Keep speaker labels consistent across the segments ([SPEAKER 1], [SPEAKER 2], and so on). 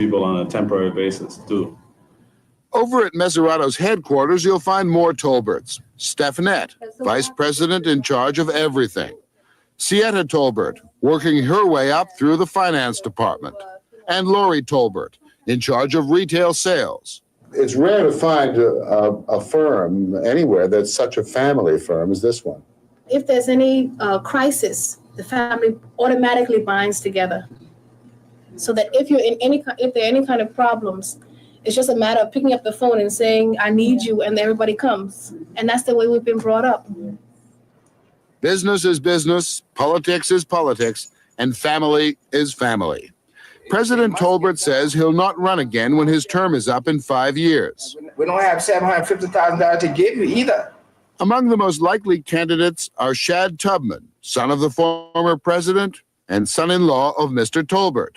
[SPEAKER 1] people on a temporary basis too.
[SPEAKER 2] Over at Meserato's headquarters, you'll find more Tolberts. Stephanette, vice president in charge of everything. Sietta Tolbert, working her way up through the finance department. And Lori Tolbert, in charge of retail sales.
[SPEAKER 3] It's rare to find a firm anywhere that's such a family firm as this one.
[SPEAKER 4] If there's any crisis, the family automatically binds together. So that if there are any kind of problems, it's just a matter of picking up the phone and saying, I need you, and everybody comes. And that's the way we've been brought up.
[SPEAKER 2] Business is business, politics is politics, and family is family. President Tolbert says he'll not run again when his term is up in 5 years.
[SPEAKER 5] We don't have $750,000 to give you either.
[SPEAKER 2] Among the most likely candidates are Shad Tubman, son of the former president and son-in-law of Mr. Tolbert.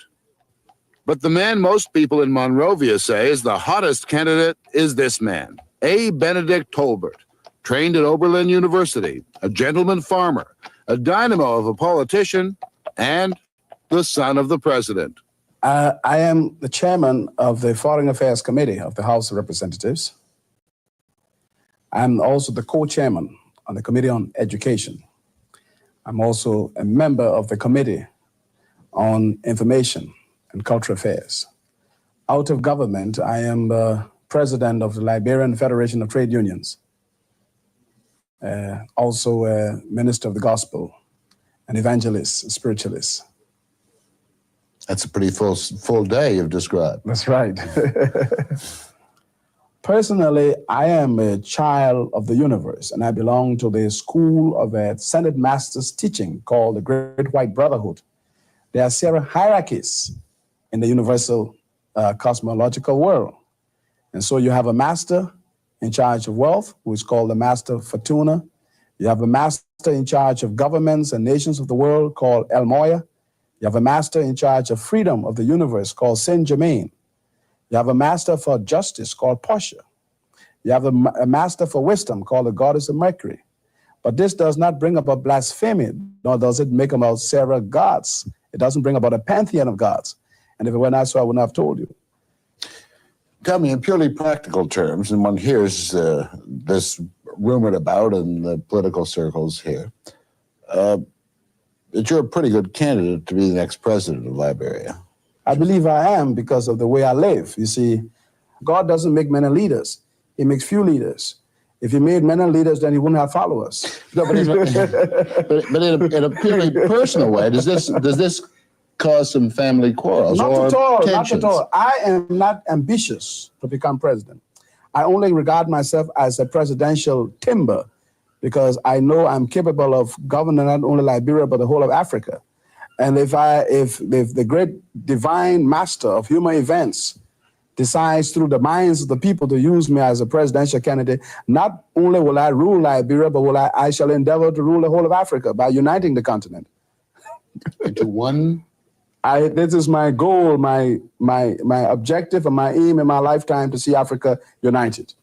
[SPEAKER 2] But the man most people in Monrovia say is the hottest candidate is this man, A. Benedict Tolbert, trained at Oberlin University, a gentleman farmer, a dynamo of a politician, and the son of the president.
[SPEAKER 6] I am the chairman of the Foreign Affairs Committee of the House of Representatives. I'm also the co-chairman on the Committee on Education. I'm also a member of the Committee on Information and Cultural Affairs. Out of government, I am president of the Liberian Federation of Trade Unions, also a minister of the gospel, an evangelist, a spiritualist.
[SPEAKER 3] That's a pretty full day you've described.
[SPEAKER 6] That's right. Personally, I am a child of the universe, and I belong to the school of a Senate Master's teaching called the Great White Brotherhood. There are several hierarchies in the universal cosmological world. And so you have a master in charge of wealth, who is called the Master Fortuna. You have a master in charge of governments and nations of the world called El Moya. You have a master in charge of freedom of the universe called Saint Germain. You have a master for justice called Portia. You have a master for wisdom called the goddess of Mercury. But this does not bring about blasphemy, nor does it make about several gods. It doesn't bring about a pantheon of gods. And if it were not so, I wouldn't have told you.
[SPEAKER 3] Tell me, in purely practical terms, and one hears this rumored about in the political circles here, that you're a pretty good candidate to be the next president of Liberia.
[SPEAKER 6] I believe I am because of the way I live. You see, God doesn't make many leaders. He makes few leaders. If he made many leaders, then he wouldn't have followers.
[SPEAKER 3] No, but in a purely personal way, does this cause some family quarrels or tensions?
[SPEAKER 6] Not at all. I am not ambitious to become president. I only regard myself as a presidential timber because I know I'm capable of governing not only Liberia, but the whole of Africa. And if the great divine master of human events decides through the minds of the people to use me as a presidential candidate, not only will I rule Liberia, but I shall endeavor to rule the whole of Africa by uniting the continent.
[SPEAKER 3] Into one?
[SPEAKER 6] This is my goal, my objective, and my aim in my lifetime to see Africa united.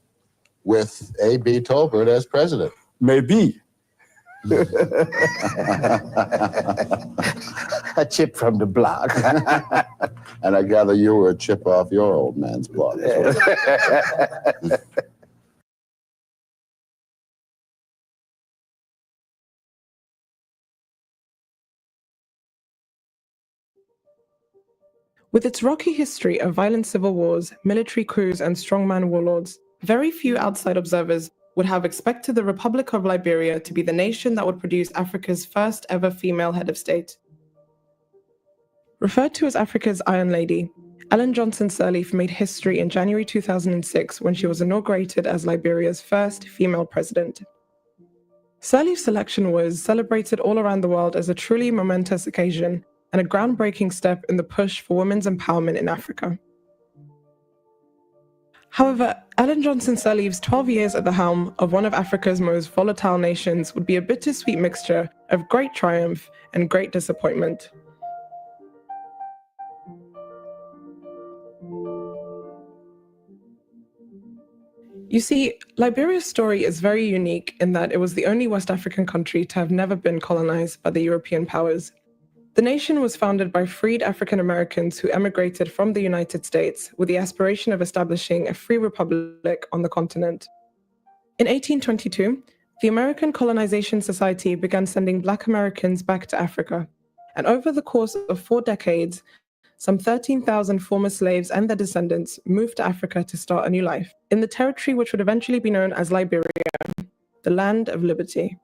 [SPEAKER 3] With A.B. Tolbert as president.
[SPEAKER 6] Maybe.
[SPEAKER 3] A chip from the block. And I gather you were a chip off your old man's block.
[SPEAKER 7] With its rocky history of violent civil wars, military coups, and strongman warlords, very few outside observers would have expected the Republic of Liberia to be the nation that would produce Africa's first ever female head of state. Referred to as Africa's Iron Lady, Ellen Johnson Sirleaf made history in January 2006 when she was inaugurated as Liberia's first female president. Sirleaf's election was celebrated all around the world as a truly momentous occasion and a groundbreaking step in the push for women's empowerment in Africa. However, Ellen Johnson Sirleaf's 12 years at the helm of one of Africa's most volatile nations would be a bittersweet mixture of great triumph and great disappointment. You see, Liberia's story is very unique in that it was the only West African country to have never been colonized by the European powers. The nation was founded by freed African Americans who emigrated from the United States with the aspiration of establishing a free republic on the continent. In 1822, the American Colonization Society began sending Black Americans back to Africa, and over the course of 4 decades, some 13,000 former slaves and their descendants moved to Africa to start a new life, in the territory which would eventually be known as Liberia, the land of liberty.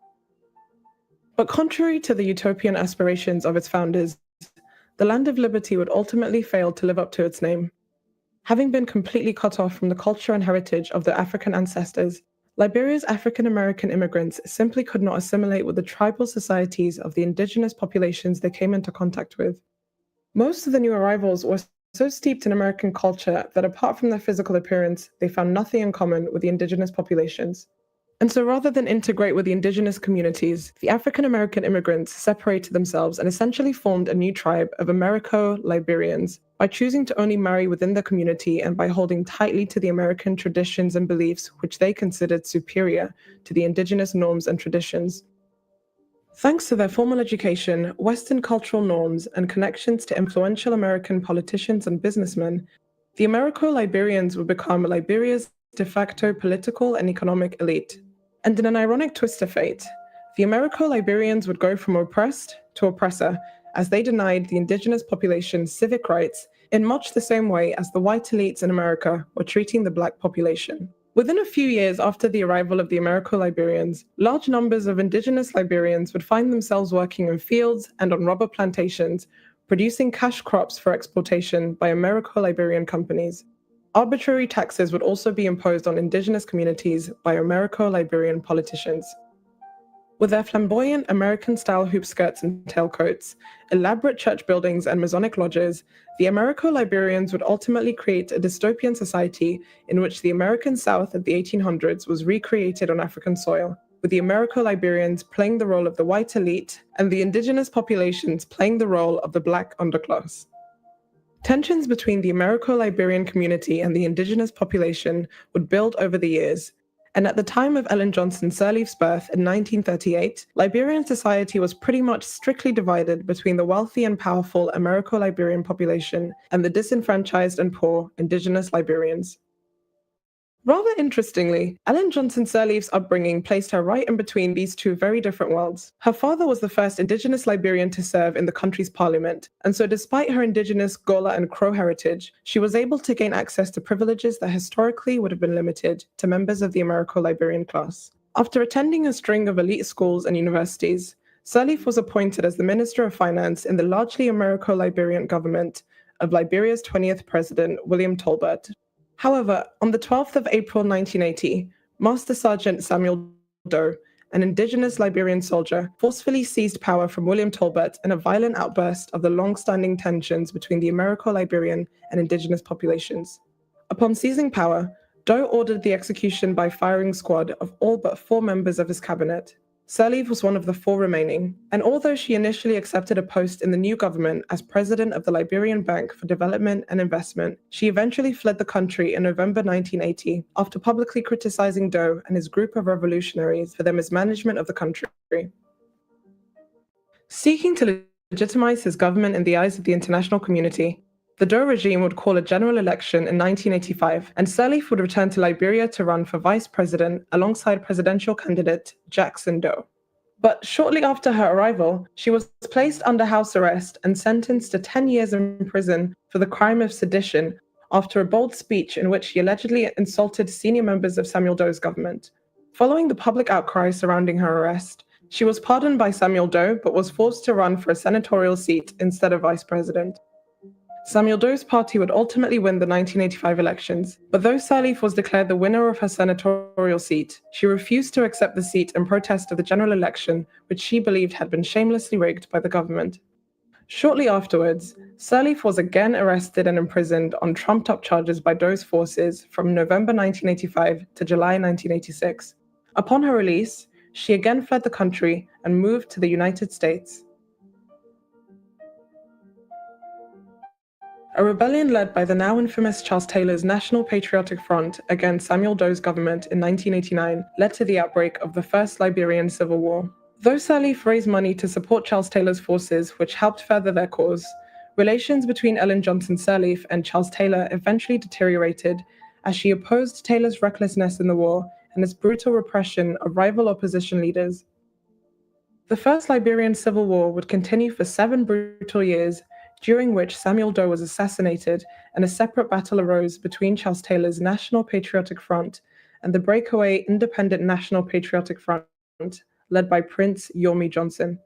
[SPEAKER 7] But contrary to the utopian aspirations of its founders, the land of liberty would ultimately fail to live up to its name. Having been completely cut off from the culture and heritage of their African ancestors, Liberia's African American immigrants simply could not assimilate with the tribal societies of the indigenous populations they came into contact with. Most of the new arrivals were so steeped in American culture that apart from their physical appearance, they found nothing in common with the indigenous populations. And so rather than integrate with the indigenous communities, the African American immigrants separated themselves and essentially formed a new tribe of Americo-Liberians by choosing to only marry within their community and by holding tightly to the American traditions and beliefs which they considered superior to the indigenous norms and traditions. Thanks to their formal education, Western cultural norms, and connections to influential American politicians and businessmen, the Americo-Liberians would become Liberia's de facto political and economic elite. And in an ironic twist of fate, the Americo-Liberians would go from oppressed to oppressor as they denied the indigenous population's civic rights in much the same way as the white elites in America were treating the Black population. Within a few years after the arrival of the Americo-Liberians, large numbers of indigenous Liberians would find themselves working in fields and on rubber plantations, producing cash crops for exportation by Americo-Liberian companies. Arbitrary taxes would also be imposed on indigenous communities by Americo-Liberian politicians. With their flamboyant American-style hoop skirts and tailcoats, elaborate church buildings and Masonic lodges, the Americo-Liberians would ultimately create a dystopian society in which the American South of the 1800s was recreated on African soil, with the Americo-Liberians playing the role of the white elite and the indigenous populations playing the role of the Black underclass. Tensions between the Americo-Liberian community and the indigenous population would build over the years, and at the time of Ellen Johnson Sirleaf's birth in 1938, Liberian society was pretty much strictly divided between the wealthy and powerful Americo-Liberian population and the disenfranchised and poor indigenous Liberians. Rather interestingly, Ellen Johnson Sirleaf's upbringing placed her right in between these two very different worlds. Her father was the first indigenous Liberian to serve in the country's parliament, and so despite her indigenous Gola and Crow heritage, she was able to gain access to privileges that historically would have been limited to members of the Americo-Liberian class. After attending a string of elite schools and universities, Sirleaf was appointed as the Minister of Finance in the largely Americo-Liberian government of Liberia's 20th President, William Tolbert. However, on the 12th of April 1980, Master Sergeant Samuel Doe, an indigenous Liberian soldier, forcefully seized power from William Tolbert in a violent outburst of the long-standing tensions between the Americo-Liberian and indigenous populations. Upon seizing power, Doe ordered the execution by firing squad of all but 4 members of his cabinet. Sirleaf was one of the 4 remaining, and although she initially accepted a post in the new government as president of the Liberian Bank for Development and Investment, she eventually fled the country in November 1980 after publicly criticizing Doe and his group of revolutionaries for their mismanagement of the country. Seeking to legitimize his government in the eyes of the international community, the Doe regime would call a general election in 1985, and Sirleaf would return to Liberia to run for vice president alongside presidential candidate Jackson Doe. But shortly after her arrival, she was placed under house arrest and sentenced to 10 years in prison for the crime of sedition after a bold speech in which she allegedly insulted senior members of Samuel Doe's government. Following the public outcry surrounding her arrest, she was pardoned by Samuel Doe but was forced to run for a senatorial seat instead of vice president. Samuel Doe's party would ultimately win the 1985 elections, but though Sirleaf was declared the winner of her senatorial seat, she refused to accept the seat in protest of the general election, which she believed had been shamelessly rigged by the government. Shortly afterwards, Sirleaf was again arrested and imprisoned on trumped-up charges by Doe's forces from November 1985 to July 1986. Upon her release, she again fled the country and moved to the United States. A rebellion led by the now infamous Charles Taylor's National Patriotic Front against Samuel Doe's government in 1989 led to the outbreak of the First Liberian Civil War. Though Sirleaf raised money to support Charles Taylor's forces, which helped further their cause, relations between Ellen Johnson Sirleaf and Charles Taylor eventually deteriorated as she opposed Taylor's recklessness in the war and his brutal repression of rival opposition leaders. The First Liberian Civil War would continue for 7 brutal years, during which Samuel Doe was assassinated and a separate battle arose between Charles Taylor's National Patriotic Front and the breakaway Independent National Patriotic Front, led by Prince Yomi Johnson.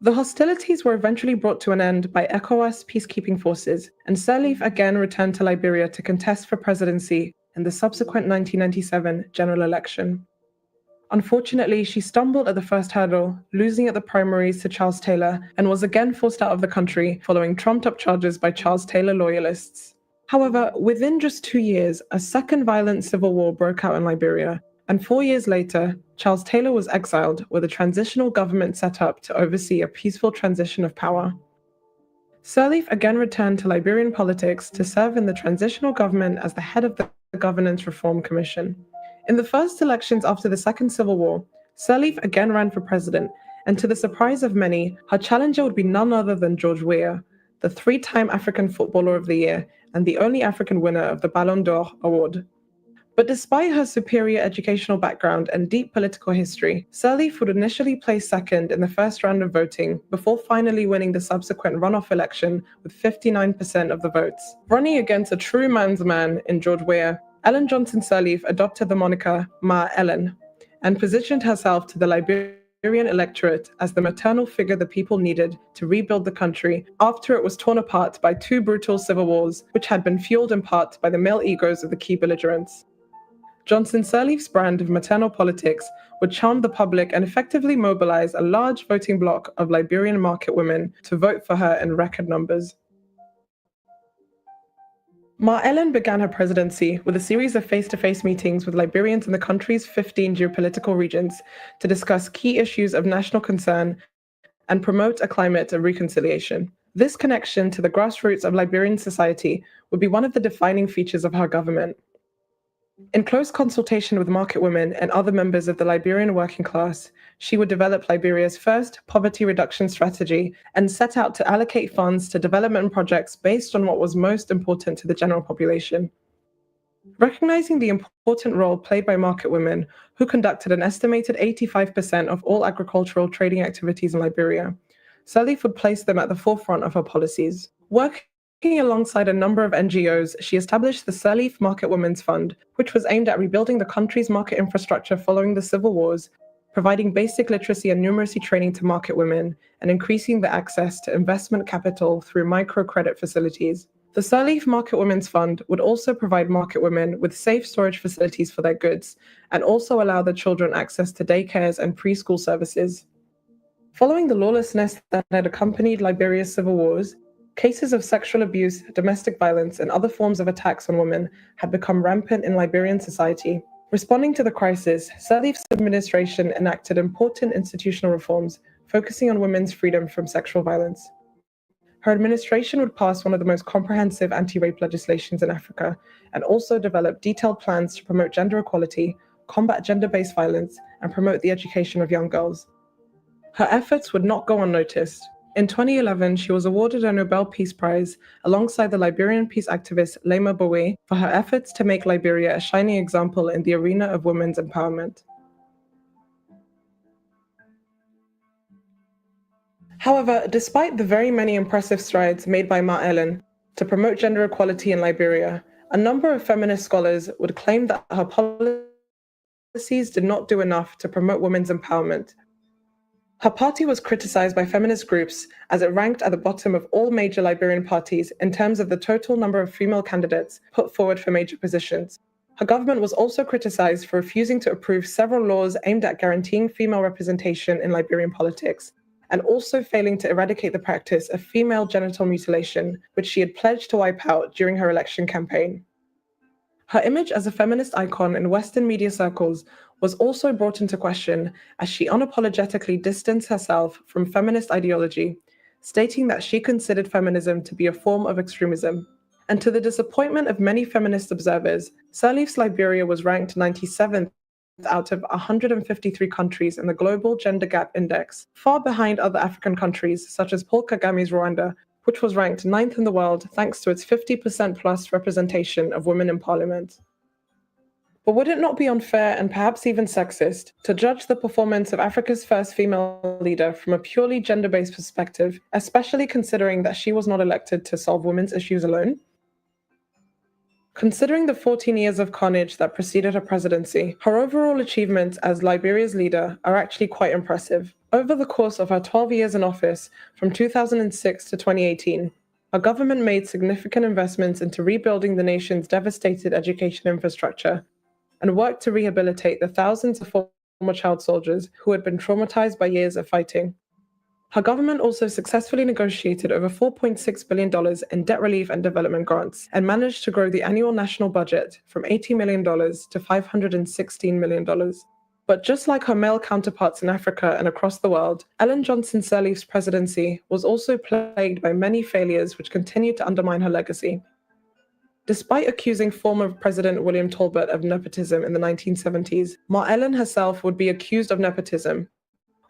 [SPEAKER 7] The hostilities were eventually brought to an end by ECOWAS peacekeeping forces, and Sirleaf again returned to Liberia to contest for presidency in the subsequent 1997 general election. Unfortunately, she stumbled at the first hurdle, losing at the primaries to Charles Taylor, and was again forced out of the country following trumped-up charges by Charles Taylor loyalists. However, within just 2 years, a second violent civil war broke out in Liberia, and 4 years later, Charles Taylor was exiled with a transitional government set up to oversee a peaceful transition of power. Sirleaf again returned to Liberian politics to serve in the transitional government as the head of the Governance Reform Commission. In the first elections after the Second Civil War, Sirleaf again ran for president, and to the surprise of many, her challenger would be none other than George Weah, the 3-time African Footballer of the Year and the only African winner of the Ballon d'Or award. But despite her superior educational background and deep political history, Sirleaf would initially place second in the first round of voting before finally winning the subsequent runoff election with 59% of the votes. Running against a true man's man in George Weah, Ellen Johnson Sirleaf adopted the moniker Ma Ellen and positioned herself to the Liberian electorate as the maternal figure the people needed to rebuild the country after it was torn apart by 2 brutal civil wars, which had been fueled in part by the male egos of the key belligerents. Johnson Sirleaf's brand of maternal politics would charm the public and effectively mobilize a large voting bloc of Liberian market women to vote for her in record numbers. Ma Ellen began her presidency with a series of face-to-face meetings with Liberians in the country's 15 geopolitical regions to discuss key issues of national concern and promote a climate of reconciliation. This connection to the grassroots of Liberian society would be one of the defining features of her government. In close consultation with market women and other members of the Liberian working class, she would develop Liberia's first poverty reduction strategy and set out to allocate funds to development projects based on what was most important to the general population. Recognizing the important role played by market women, who conducted an estimated 85% of all agricultural trading activities in Liberia, Sirleaf would place them at the forefront of her policies. Working alongside a number of NGOs, she established the Sirleaf Market Women's Fund, which was aimed at rebuilding the country's market infrastructure following the civil wars, providing basic literacy and numeracy training to market women, and increasing the access to investment capital through microcredit facilities. The Sirleaf Market Women's Fund would also provide market women with safe storage facilities for their goods, and also allow their children access to daycares and preschool services. Following the lawlessness that had accompanied Liberia's civil wars, cases of sexual abuse, domestic violence, and other forms of attacks on women had become rampant in Liberian society. Responding to the crisis, Sirleaf's administration enacted important institutional reforms, focusing on women's freedom from sexual violence. Her administration would pass one of the most comprehensive anti-rape legislations in Africa, and also develop detailed plans to promote gender equality, combat gender-based violence, and promote the education of young girls. Her efforts would not go unnoticed. In 2011, she was awarded a Nobel Peace Prize alongside the Liberian peace activist Lema Bowe for her efforts to make Liberia a shining example in the arena of women's empowerment. However, despite the very many impressive strides made by Ma Ellen to promote gender equality in Liberia, a number of feminist scholars would claim that her policies did not do enough to promote women's empowerment. Her party was criticized by feminist groups as it ranked at the bottom of all major Liberian parties in terms of the total number of female candidates put forward for major positions. Her government was also criticized for refusing to approve several laws aimed at guaranteeing female representation in Liberian politics, and also failing to eradicate the practice of female genital mutilation, which she had pledged to wipe out during her election campaign. Her image as a feminist icon in Western media circles was also brought into question as she unapologetically distanced herself from feminist ideology, stating that she considered feminism to be a form of extremism. And to the disappointment of many feminist observers, Sirleaf's Liberia was ranked 97th out of 153 countries in the Global Gender Gap Index, far behind other African countries such as Paul Kagame's Rwanda, which was ranked 9th in the world thanks to its 50% plus representation of women in parliament. But would it not be unfair and perhaps even sexist to judge the performance of Africa's first female leader from a purely gender-based perspective, especially considering that she was not elected to solve women's issues alone? Considering the 14 years of carnage that preceded her presidency, her overall achievements as Liberia's leader are actually quite impressive. Over the course of her 12 years in office, from 2006 to 2018, her government made significant investments into rebuilding the nation's devastated education infrastructure and worked to rehabilitate the thousands of former child soldiers who had been traumatized by years of fighting. Her government also successfully negotiated over $4.6 billion in debt relief and development grants and managed to grow the annual national budget from $80 million to $516 million. But just like her male counterparts in Africa and across the world, Ellen Johnson Sirleaf's presidency was also plagued by many failures which continued to undermine her legacy. Despite accusing former President William Tolbert of nepotism in the 1970s, Ma Ellen herself would be accused of nepotism.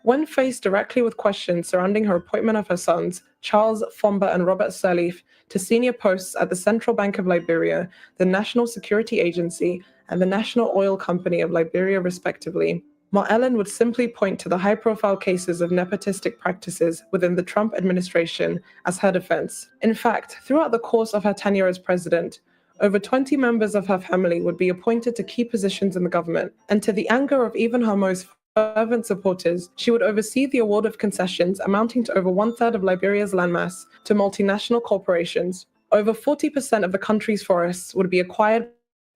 [SPEAKER 7] When faced directly with questions surrounding her appointment of her sons, Charles Fomba and Robert Sirleaf, to senior posts at the Central Bank of Liberia, the National Security Agency, and the National Oil Company of Liberia, respectively, Ma Ellen would simply point to the high-profile cases of nepotistic practices within the Trump administration as her defense. In fact, throughout the course of her tenure as president, over 20 members of her family would be appointed to key positions in the government, and to the anger of even her most fervent supporters, she would oversee the award of concessions amounting to over 1/3 of Liberia's landmass to multinational corporations. Over 40% of the country's forests would be acquired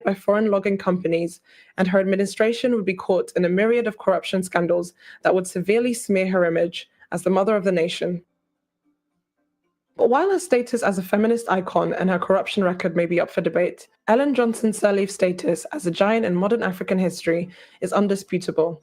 [SPEAKER 7] by foreign logging companies, and her administration would be caught in a myriad of corruption scandals that would severely smear her image as the mother of the nation. But while her status as a feminist icon and her corruption record may be up for debate, Ellen Johnson Sirleaf's status as a giant in modern African history is undisputable.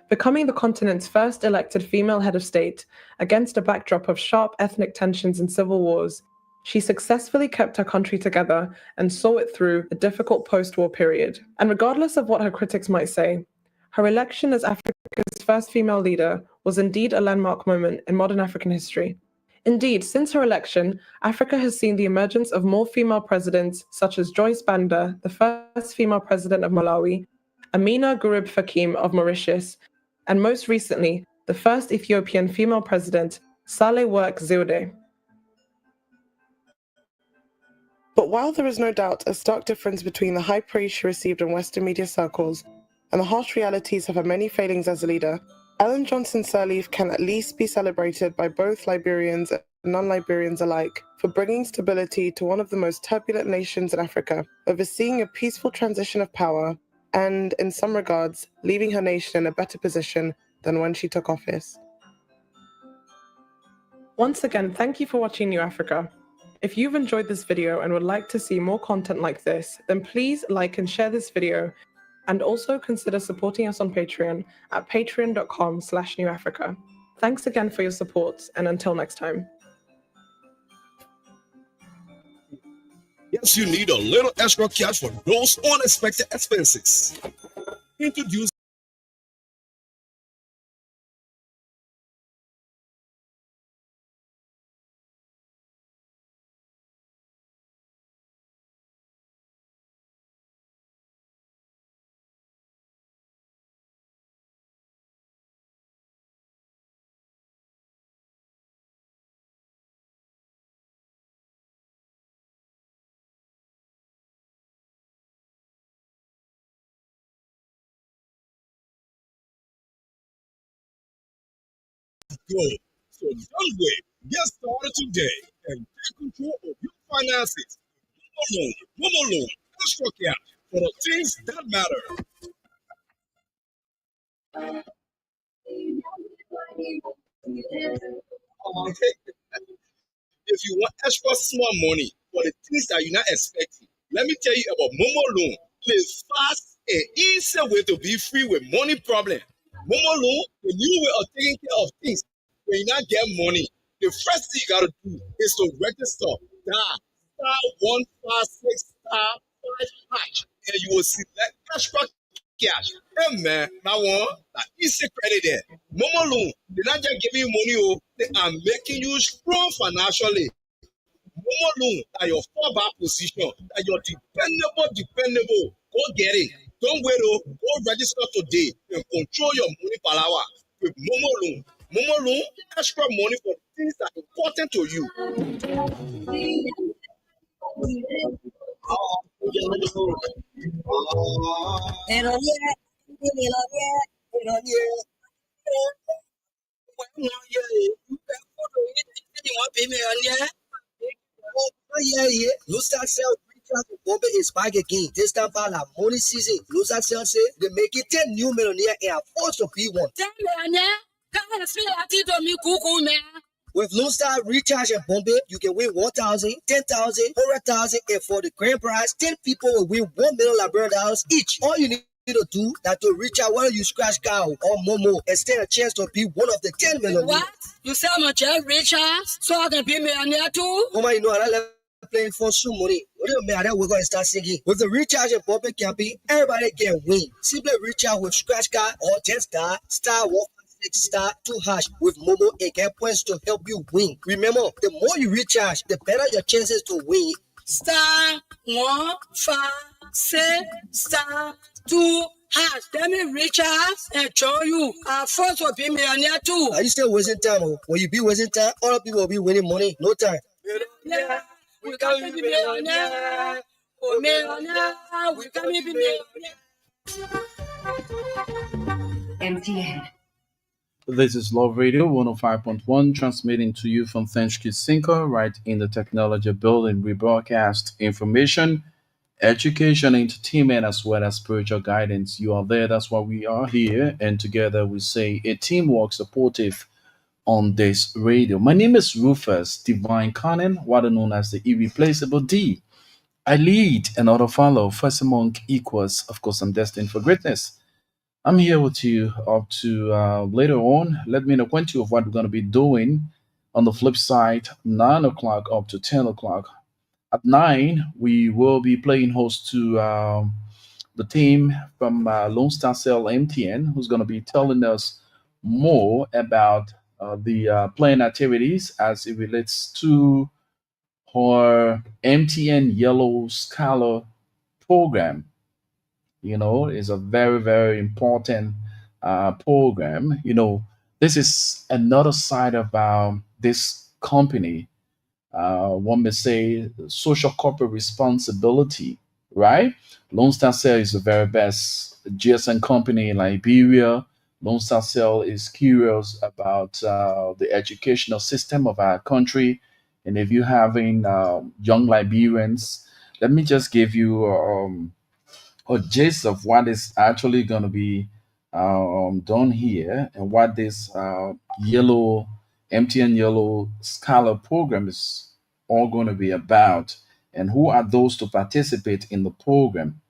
[SPEAKER 7] Becoming the continent's first elected female head of state against a backdrop of sharp ethnic tensions and civil wars, she successfully kept her country together and saw it through a difficult post-war period. And regardless of what her critics might say, her election as Africa's first female leader was indeed a landmark moment in modern African history. Indeed, since her election, Africa has seen the emergence of more female presidents, such as Joyce Banda, the first female president of Malawi, Amina Gurib Fakim of Mauritius, and most recently, the first Ethiopian female president, Sahle-Work Zewde. But while there is no doubt a stark difference between the high praise she received in Western media circles and the harsh realities of her many failings as a leader, Ellen Johnson Sirleaf can at least be celebrated by both Liberians and non-Liberians alike for bringing stability to one of the most turbulent nations in Africa, overseeing a peaceful transition of power, and, in some regards, leaving her nation in a better position than when she took office. Once again, thank you for watching New Africa. If you've enjoyed this video and would like to see more content like this, then please like and share this video, and also consider supporting us on Patreon at patreon.com/newafrica. Thanks again for your support, and until next time.
[SPEAKER 8] Yes, you need a little extra cash for those unexpected expenses. Introduce Go. So don't wait. Get started today and take control of your finances. No more loan, extra cash for the things that matter. If you want extra small money for the things that you're not expecting, let me tell you about Momo Loan. It's fast and easy way to be free with money problem. Momo Loan, the new way of taking care of things when you not get money. The first thing you gotta do is to register *156*5# and you will select extra cash. Hey man, now one, that easy credit there. Momo loan, they're not just giving you money, oh, they are making you strong financially. Momo loan at your fallback position, that you're dependable. Go get it. Don't wait, oh, go register today and control your money per hour with Momo loan. Momo loan, extra money for things that are important to you.
[SPEAKER 9] Lonestar sell recharge with Bombay is back again. This time by la money season. Lonestar sell say they make it 10 new millionaire and are forced to be one. 10 millionaire? With Lonestar Recharge and Bombay, you can win 1,000, 10,000, 100,000, and for the grand prize, 10 people will win $1 million each. All you need to do is to reach out whether you scratch cow or Momo and stand a chance to be one of the 10 millionaires. What? You sell my child recharge so I can be millionaire too? Mama, you know I love playing for some money. What do you mean? We're going to start singing. With the recharge and Bombay campaign, everybody can win. Simply recharge with scratch card or 10 star 156 *2# with Momo and get points to help you win. Remember, the more you recharge, the better your chances to win. *156*2#. Let me recharge and show you. Our first will be millionaire too. Are you still wasting time? When you be wasting time, all people will be winning money. No time. Millionaire, we can't be millionaire. Oh, millionaire, we can't be millionaire.
[SPEAKER 10] MTN.
[SPEAKER 1] This is Love Radio 105.1, transmitting to you from Thenchke Cinco, right in the technology building. We broadcast information, education, entertainment, as well as spiritual guidance. You are there, that's why we are here. And together we say a teamwork supportive on this radio. My name is Rufus Divine Cannon, what are known as the irreplaceable D. I lead and auto follow, first among equals. Of course, I'm destined for greatness. I'm here with you up to later on. Let me acquaint you of what we're going to be doing. On the flip side, 9 o'clock up to 10 o'clock. At 9, we will be playing host to the team from Lone Star Cell MTN, who's going to be telling us more about the playing activities as it relates to her MTN Yellow Scholar program. You know, is a very, very important program. You know, this is another side of this company. One may say social corporate responsibility, right? Lone Star Cell is the very best GSM company in Liberia. Lone Star Cell is curious about the educational system of our country. And if you're having young Liberians, let me just give you a gist of what is actually going to be done here and what this yellow MTN Yellow Scholar program is all going to be about, and who are those to participate in the program.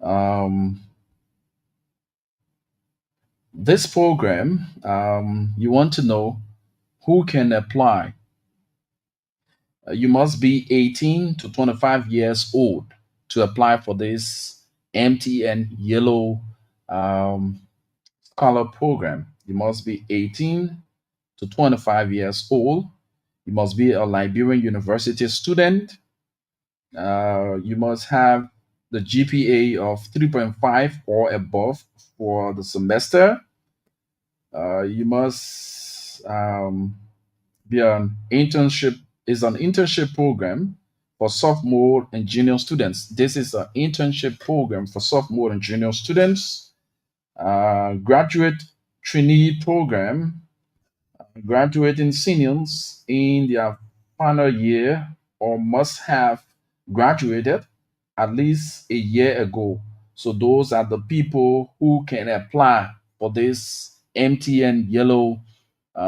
[SPEAKER 1] Um, this program, you want to know who can apply. You must be 18 to 25 years old to apply for this MTN Yellow um, Scholar program. You must be 18 to 25 years old. You must be a Liberian University student. You must have the GPA of 3.5 or above for the semester. You must be an internship is an internship program for sophomore and junior students. This is an internship program for sophomore and junior students. Graduate trainee program, graduating seniors in their final year or must have graduated at least a year ago. So those are the people who can apply for this MTN Yellow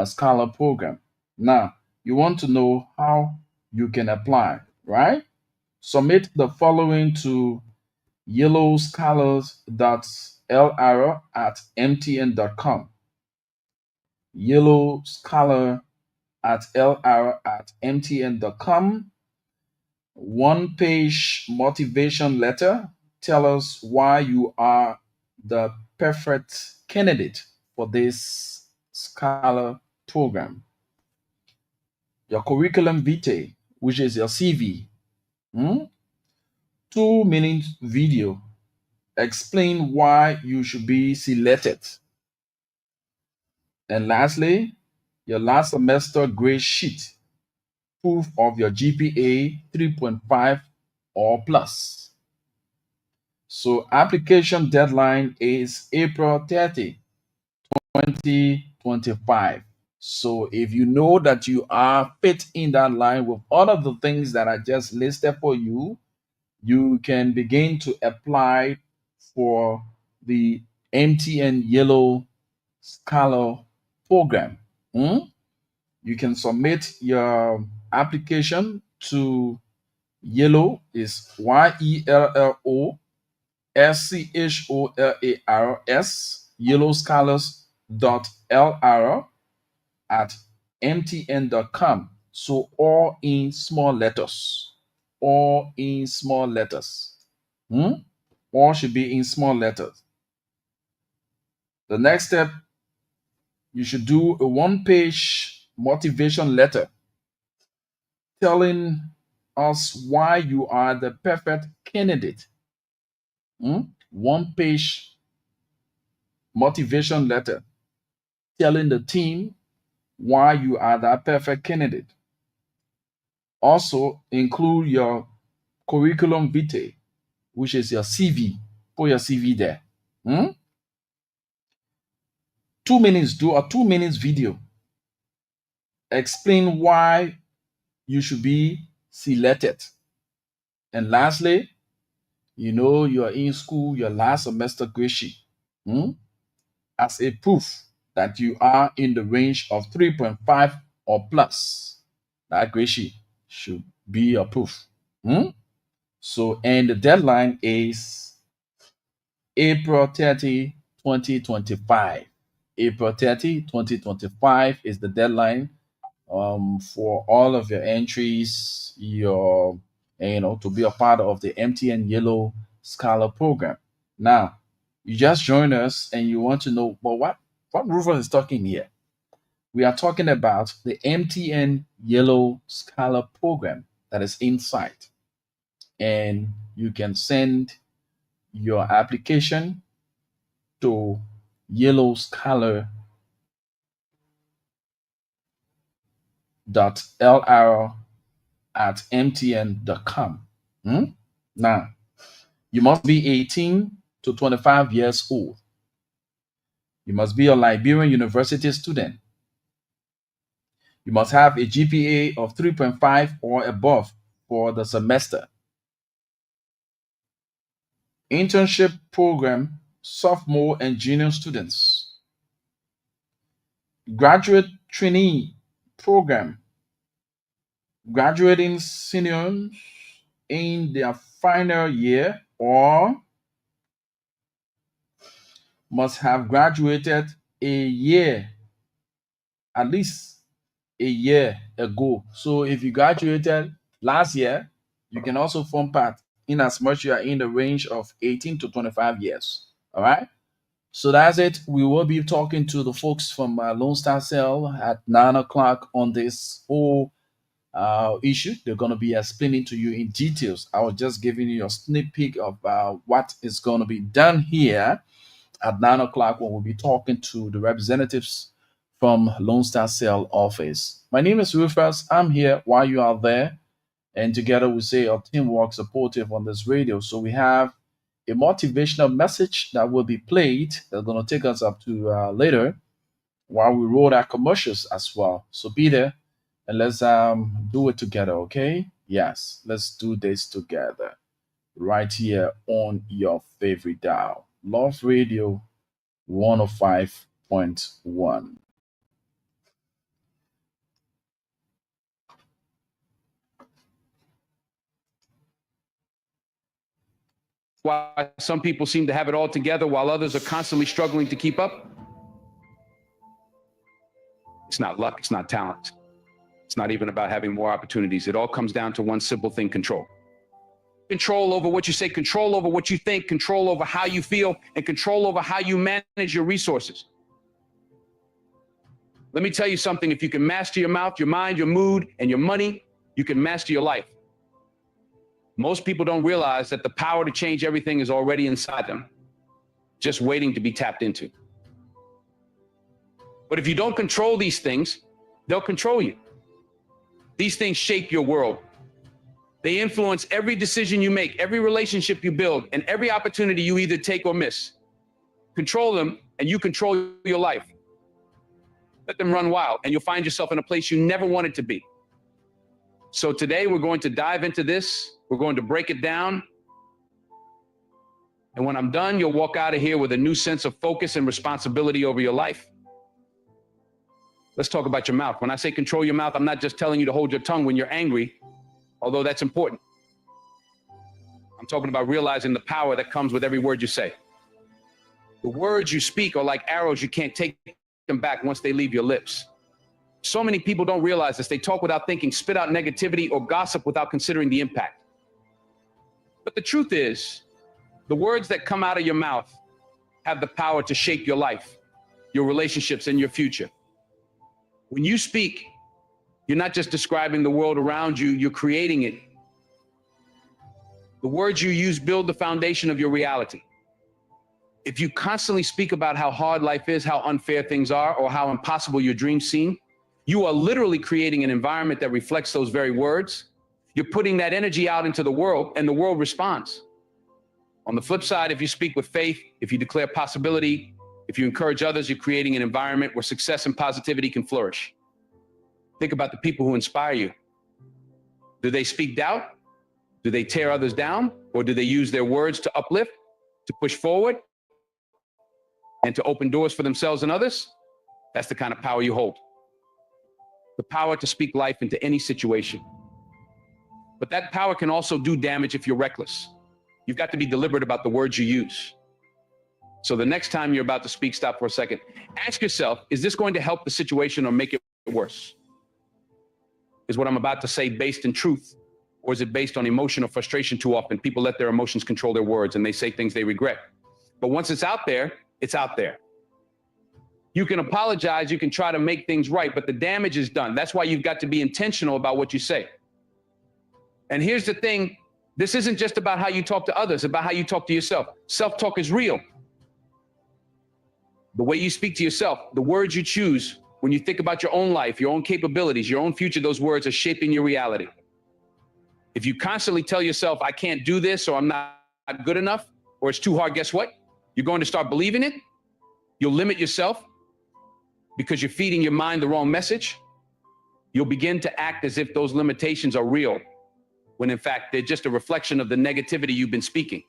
[SPEAKER 1] Scholar program. Now, you want to know how you can apply, right? Submit the following to yellowscholars.lr@mtn.com. Yellowscholar@lr@mtn.com. One page motivation letter tell us why you are the perfect candidate for this Scholar program. Your curriculum vitae, which is your CV. Hmm? 2 minute video. Explain why you should be selected. And lastly, your last semester grade sheet, proof of your GPA 3.5 or plus. So application deadline is April 30, 2025. So if you know that you are fit in that line with all of the things that I just listed for you, you can begin to apply for the MTN Yellow Scholar program. Hmm? You can submit your application to Yellow is YELLOSCHOLARS yellowscholars.lr at mtn.com. So all in small letters. All in small letters. Hmm? All should be in small letters. The next step, you should do a one-page motivation letter telling us why you are the perfect candidate. Hmm? One-page motivation letter telling the team why you are that perfect candidate. Also, include your curriculum vitae, which is your CV. Put your CV there. Hmm? 2 minutes, do a 2 minutes video. Explain why you should be selected. And lastly, you are in school, your last semester grade sheet. Hmm? As a proof that you are in the range of 3.5 or plus. That grade sheet should be your proof. Hmm? So, and the deadline is April 30, 2025. April 30, 2025 is the deadline for all of your entries, to be a part of the MTN Yellow Scholar program. Now, you just join us and you want to know, well, what Rufus is talking here? We are talking about the MTN Yellow Scholar program that is inside. And you can send your application to yellowscholar.lr at mtn.com. Hmm? Now, you must be 18 to 25 years old. You must be a Liberian University student. You must have a GPA of 3.5 or above for the semester. Internship program, sophomore and junior students. Graduate trainee program, graduating seniors in their final year or must have graduated a year, at least a year ago. So if you graduated last year, you can also form part in as much you are in the range of 18 to 25 years. All right. So that's it. We will be talking to the folks from Lone Star Cell at 9 o'clock on this whole issue. They're going to be explaining to you in details. I was just giving you a sneak peek of what is going to be done here at 9 o'clock when we'll be talking to the representatives from Lone Star Cell office. My name is Rufus. I'm here while you are there. And together we say our teamwork supportive on this radio. So we have a motivational message that will be played that's going to take us up to later while we roll our commercials as well. So be there and let's do it together, okay? Yes, let's do this together right here on your favorite dial. Love Radio 105.1.
[SPEAKER 11] Why some people seem to have it all together while others are constantly struggling to keep up? It's not luck, it's not talent. It's not even about having more opportunities. It all comes down to one simple thing: control. control over what you say, control over what you think, control over how you feel, and control over how you manage your resources. Let me tell you something. If you can master your mouth, your mind, your mood, and your money, you can master your life. Most people don't realize that the power to change everything is already inside them, just waiting to be tapped into. But if you don't control these things, they'll control you. These things shape your world. They influence every decision you make, every relationship you build, and every opportunity you either take or miss. Control them, and you control your life. Let them run wild, and you'll find yourself in a place you never wanted to be. So today, we're going to dive into this. We're going to break it down. And when I'm done, you'll walk out of here with a new sense of focus and responsibility over your life. Let's talk about your mouth. When I say control your mouth, I'm not just telling you to hold your tongue when you're angry, although that's important. I'm talking about realizing the power that comes with every word you say. The words you speak are like arrows. You can't take them back once they leave your lips. So many people don't realize this. They talk without thinking, spit out negativity, or gossip without considering the impact. But the truth is, the words that come out of your mouth have the power to shape your life, your relationships, and your future. When you speak, you're not just describing the world around you, you're creating it. The words you use build the foundation of your reality. If you constantly speak about how hard life is, how unfair things are, or how impossible your dreams seem, you are literally creating an environment that reflects those very words. You're putting that energy out into the world, and the world responds. On the flip side, if you speak with faith, if you declare possibility, if you encourage others, you're creating an environment where success and positivity can flourish. Think about the people who inspire you. Do they speak doubt? Do they tear others down? Or do they use their words to uplift, to push forward, and to open doors for themselves and others? That's the kind of power you hold. The power to speak life into any situation. But that power can also do damage if you're reckless. You've got to be deliberate about the words you use. So the next time you're about to speak, stop for a second. Ask yourself, is this going to help the situation or make it worse? Is what I'm about to say based in truth, or is it based on emotion or frustration? Too often people let their emotions control their words and they say things they regret. But once it's out there, it's out there. You can apologize, you can try to make things right, but the damage is done. That's why you've got to be intentional about what you say. And here's the thing, this isn't just about how you talk to others, about how you talk to yourself. Self-talk is real. The way you speak to yourself, the words you choose, when you think about your own life, your own capabilities, your own future, those words are shaping your reality. If you constantly tell yourself, I can't do this, or I'm not good enough, or it's too hard, guess what? You're going to start believing it. You'll limit yourself because you're feeding your mind the wrong message. You'll begin to act as if those limitations are real, when in fact, they're just a reflection of the negativity you've been speaking.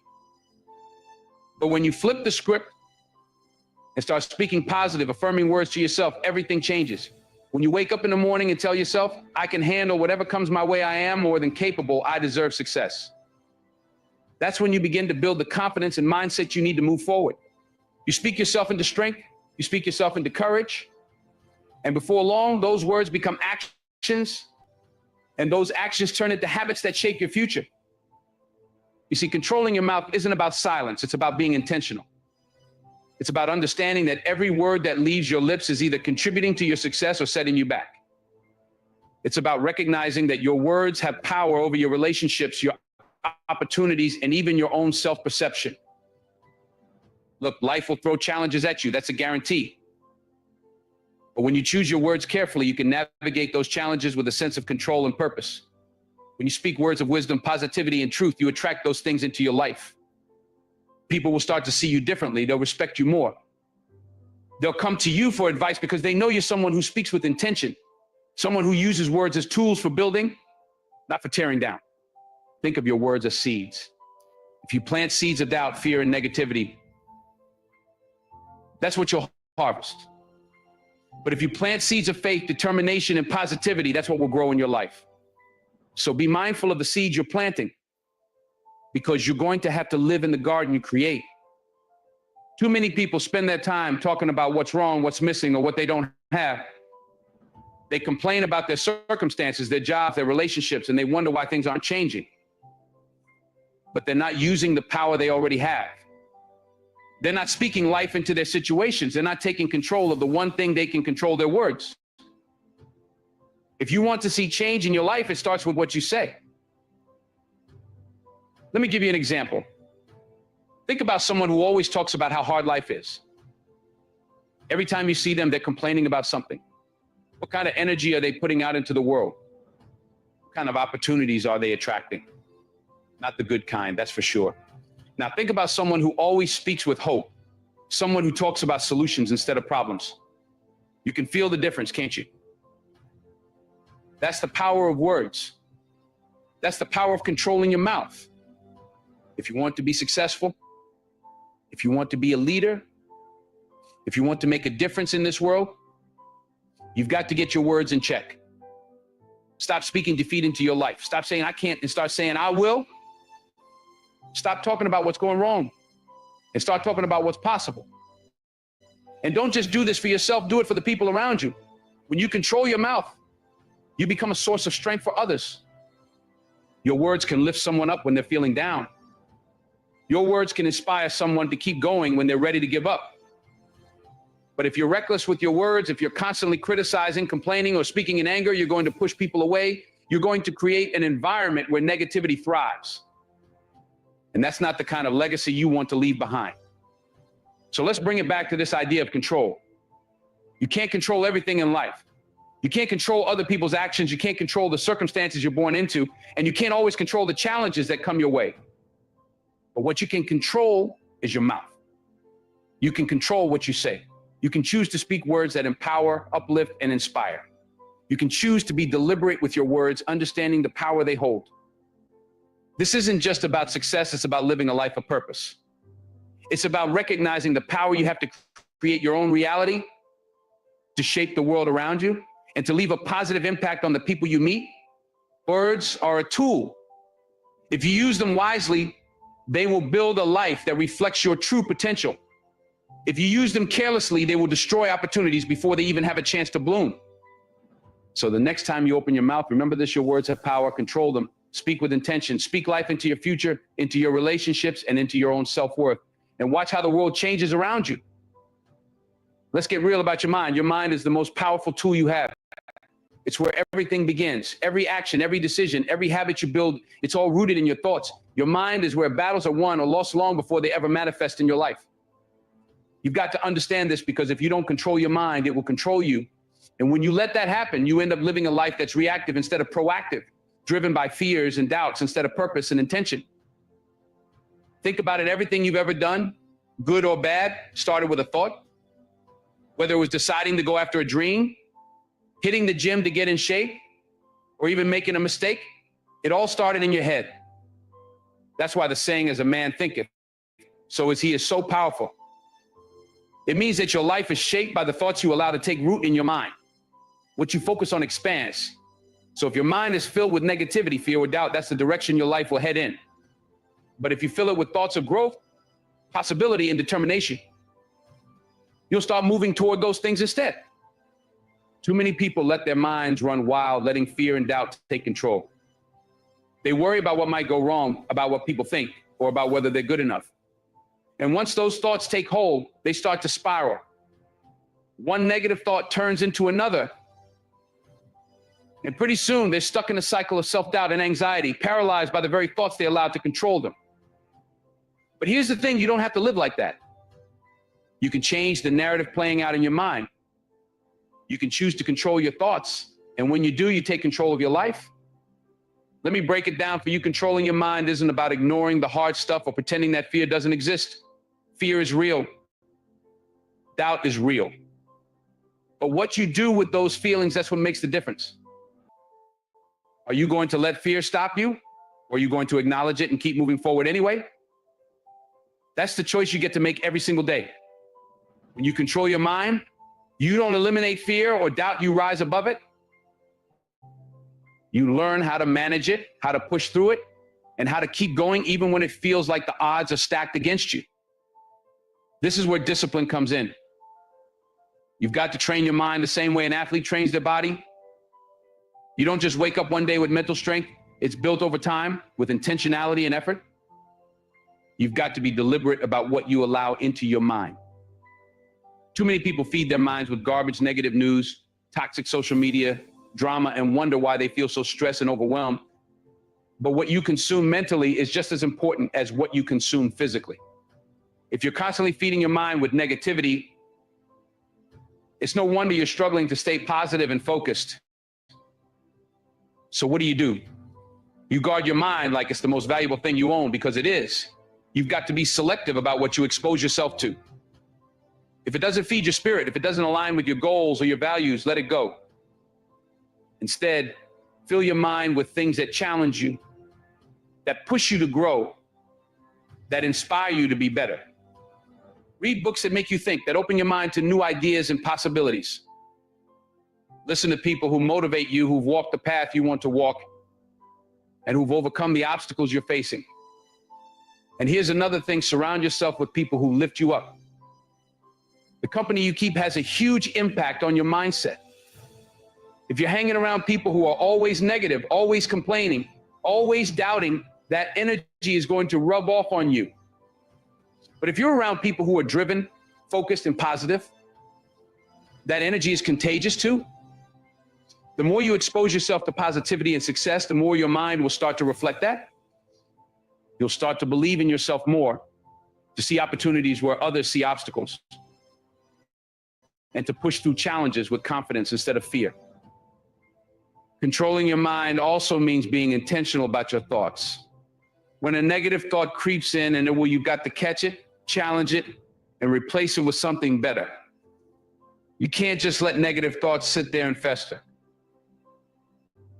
[SPEAKER 11] But when you flip the script and start speaking positive, affirming words to yourself, everything changes. When you wake up in the morning and tell yourself, I can handle whatever comes my way, I am more than capable, I deserve success. That's when you begin to build the confidence and mindset you need to move forward. You speak yourself into strength, you speak yourself into courage, and before long, those words become actions, and those actions turn into habits that shape your future. You see, controlling your mouth isn't about silence, it's about being intentional. It's about understanding that every word that leaves your lips is either contributing to your success or setting you back. It's about recognizing that your words have power over your relationships, your opportunities, and even your own self-perception. Look, life will throw challenges at you, that's a guarantee. But when you choose your words carefully, you can navigate those challenges with a sense of control and purpose. When you speak words of wisdom, positivity, and truth, you attract those things into your life. People will start to see you differently. They'll respect you more. They'll come to you for advice because they know you're someone who speaks with intention, someone who uses words as tools for building, not for tearing down. Think of your words as seeds. If you plant seeds of doubt, fear, and negativity, that's what you'll harvest. But if you plant seeds of faith, determination, and positivity, that's what will grow in your life. So be mindful of the seeds you're planting, because you're going to have to live in the garden you create. Too many people spend their time talking about what's wrong, what's missing, or what they don't have. They complain about their circumstances, their jobs, their relationships, and they wonder why things aren't changing. but they're not using the power they already have. They're not speaking life into their situations. They're not taking control of the one thing they can control, their words. If you want to see change in your life, it starts with what you say. Let me give you an example. Think about someone who always talks about how hard life is. Every time you see them, they're complaining about something. What kind of energy are they putting out into the world? What kind of opportunities are they attracting? Not the good kind, that's for sure. Now think about someone who always speaks with hope, someone who talks about solutions instead of problems. You can feel the difference, can't you? That's the power of words. That's the power of controlling your mouth. If you want to be successful, if you want to be a leader, if you want to make a difference in this world, you've got to get your words in check. Stop speaking defeat into your life. Stop saying I can't and start saying I will. Stop talking about what's going wrong and start talking about what's possible. And don't just do this for yourself, do it for the people around you. When you control your mouth, you become a source of strength for others. Your words can lift someone up when they're feeling down. Your words can inspire someone to keep going when they're ready to give up. But if you're reckless with your words, if you're constantly criticizing, complaining, or speaking in anger, you're going to push people away. You're going to create an environment where negativity thrives. And that's not the kind of legacy you want to leave behind. So let's bring it back to this idea of control. You can't control everything in life. You can't control other people's actions. You can't control the circumstances you're born into. And you can't always control the challenges that come your way. But what you can control is your mouth. You can control what you say. You can choose to speak words that empower, uplift, and inspire. You can choose to be deliberate with your words, understanding the power they hold. This isn't just about success, it's about living a life of purpose. It's about recognizing the power you have to create your own reality, to shape the world around you, and to leave a positive impact on the people you meet. Words are a tool. If you use them wisely, they will build a life that reflects your true potential. If you use them carelessly, they will destroy opportunities before they even have a chance to bloom. So the next time you open your mouth, remember this, your words have power, control them, speak with intention, speak life into your future, into your relationships, and into your own self-worth. And watch how the world changes around you. Let's get real about your mind. Your mind is the most powerful tool you have. It's where everything begins. Every action, every decision, every habit you build, it's all rooted in your thoughts. Your mind is where battles are won or lost long before they ever manifest in your life. You've got to understand this, because if you don't control your mind, it will control you. And when you let that happen, you end up living a life that's reactive instead of proactive, driven by fears and doubts instead of purpose and intention. Think about it. Everything you've ever done, good or bad, started with a thought. Whether it was deciding to go after a dream, hitting the gym to get in shape, or even making a mistake, it all started in your head. That's why the saying is, a man thinketh, so is he, is so powerful. It means that your life is shaped by the thoughts you allow to take root in your mind. What you focus on expands. So if your mind is filled with negativity, fear, or doubt, that's the direction your life will head in. But if you fill it with thoughts of growth, possibility, and determination, you'll start moving toward those things instead. Too many people let their minds run wild, letting fear and doubt take control. They worry about what might go wrong, about what people think, or about whether they're good enough. And once those thoughts take hold, they start to spiral. One negative thought turns into another. And pretty soon they're stuck in a cycle of self-doubt and anxiety, paralyzed by the very thoughts they allowed to control them. But here's the thing, you don't have to live like that. You can change the narrative playing out in your mind. You can choose to control your thoughts. And when you do, you take control of your life. Let me break it down for you. Controlling your mind isn't about ignoring the hard stuff or pretending that fear doesn't exist. Fear is real. Doubt is real. But what you do with those feelings, that's what makes the difference. Are you going to let fear stop you? Or are you going to acknowledge it and keep moving forward anyway? That's the choice you get to make every single day. When you control your mind, you don't eliminate fear or doubt, you rise above it. You learn how to manage it, how to push through it, and how to keep going even when it feels like the odds are stacked against you. This is where discipline comes in. You've got to train your mind the same way an athlete trains their body. You don't just wake up one day with mental strength. It's built over time with intentionality and effort. You've got to be deliberate about what you allow into your mind. Too many people feed their minds with garbage, negative news, toxic social media, drama, and wonder why they feel so stressed and overwhelmed. But what you consume mentally is just as important as what you consume physically. If you're constantly feeding your mind with negativity, it's no wonder you're struggling to stay positive and focused. So what do? You guard your mind like it's the most valuable thing you own, because it is. You've got to be selective about what you expose yourself to. If it doesn't feed your spirit, if it doesn't align with your goals or your values, let it go. Instead, fill your mind with things that challenge you, that push you to grow, that inspire you to be better. Read books that make you think, that open your mind to new ideas and possibilities. Listen to people who motivate you, who've walked the path you want to walk, and who've overcome the obstacles you're facing. And here's another thing: surround yourself with people who lift you up. The company you keep has a huge impact on your mindset. If you're hanging around people who are always negative, always complaining, always doubting, that energy is going to rub off on you. But if you're around people who are driven, focused, and positive, that energy is contagious too. The more you expose yourself to positivity and success, the more your mind will start to reflect that. You'll start to believe in yourself more, to see opportunities where others see obstacles, and to push through challenges with confidence instead of fear. Controlling your mind also means being intentional about your thoughts. When a negative thought creeps in, and you've got to catch it, challenge it, and replace it with something better. You can't just let negative thoughts sit there and fester.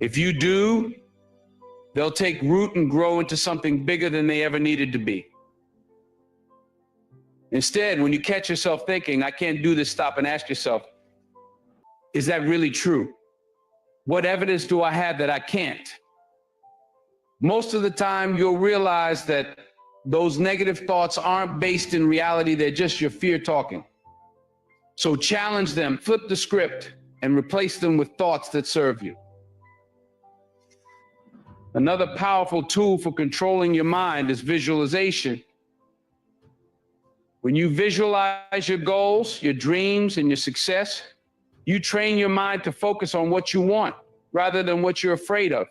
[SPEAKER 11] If you do, they'll take root and grow into something bigger than they ever needed to be. Instead, when you catch yourself thinking, I can't do this, stop and ask yourself, is that really true? What evidence do I have that I can't? Most of the time, you'll realize that those negative thoughts aren't based in reality. They're just your fear talking. So challenge them, flip the script, and replace them with thoughts that serve you. Another powerful tool for controlling your mind is visualization. When you visualize your goals, your dreams, and your success, you train your mind to focus on what you want rather than what you're afraid of.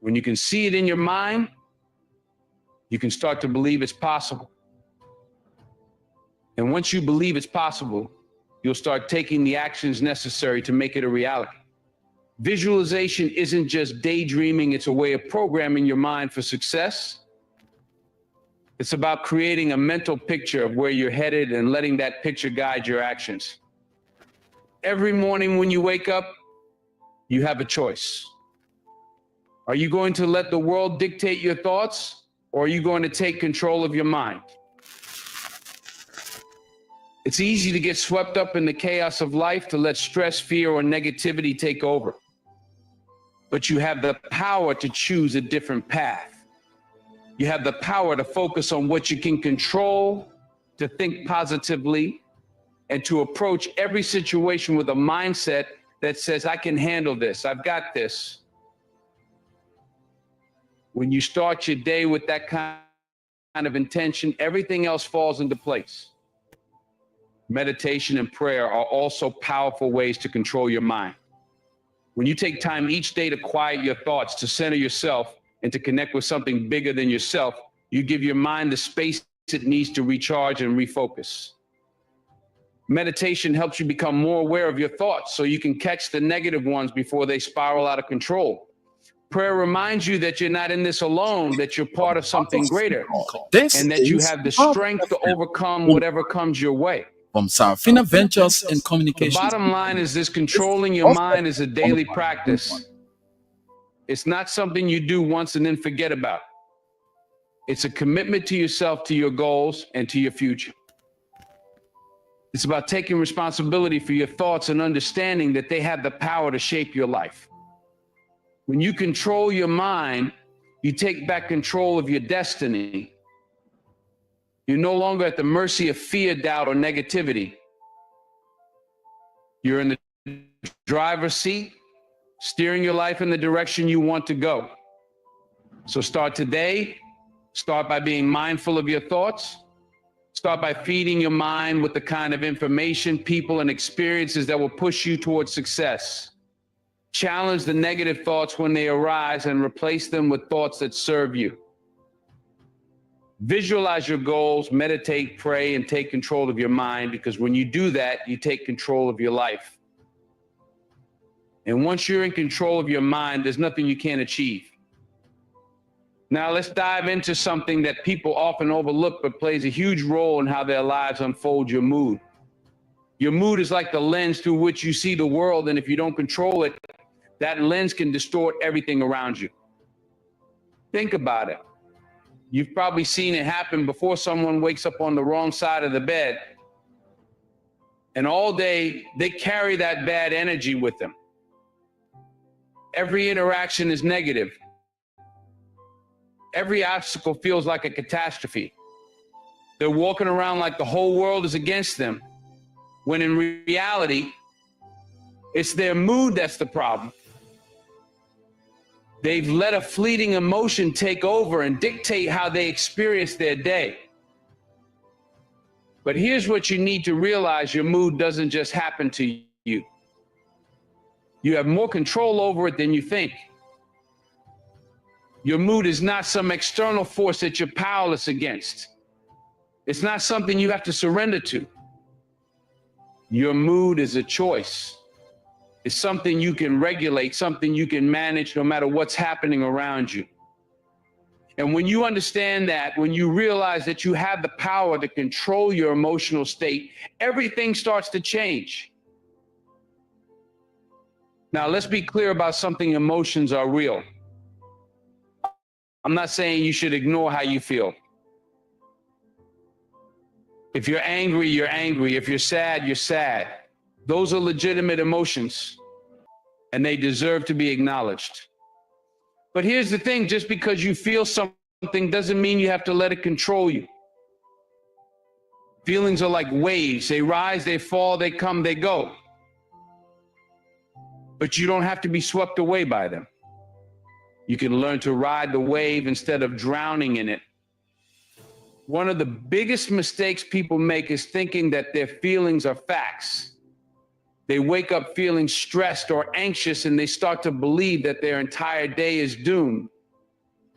[SPEAKER 11] When you can see it in your mind, you can start to believe it's possible. And once you believe it's possible, you'll start taking the actions necessary to make it a reality. Visualization isn't just daydreaming, it's a way of programming your mind for success. It's about creating a mental picture of where you're headed and letting that picture guide your actions. Every morning when you wake up, you have a choice. Are you going to let the world dictate your thoughts, or are you going to take control of your mind? It's easy to get swept up in the chaos of life, to let stress, fear, or negativity take over. But you have the power to choose a different path. You have the power to focus on what you can control, to think positively, and to approach every situation with a mindset that says, I can handle this, I've got this. When you start your day with that kind of intention, everything else falls into place. Meditation and prayer are also powerful ways to control your mind. When you take time each day to quiet your thoughts, to center yourself, and to connect with something bigger than yourself, you give your mind the space it needs to recharge and refocus. Meditation helps you become more aware of your thoughts so you can catch the negative ones before they spiral out of control. Prayer reminds you that you're not in this alone, that you're part of something greater, and that you have the strength to overcome whatever comes your way.
[SPEAKER 1] From Sarafina Ventures and
[SPEAKER 11] The
[SPEAKER 1] Communications.
[SPEAKER 11] bottom line is this: controlling your mind is a daily practice. It's not something you do once and then forget about. It's a commitment to yourself, to your goals, and to your future. It's about taking responsibility for your thoughts and understanding that they have the power to shape your life. When you control your mind, you take back control of your destiny. You're no longer at the mercy of fear, doubt, or negativity. You're in the driver's seat, steering your life in the direction you want to go. So start today Start by being mindful of your thoughts. Start by feeding your mind with the kind of information, people, and experiences that will push you towards success. Challenge the negative thoughts when they arise and replace them with thoughts that serve you. Visualize your goals, meditate, pray, and take control of your mind, because when you do that, you take control of your life. And once you're in control of your mind, there's nothing you can't achieve. Now let's dive into something that people often overlook but plays a huge role in how their lives unfold: your mood. Your mood is like the lens through which you see the world, and if you don't control it, that lens can distort everything around you. Think about it. You've probably seen it happen before. Someone wakes up on the wrong side of the bed, and all day they carry that bad energy with them. Every interaction is negative. Every obstacle feels like a catastrophe. They're walking around like the whole world is against them, when in reality, it's their mood that's the problem. They've let a fleeting emotion take over and dictate how they experience their day. But here's what you need to realize: your mood doesn't just happen to you. You have more control over it than you think. Your mood is not some external force that you're powerless against. It's not something you have to surrender to. Your mood is a choice. It's something you can regulate, something you can manage no matter what's happening around you. And when you understand that, when you realize that you have the power to control your emotional state, everything starts to change. Now, let's be clear about something: emotions are real. I'm not saying you should ignore how you feel. If you're angry, you're angry. If you're sad, you're sad. Those are legitimate emotions, and they deserve to be acknowledged. But here's the thing: just because you feel something doesn't mean you have to let it control you. Feelings are like waves. They rise, they fall, they come, they go. But you don't have to be swept away by them. You can learn to ride the wave instead of drowning in it. One of the biggest mistakes people make is thinking that their feelings are facts. They wake up feeling stressed or anxious, and they start to believe that their entire day is doomed.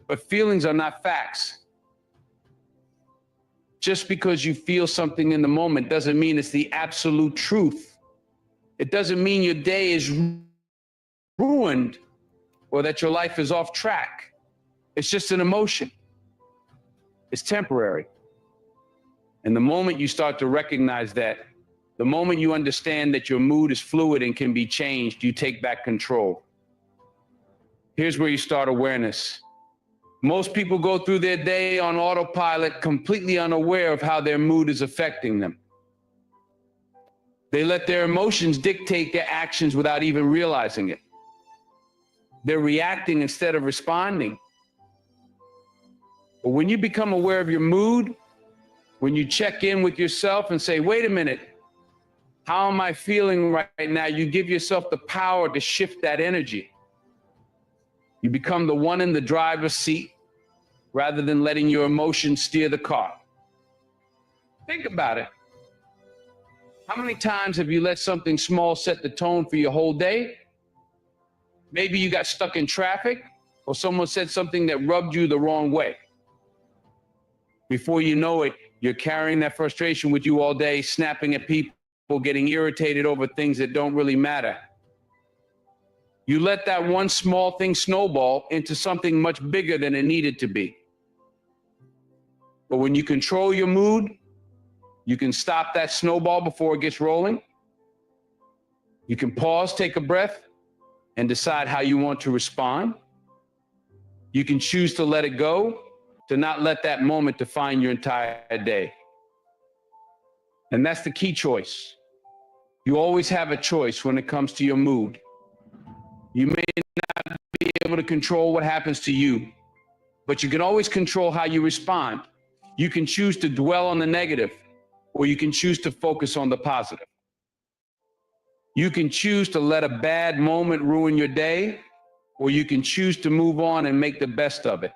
[SPEAKER 11] But feelings are not facts. Just because you feel something in the moment doesn't mean it's the absolute truth. It doesn't mean your day is ruined or that your life is off track. It's just an emotion. It's temporary. And the moment you start to recognize that, the moment you understand that your mood is fluid and can be changed, you take back control. Here's where you start awareness. Most people go through their day on autopilot, completely unaware of how their mood is affecting them. They let their emotions dictate their actions without even realizing it. They're reacting instead of responding. But when you become aware of your mood, when you check in with yourself and say, wait a minute, how am I feeling right now? You give yourself the power to shift that energy. You become the one in the driver's seat rather than letting your emotions steer the car. Think about it. How many times have you let something small set the tone for your whole day? Maybe you got stuck in traffic, or someone said something that rubbed you the wrong way. Before you know it, you're carrying that frustration with you all day, snapping at people, getting irritated over things that don't really matter. You let that one small thing snowball into something much bigger than it needed to be. But when you control your mood, you can stop that snowball before it gets rolling. You can pause, take a breath, and decide how you want to respond. You can choose to let it go, to not let that moment define your entire day. And that's the key choice. You always have a choice when it comes to your mood. You may not be able to control what happens to you, but you can always control how you respond. You can choose to dwell on the negative, or you can choose to focus on the positive. You can choose to let a bad moment ruin your day, or you can choose to move on and make the best of it.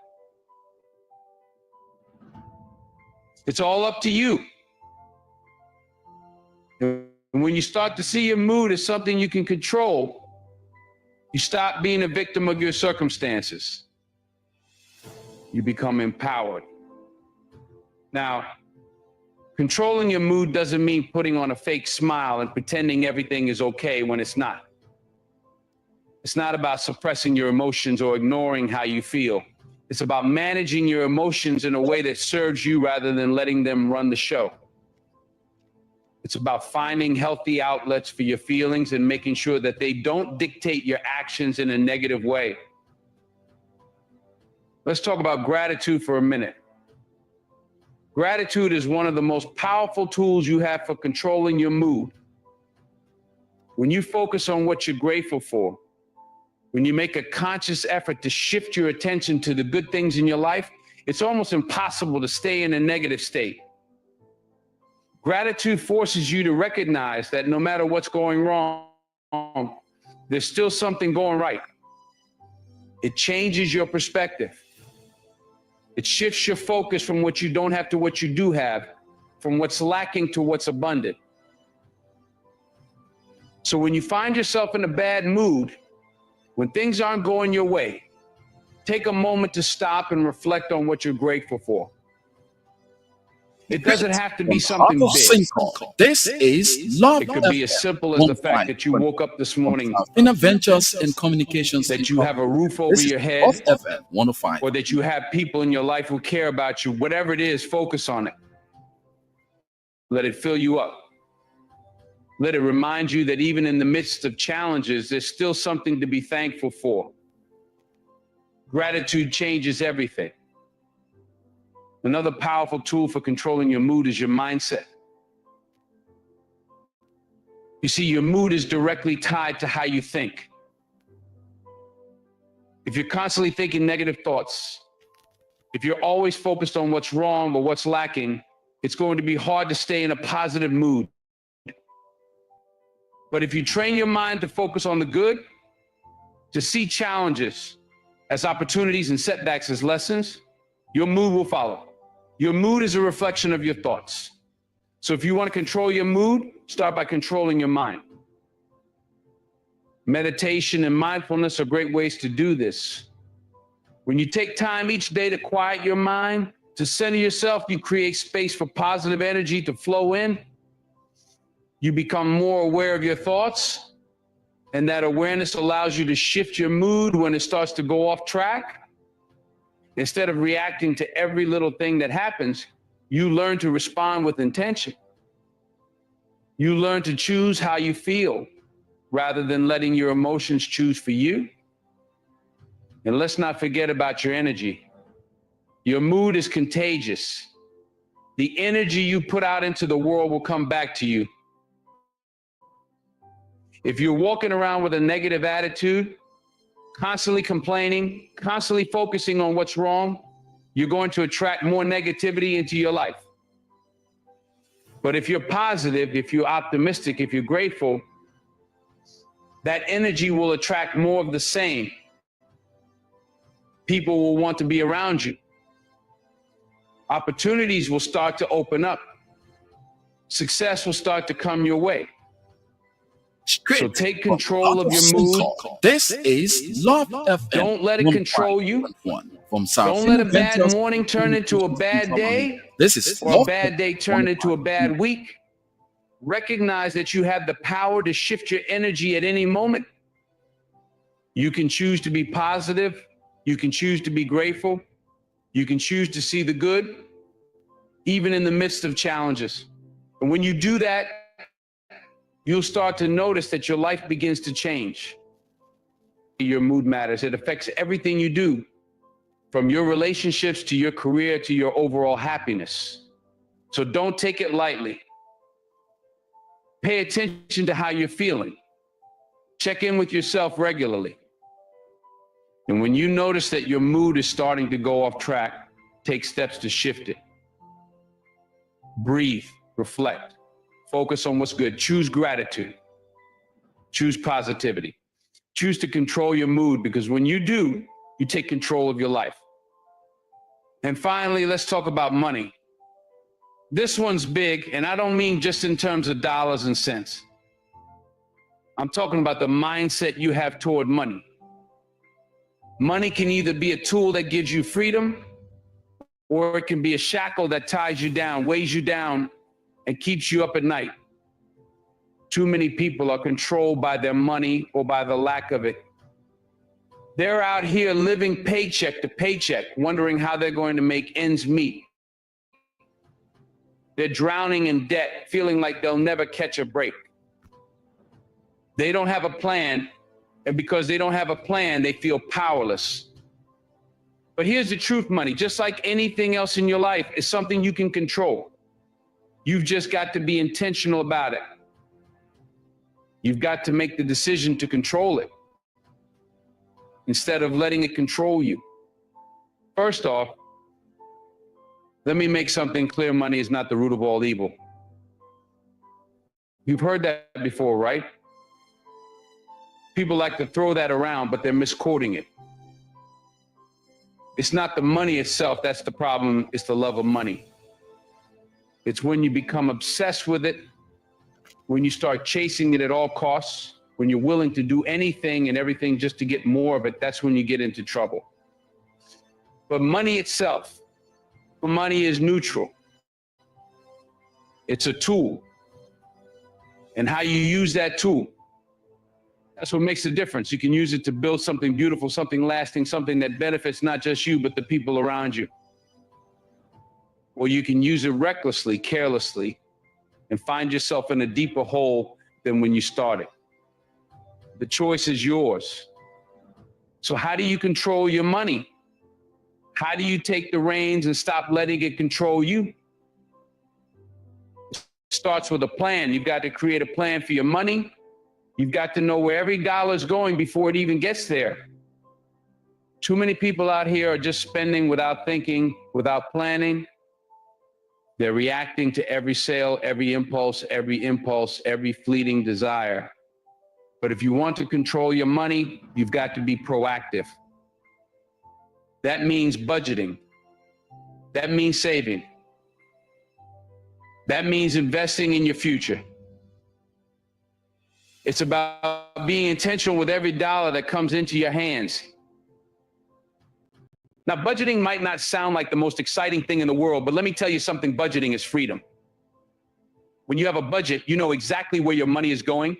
[SPEAKER 11] It's all up to you. And when you start to see your mood as something you can control, you stop being a victim of your circumstances. You become empowered. Now, controlling your mood doesn't mean putting on a fake smile and pretending everything is okay when it's not. It's not about suppressing your emotions or ignoring how you feel. It's about managing your emotions in a way that serves you rather than letting them run the show. It's about finding healthy outlets for your feelings and making sure that they don't dictate your actions in a negative way. Let's talk about gratitude for a minute. Gratitude is one of the most powerful tools you have for controlling your mood. When you focus on what you're grateful for, when you make a conscious effort to shift your attention to the good things in your life, it's almost impossible to stay in a negative state. Gratitude forces you to recognize that no matter what's going wrong, there's still something going right. It changes your perspective. It shifts your focus from what you don't have to what you do have, from what's lacking to what's abundant. So when you find yourself in a bad mood, when things aren't going your way, take a moment to stop and reflect on what you're grateful for. It doesn't have to be something big.
[SPEAKER 1] This is Love
[SPEAKER 11] It could be as simple as the fact that you woke up this morning,
[SPEAKER 1] Inner Ventures and Communications,
[SPEAKER 11] that you have a roof over
[SPEAKER 1] This is
[SPEAKER 11] your
[SPEAKER 1] Off
[SPEAKER 11] head,
[SPEAKER 1] FM 105.
[SPEAKER 11] or that you have people in your life who care about you. Whatever it is, focus on it. Let it fill you up. Let it remind you that even in the midst of challenges, there's still something to be thankful for. Gratitude changes everything. Another powerful tool for controlling your mood is your mindset. You see, your mood is directly tied to how you think. If you're constantly thinking negative thoughts, if you're always focused on what's wrong or what's lacking, it's going to be hard to stay in a positive mood. But if you train your mind to focus on the good, to see challenges as opportunities and setbacks as lessons, your mood will follow. Your mood is a reflection of your thoughts. So if you want to control your mood, start by controlling your mind. Meditation and mindfulness are great ways to do this. When you take time each day to quiet your mind, to center yourself, you create space for positive energy to flow in. You become more aware of your thoughts, and that awareness allows you to shift your mood when it starts to go off track. Instead of reacting to every little thing that happens, you learn to respond with intention. You learn to choose how you feel rather than letting your emotions choose for you. And let's not forget about your energy. Your mood is contagious. The energy you put out into the world will come back to you. If you're walking around with a negative attitude, constantly complaining, constantly focusing on what's wrong, you're going to attract more negativity into your life. But if you're positive, if you're optimistic, if you're grateful, that energy will attract more of the same. People will want to be around you. Opportunities will start to open up. Success will start to come your way. So take control of your mood.
[SPEAKER 1] This is Love FM.
[SPEAKER 11] Don't let it control you.
[SPEAKER 1] From South
[SPEAKER 11] Don't let a
[SPEAKER 1] Inner
[SPEAKER 11] bad
[SPEAKER 1] Ventures
[SPEAKER 11] morning turn into a bad day,
[SPEAKER 1] This is
[SPEAKER 11] or a
[SPEAKER 1] Love
[SPEAKER 11] bad day turn into a bad week. Recognize that you have the power to shift your energy at any moment. You can choose to be positive. You can choose to be grateful. You can choose to see the good, even in the midst of challenges. And when you do that, you'll start to notice that your life begins to change. Your mood matters. It affects everything you do, from your relationships to your career to your overall happiness. So don't take it lightly. Pay attention to how you're feeling. Check in with yourself regularly. And when you notice that your mood is starting to go off track, take steps to shift it. Breathe, reflect, focus on what's good. Choose gratitude. Choose positivity. Choose to control your mood, because when you do, you take control of your life. And finally, let's talk about money. This one's big, and I don't mean just in terms of dollars and cents. I'm talking about the mindset you have toward money. Money can either be a tool that gives you freedom, or it can be a shackle that ties you down, weighs you down, and keeps you up at night. Too many people are controlled by their money or by the lack of it. They're out here living paycheck to paycheck, wondering how they're going to make ends meet. They're drowning in debt, feeling like they'll never catch a break. They don't have a plan, and because they don't have a plan, they feel powerless. But here's the truth, money, just like anything else in your life, is something you can control. You've just got to be intentional about it. You've got to make the decision to control it instead of letting it control you. First off, let me make something clear. Money is not the root of all evil. You've heard that before, right? People like to throw that around, but they're misquoting it. It's not the money itself that's the problem, it's the love of money. It's when you become obsessed with it, when you start chasing it at all costs, when you're willing to do anything and everything just to get more of it, that's when you get into trouble. But money itself, money is neutral. It's a tool. And how you use that tool, that's what makes the difference. You can use it to build something beautiful, something lasting, something that benefits not just you, but the people around you. Or you can use it recklessly, carelessly, and find yourself in a deeper hole than when you started. The choice is yours. So how do you control your money? How do you take the reins and stop letting it control you? It starts with a plan. You've got to create a plan for your money. You've got to know where every dollar is going before it even gets there. Too many people out here are just spending without thinking, without planning. They're reacting to every sale, every impulse, every fleeting desire. But if you want to control your money, you've got to be proactive. That means budgeting. That means saving. That means investing in your future. It's about being intentional with every dollar that comes into your hands. Now, budgeting might not sound like the most exciting thing in the world, but let me tell you something, budgeting is freedom. When you have a budget, you know exactly where your money is going.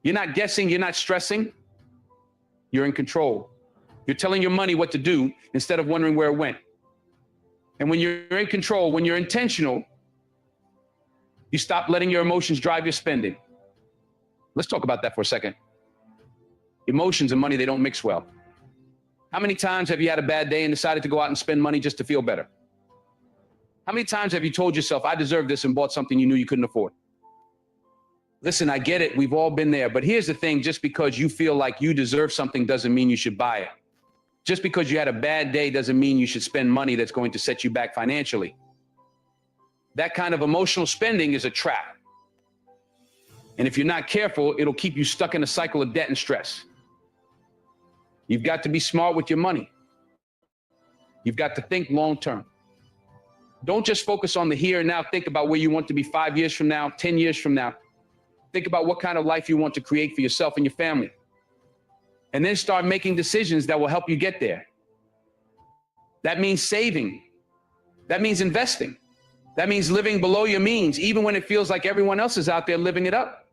[SPEAKER 11] You're not guessing, you're not stressing. You're in control. You're telling your money what to do instead of wondering where it went. And when you're in control, when you're intentional, you stop letting your emotions drive your spending. Let's talk about that for a second. Emotions and money, they don't mix well. How many times have you had a bad day and decided to go out and spend money just to feel better? How many times have you told yourself, I deserve this, and bought something you knew you couldn't afford? Listen, I get it. We've all been there. But here's the thing. Just because you feel like you deserve something doesn't mean you should buy it. Just because you had a bad day doesn't mean you should spend money that's going to set you back financially. That kind of emotional spending is a trap. And if you're not careful, it'll keep you stuck in a cycle of debt and stress. You've got to be smart with your money. You've got to think long term. Don't just focus on the here and now. Think about where you want to be 5 years from now, 10 years from now. Think about what kind of life you want to create for yourself and your family. And then start making decisions that will help you get there. That means saving. That means investing. That means living below your means, even when it feels like everyone else is out there living it up.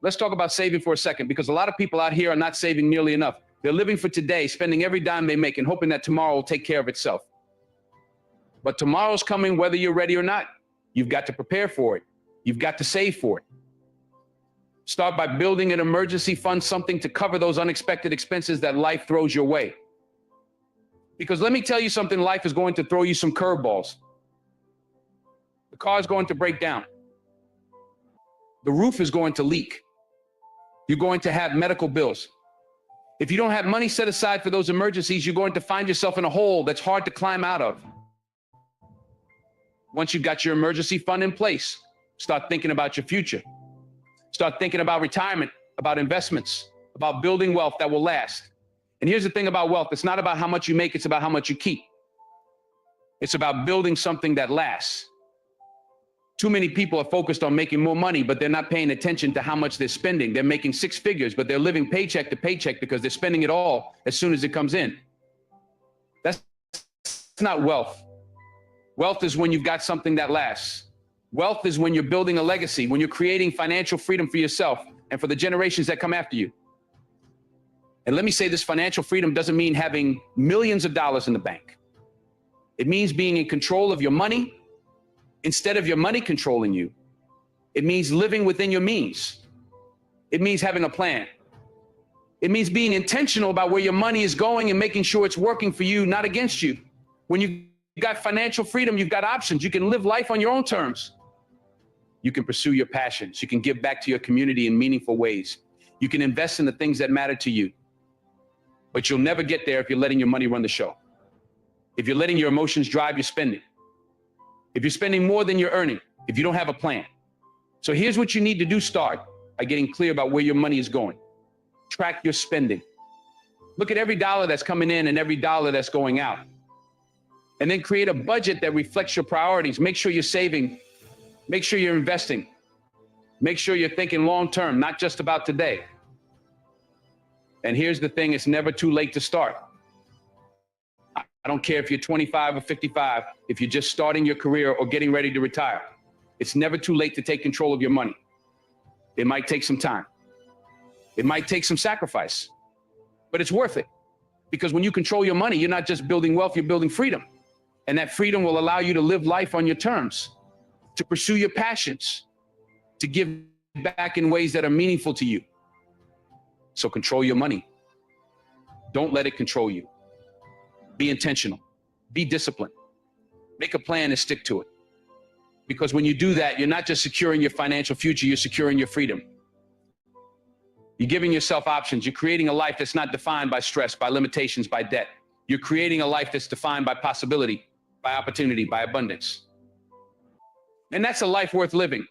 [SPEAKER 11] Let's talk about saving for a second, because a lot of people out here are not saving nearly enough. They're living for today, spending every dime they make and hoping that tomorrow will take care of itself. But tomorrow's coming whether you're ready or not. You've got to prepare for it. You've got to save for it. Start by building an emergency fund, something to cover those unexpected expenses that life throws your way. Because let me tell you something, life is going to throw you some curveballs. The car is going to break down. The roof is going to leak. You're going to have medical bills. If you don't have money set aside for those emergencies, you're going to find yourself in a hole that's hard to climb out of. Once you've got your emergency fund in place, start thinking about your future. Start thinking about retirement, about investments, about building wealth that will last. And here's the thing about wealth. It's not about how much you make, it's about how much you keep. It's about building something that lasts. Too many people are focused on making more money, but they're not paying attention to how much they're spending. They're making six figures, but they're living paycheck to paycheck because they're spending it all as soon as it comes in. That's not wealth. Wealth is when you've got something that lasts. Wealth is when you're building a legacy, when you're creating financial freedom for yourself and for the generations that come after you. And let me say this, financial freedom doesn't mean having millions of dollars in the bank. It means being in control of your money instead of your money controlling you. It means living within your means. It means having a plan. It means being intentional about where your money is going and making sure it's working for you, not against you. When you got financial freedom, you've got options. You can live life on your own terms. You can pursue your passions. You can give back to your community in meaningful ways. You can invest in the things that matter to you. But you'll never get there if you're letting your money run the show. If you're letting your emotions drive your spending. If you're spending more than you're earning, if you don't have a plan. So here's what you need to do. Start by getting clear about where your money is going. Track your spending. Look at every dollar that's coming in and every dollar that's going out. And then create a budget that reflects your priorities. Make sure you're saving. Make sure you're investing. Make sure you're thinking long-term, not just about today. And here's the thing, it's never too late to start. I don't care if you're 25 or 55, if you're just starting your career or getting ready to retire. It's never too late to take control of your money. It might take some time. It might take some sacrifice, but it's worth it. Because when you control your money, you're not just building wealth, you're building freedom. And that freedom will allow you to live life on your terms, to pursue your passions, to give back in ways that are meaningful to you. So control your money. Don't let it control you. Be intentional. Be disciplined. Make a plan and stick to it. Because when you do that, you're not just securing your financial future, you're securing your freedom. You're giving yourself options. You're creating a life that's not defined by stress, by limitations, by debt. You're creating a life that's defined by possibility, by opportunity, by abundance. And that's a life worth living.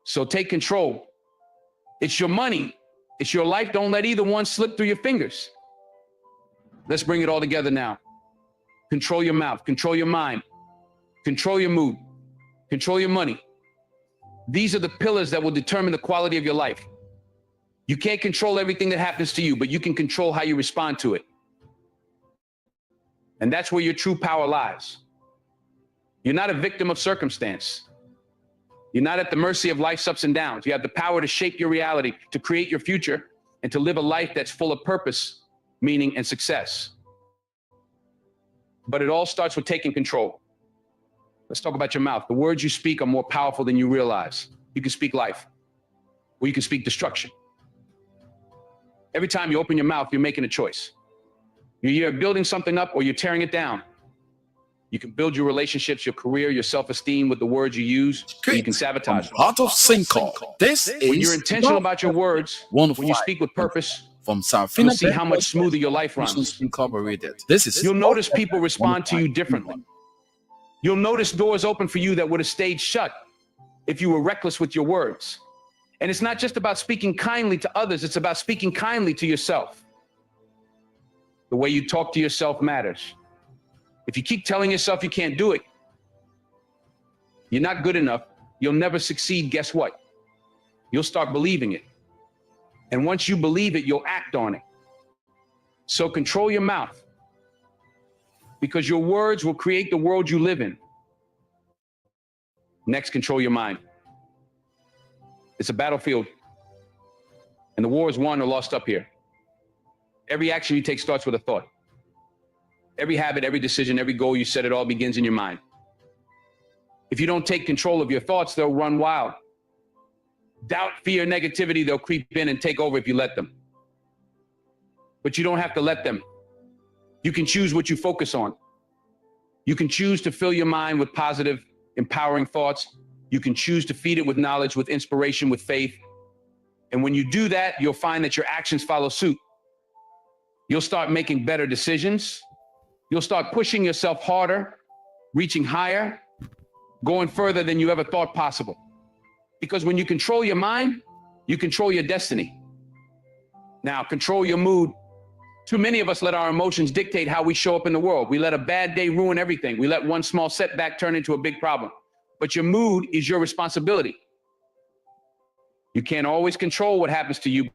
[SPEAKER 11] So take control. It's your money. It's your life. Don't let either one slip through your fingers. Let's bring it all together now. Control your mouth, control your mind, control your mood, control your money. These are the pillars that will determine the quality of your life. You can't control everything that happens to you, but you can control how you respond to it. And that's where your true power lies. You're not a victim of circumstance. You're not at the mercy of life's ups and downs. You have the power to shape your reality, to create your future, and to live a life that's full of purpose, meaning, and success. But it all starts with taking control. Let's talk about your mouth. The words you speak are more powerful than you realize. You can speak life, or you can speak destruction. Every time you open your mouth, you're making a choice. You're either building something up or you're tearing it down. You can build your relationships, your career, your self-esteem with the words you use, or you can sabotage them.
[SPEAKER 1] Heart of Cinco. This is
[SPEAKER 11] When you're intentional about your words, when you speak with purpose,
[SPEAKER 1] from
[SPEAKER 11] you'll
[SPEAKER 1] Sarfina
[SPEAKER 11] see how much smoother your life runs.
[SPEAKER 1] Incorporated. This is
[SPEAKER 11] You'll notice people respond to you differently. You'll notice doors open for you that would have stayed shut if you were reckless with your words. And it's not just about speaking kindly to others, it's about speaking kindly to yourself. The way you talk to yourself matters. If you keep telling yourself you can't do it, you're not good enough, you'll never succeed, guess what? You'll start believing it. And once you believe it, you'll act on it. So control your mouth, because your words will create the world you live in. Next, control your mind. It's a battlefield, and the war is won or lost up here. Every action you take starts with a thought. Every habit, every decision, every goal you set, it all begins in your mind. If you don't take control of your thoughts, they'll run wild. Doubt, fear, negativity, they'll creep in and take over if you let them. But you don't have to let them. You can choose what you focus on. You can choose to fill your mind with positive, empowering thoughts. You can choose to feed it with knowledge, with inspiration, with faith. And when you do that, you'll find that your actions follow suit. You'll start making better decisions. You'll start pushing yourself harder, reaching higher, going further than you ever thought possible. Because when you control your mind, you control your destiny. Now, control your mood. Too many of us let our emotions dictate how we show up in the world. We let a bad day ruin everything. We let one small setback turn into a big problem. But your mood is your responsibility. You can't always control what happens to you,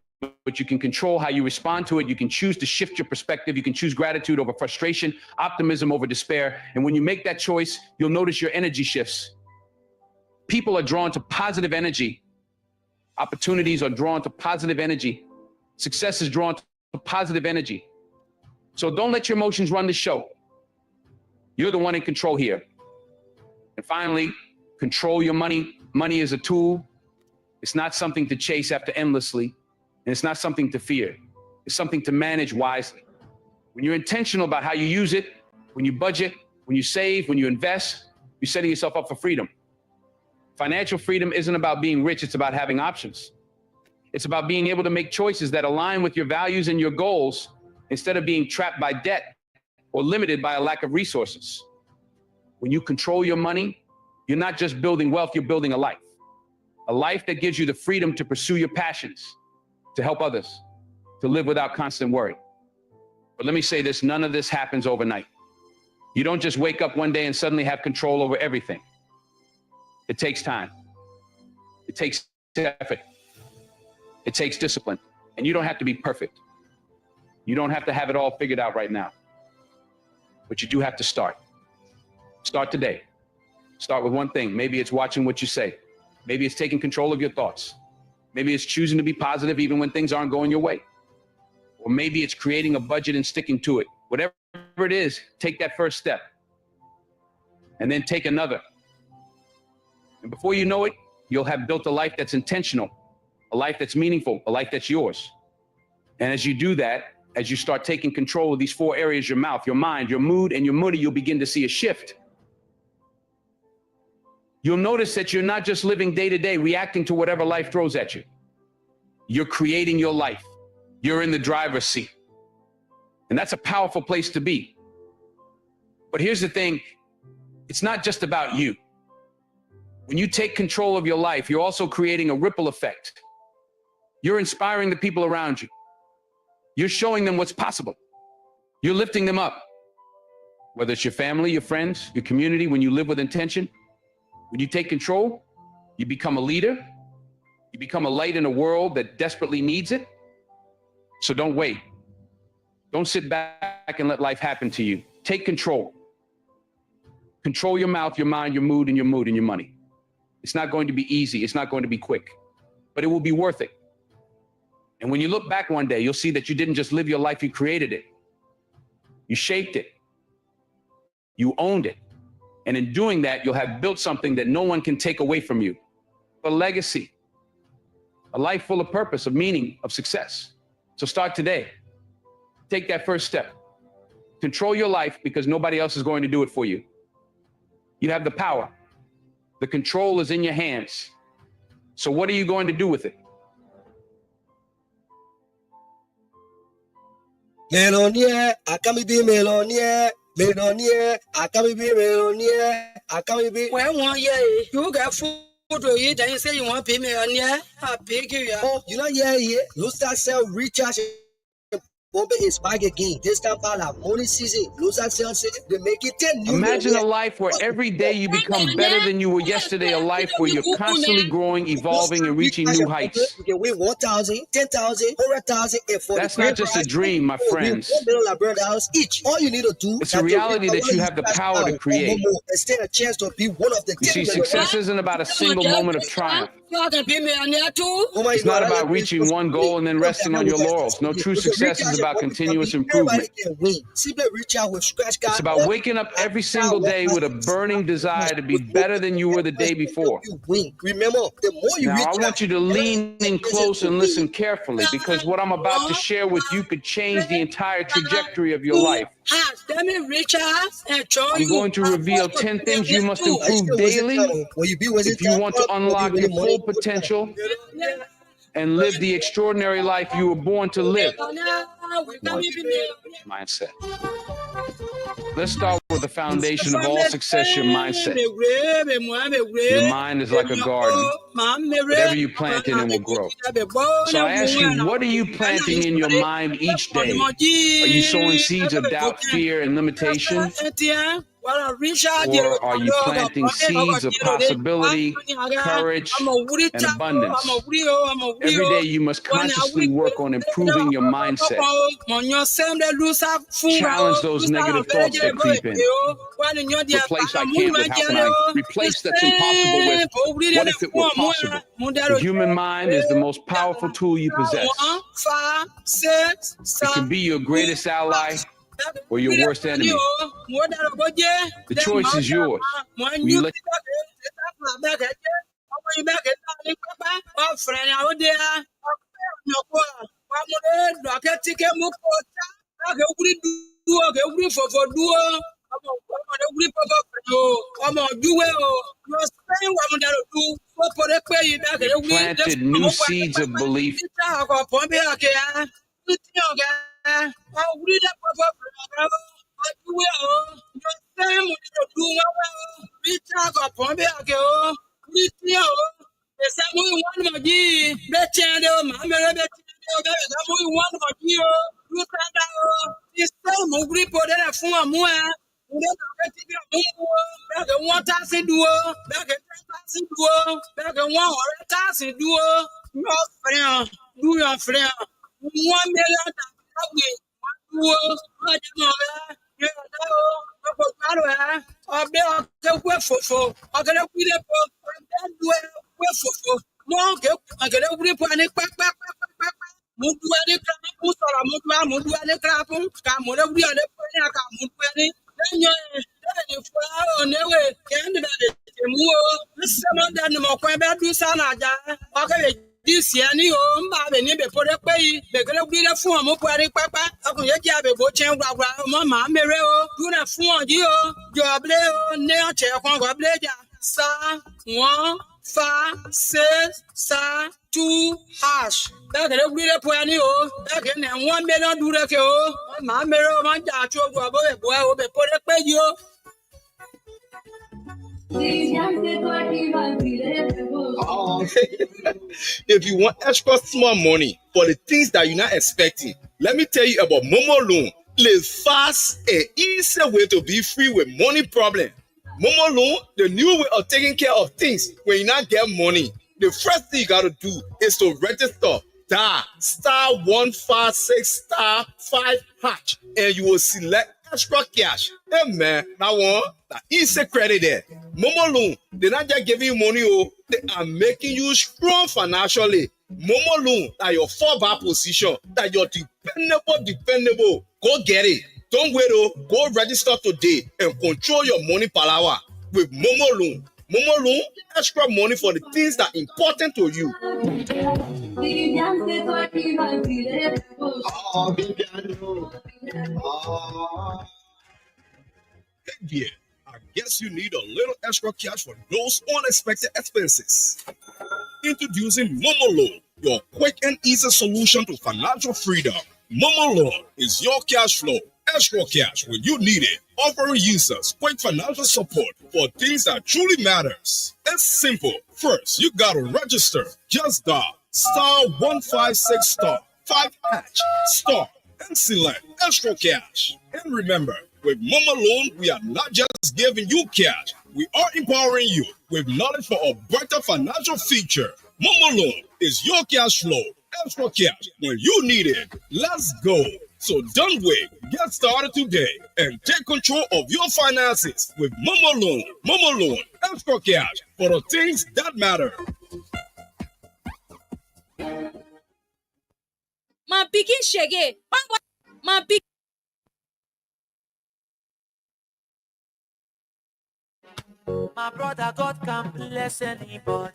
[SPEAKER 11] but you can control how you respond to it. You can choose to shift your perspective. You can choose gratitude over frustration, optimism over despair. And when you make that choice, you'll notice your energy shifts. People are drawn to positive energy. Opportunities are drawn to positive energy. Success is drawn to positive energy. So don't let your emotions run the show. You're the one in control here. And finally, control your money. Money is a tool. It's not something to chase after endlessly. And it's not something to fear. It's something to manage wisely. When you're intentional about how you use it, when you budget, when you save, when you invest, you're setting yourself up for freedom. Financial freedom isn't about being rich, it's about having options. It's about being able to make choices that align with your values and your goals instead of being trapped by debt or limited by a lack of resources. When you control your money, you're not just building wealth, you're building a life that gives you the freedom to pursue your passions, to help others, to live without constant worry. But let me say this, none of this happens overnight. You don't just wake up one day and suddenly have control over everything. It takes time. It takes effort. It takes discipline. And you don't have to be perfect. You don't have to have it all figured out right now. But you do have to start. Start today. Start with one thing. Maybe it's watching what you say. Maybe it's taking control of your thoughts. Maybe it's choosing to be positive even when things aren't going your way. Or maybe it's creating a budget and sticking to it. Whatever it is, take that first step. And then take another. And before you know it, you'll have built a life that's intentional, a life that's meaningful, a life that's yours. And as you do that, as you start taking control of these four areas, your mouth, your mind, your mood, and your money, you'll begin to see a shift. You'll notice that you're not just living day to day, reacting to whatever life throws at you. You're creating your life. You're in the driver's seat. And that's a powerful place to be. But here's the thing, it's not just about you. When you take control of your life, you're also creating a ripple effect. You're inspiring the people around you. You're showing them what's possible. You're lifting them up. Whether it's your family, your friends, your community, when you live with intention, when you take control, you become a leader. You become a light in a world that desperately needs it. So don't wait. Don't sit back and let life happen to you. Take control. Control your mouth, your mind, your mood, and your money. It's not going to be easy. It's not going to be quick, but it will be worth it. And when you look back one day, you'll see that you didn't just live your life, you created it. You shaped it. You owned it. And in doing that, you'll have built something that no one can take away from you. A legacy, a life full of purpose, of meaning, of success. So start today. Take that first step. Control your life because nobody else is going to do it for you. You have the power. The control is in your hands. So what are you going to do with it?
[SPEAKER 9] Millionaire, I can be millionaire. Millionaire, I can be millionaire. I can be.
[SPEAKER 12] Well, 1 year, you got food to eat, and you say you want to be millionaire. I'll pay you.
[SPEAKER 9] Oh, you know, yeah. Lonestar sell recharge. Bombe is back again. This time for la money season. Lonestar sell they make it 10 new.
[SPEAKER 11] Imagine a life where every day you become better than you were yesterday, a life where you're constantly growing, evolving, and reaching new heights.
[SPEAKER 9] You can win 1,000, 10,000, 100,000, and 40.
[SPEAKER 11] That's not just a dream, my friends.
[SPEAKER 9] Each. All you need to do.
[SPEAKER 11] It's a reality that you have the power to create.
[SPEAKER 9] And stand a chance to be one of the.
[SPEAKER 11] You see, success isn't about a single moment of triumph. It's not about reaching one goal and then resting on your laurels. No, true success is about continuous improvement. It's about waking up every single day with a burning desire to be better than you were the day before. Now, I want you to lean in close and listen carefully, because what I'm about to share with you could change the entire trajectory of your life. I'm going to reveal 10 things you must improve daily if you want to unlock your full potential and live the extraordinary life you were born to live. Mindset. Let's start with the foundation of all success, your mindset. Your mind is like a garden. Whatever you plant in it will grow. So I ask you, what are you planting in your mind each day? Are you sowing seeds of doubt, fear, and limitation? Or are you planting seeds of possibility, courage, and abundance? Every day you must consciously work on improving your mindset. Challenge those negative thoughts that creep in. Replace I can't with how can I replace that's impossible with what if it were possible. The human mind is the most powerful tool you possess. It can be your greatest ally or your worst enemy. The choice is yours. Will you let you planted new seeds of belief.
[SPEAKER 8] If you want extra small money for the things that you're not expecting, let me tell you about Momo Loan. Live fast and easy way to be free with money problem. Momo Loan, the new way of taking care of things when you not get money. The first thing you gotta do is to register dial *156*5# and you will select extra cash. Hey man, that one, that easy credit there. Momo Loan, they're not just giving you money, oh, they are making you strong financially. Momo Loan, that your fallback position, that you're dependable. Go get it. Don't wait, oh, go register today and control your money power with Momo Loan. Momo Loan, extra money for the things that are important to you. Yeah, I guess you need a little extra cash for those unexpected expenses. Introducing Momo Loan, your quick and easy solution to financial freedom. Momo Loan is your cash flow, extra cash when you need it, offering users quick financial support for things that truly matters. It's simple. First, you gotta register. Just dial *156*5# and select extra cash. And remember, with Momo Loan, we are not just giving you cash. We are empowering you with knowledge for a better financial future. Momo Loan is your cash flow, extra cash when you need it. Let's go. So don't wait. Get started today and take control of your finances with Momo Loan. Momo Loan, extra cash for the things that matter.
[SPEAKER 13] My pikin shege. My pikin.
[SPEAKER 14] My brother, God can bless anybody.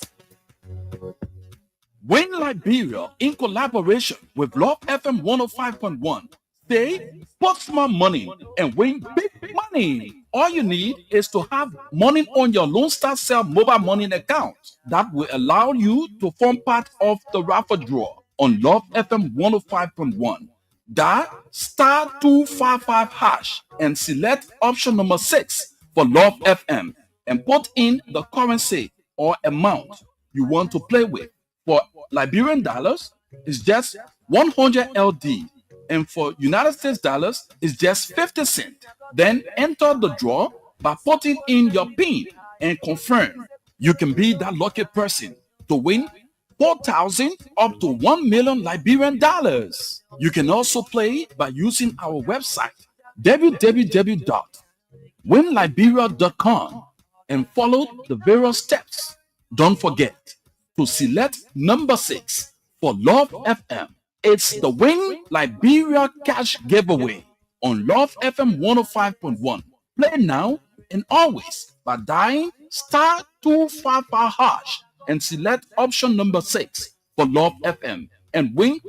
[SPEAKER 1] Win Liberia in collaboration with Love FM 105.1. Stay, put smart money, and win big money. All you need is to have money on your Lonestar Cell mobile money account. That will allow you to form part of the raffle draw on Love FM 105.1. Dial star 255 hash and select option number 6 for Love FM and put in the currency or amount you want to play with. For Liberian dollars, it's just 100 LD, and for United States dollars, it's just 50 cents. Then enter the draw by putting in your PIN and confirm. You can be that lucky person to win 4,000 up to 1 million Liberian dollars. You can also play by using our website www.winliberia.com and follow the various steps. Don't forget to select number 6 for Love FM. It's the Win Liberia Cash Giveaway on Love FM 105.1. Play now and always by dialing star 255 hash and select option number 6 for Love FM and win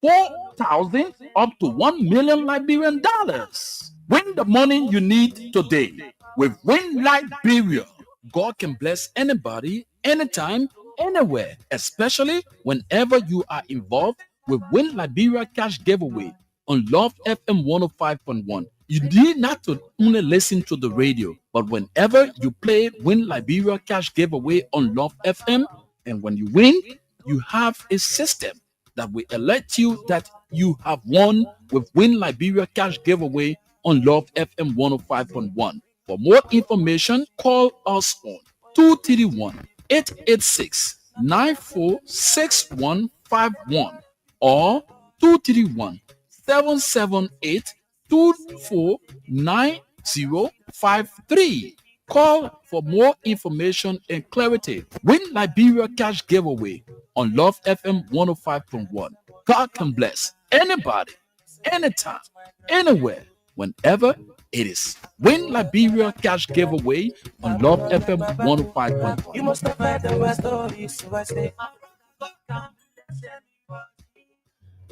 [SPEAKER 1] 4,000 up to 1 million Liberian dollars. Win the money you need today with Win Liberia. God can bless anybody, anytime, anywhere, especially whenever you are involved with Win Liberia Cash Giveaway on Love FM 105.1. You need not to only listen to the radio, but whenever you play Win Liberia Cash Giveaway on Love FM, and when you win, you have a system that will alert you that you have won with Win Liberia Cash Giveaway on Love FM 105.1. For more information, call us on 231 886 946151 or 231 778 249053. Call for more information and clarity. Win Liberia Cash Giveaway on Love FM 105.1. God can bless anybody, anytime, anywhere, whenever it is. Win Liberia Cash Giveaway on Love FM 105.1.
[SPEAKER 14] You must have heard the worst stories, so I say,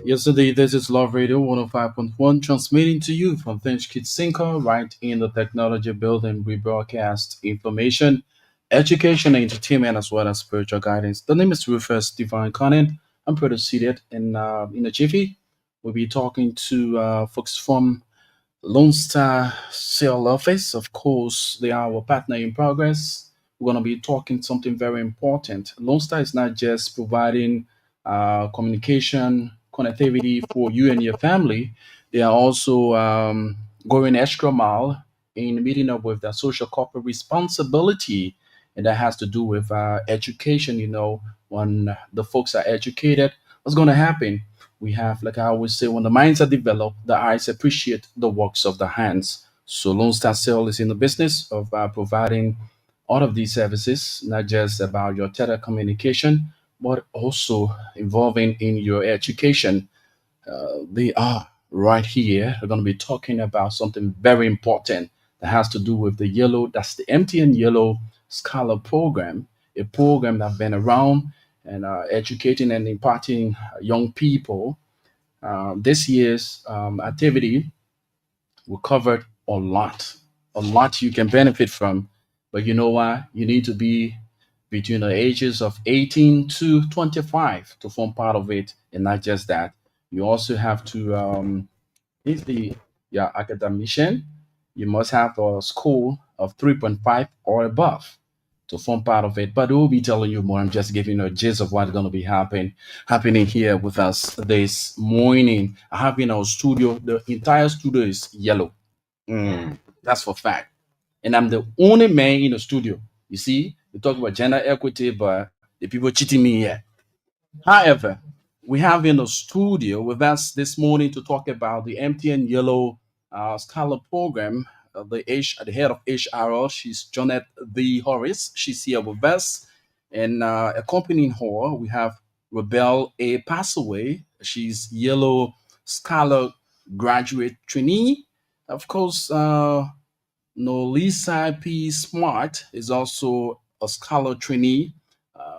[SPEAKER 1] Yes, indeed. This is Love Radio 105.1, transmitting to you from Finch Kids Sinker, right in the technology building. We broadcast information, education, entertainment, as well as spiritual guidance. The name is Rufus Divine Conning. I'm pretty seated in a jiffy. We'll be talking to folks from Lonestar sale office. Of course, they are our partner in progress. We're going to be talking something very important. Lonestar is not just providing communication, connectivity for you and your family. They are also going extra mile in meeting up with their social corporate responsibility, and that has to do with education. You know, when the folks are educated, what's going to happen? We have, like I always say, when the minds are developed, the eyes appreciate the works of the hands. So Lone Star Cell is in the business of providing all of these services, not just about your telecommunication, but also involving in your education. They are right here. We're going to be talking about something very important that has to do with the yellow, that's the MTN Yellow Scholar Program, a program that's been around and educating and imparting young people. This year's activity we covered a lot you can benefit from. But you know what? You need to be between the ages of 18 to 25 to form part of it. And not just that, you also have to, if the your academician, you must have a score of 3.5 or above to form part of it. But we'll be telling you more. I'm just giving you a gist of what's going to be happening here with us this morning. I have in our studio, the entire studio is yellow. That's for fact. And I'm the only man in the studio. You see, we talk about gender equity, but the people cheating me here. However, we have in the studio with us this morning to talk about the MTN Yellow Scholar Program. The head of HR, she's Janet the Horace. She's here with us, and accompanying her, we have Rebel A. Passaway. She's Yellow Scholar graduate trainee. Of course, Nolisa P. Smart is also a scholar trainee.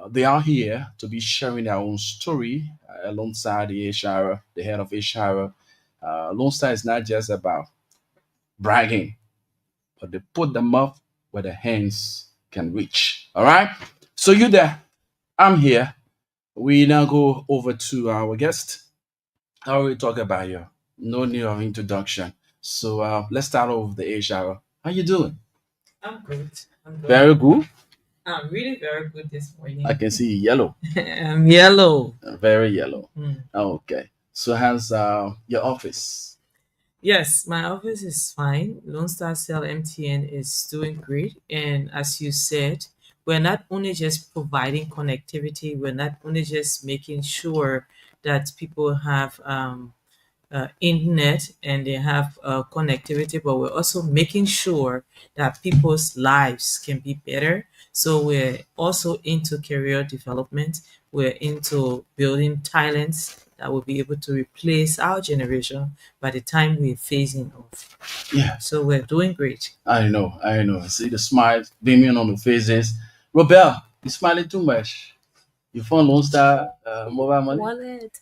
[SPEAKER 1] They are here to be sharing their own story alongside the HR, the head of HR. Lone Star is not just about bragging, but they put them up where the hands can reach. All right. So you there, I'm here. We now go over to our guest. I already talked about you. No need of introduction. So let's start off with the HR. How you doing?
[SPEAKER 15] I'm good. I'm good.
[SPEAKER 1] Very good.
[SPEAKER 15] I'm really very good this morning.
[SPEAKER 1] I can see yellow.
[SPEAKER 15] I'm yellow.
[SPEAKER 1] Very yellow.
[SPEAKER 15] Mm.
[SPEAKER 1] Okay. So how's your office?
[SPEAKER 15] Yes, my office is fine. Lonestar Cell MTN is doing great. And as you said, we're not only just providing connectivity, we're not only just making sure that people have internet and they have connectivity, but we're also making sure that people's lives can be better. So we're also into career development. We're into building talents that will be able to replace our generation by the time we're phasing off.
[SPEAKER 1] Yeah.
[SPEAKER 15] So we're doing great.
[SPEAKER 1] I know. I know. I see the smiles beaming on the faces. Robel, you're smiling too much. You found Lone Star mobile money?
[SPEAKER 13] Wallet.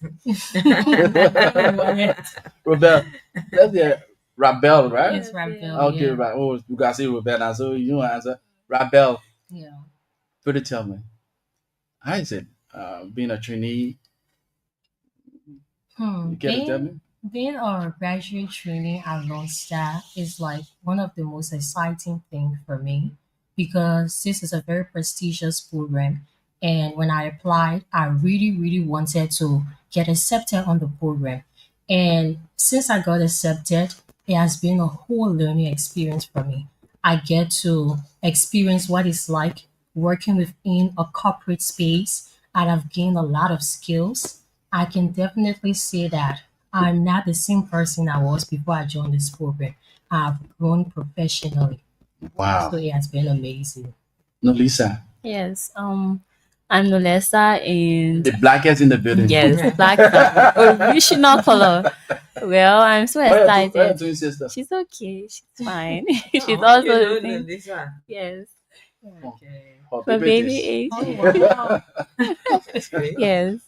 [SPEAKER 1] Robel, that's the Rabel, right?
[SPEAKER 10] Yes, Rampville.
[SPEAKER 1] Okay,
[SPEAKER 10] Yeah.
[SPEAKER 1] right. Oh, you guys say Robel now, so you know answer. Rabel,
[SPEAKER 10] Yeah.
[SPEAKER 1] pretty tell me. How is it being a trainee? You care to tell me?
[SPEAKER 10] Being a graduate trainee at Lonestar is like one of the most exciting things for me because this is a very prestigious program. And when I applied, I really wanted to get accepted on the program. And since I got accepted, it has been a whole learning experience for me. I get to experience what it's like working within a corporate space, and I've gained a lot of skills. I can definitely say that I'm not the same person I was before I joined this program. I've grown professionally.
[SPEAKER 1] Wow.
[SPEAKER 10] So it has been amazing.
[SPEAKER 1] No, Lisa.
[SPEAKER 16] Yes, I'm Nolesa and
[SPEAKER 1] The blackest in the building.
[SPEAKER 16] yes, black original color. Well, I'm so
[SPEAKER 1] Where your
[SPEAKER 16] excited.
[SPEAKER 1] twin sister?
[SPEAKER 16] She's okay. She's fine. She's
[SPEAKER 15] Oh,
[SPEAKER 16] also
[SPEAKER 15] you
[SPEAKER 16] the
[SPEAKER 15] know
[SPEAKER 16] same.
[SPEAKER 15] this one.
[SPEAKER 16] Yes,
[SPEAKER 15] Okay.
[SPEAKER 1] Oh,
[SPEAKER 16] for baby age.
[SPEAKER 15] Oh, wow. That's great.
[SPEAKER 16] Yes.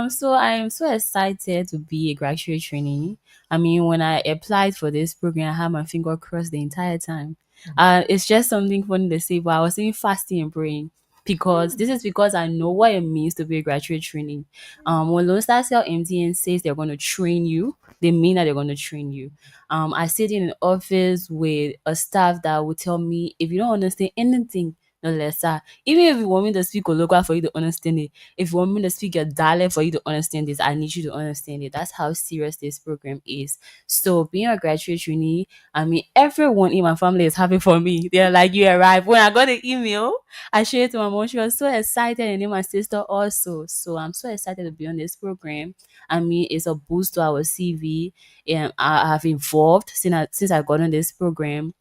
[SPEAKER 16] So I'm so excited to be a graduate trainee. I mean, when I applied for this program, I had my finger crossed the entire time. It's just something funny to say, but I was even fasting and praying because this is because I know what it means to be a graduate trainee. When Lone Star Cell MTN says they're going to train you, they mean that they're going to train you. I sit in an office with a staff that will tell me if you don't understand anything, no lesser. Even if you want me to speak local for you to understand it, if you want me to speak your dialect for you to understand this, I need you to understand it. That's how serious this program is. So being a graduate trainee, I mean, everyone in my family is happy for me. They're like, you arrived. When I got the email, I shared it to my mom. She was so excited, and then my sister also. So I'm so excited to be on this program. I mean, it's a boost to our CV. And I have evolved since I got on this program.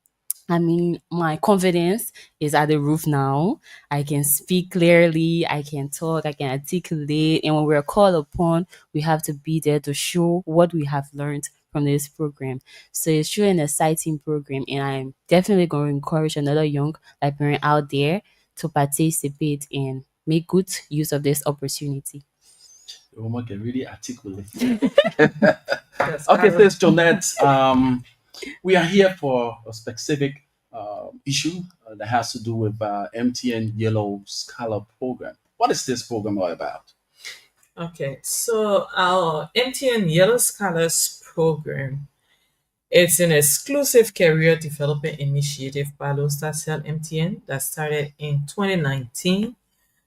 [SPEAKER 16] I mean, my confidence is at the roof now. I can speak clearly, I can talk, I can articulate. And when we're called upon, we have to be there to show what we have learned from this program. So it's truly an exciting program. And I'm definitely going to encourage another young librarian out there to participate and make good use of this opportunity.
[SPEAKER 1] The woman can really articulate. Okay, thanks, Jonette. We are here for a specific issue that has to do with MTN Yellow Scholar Program. What is this program all about?
[SPEAKER 15] Okay, so our MTN Yellow Scholars Program, it's an exclusive career development initiative by Lonestar Cell MTN that started in 2019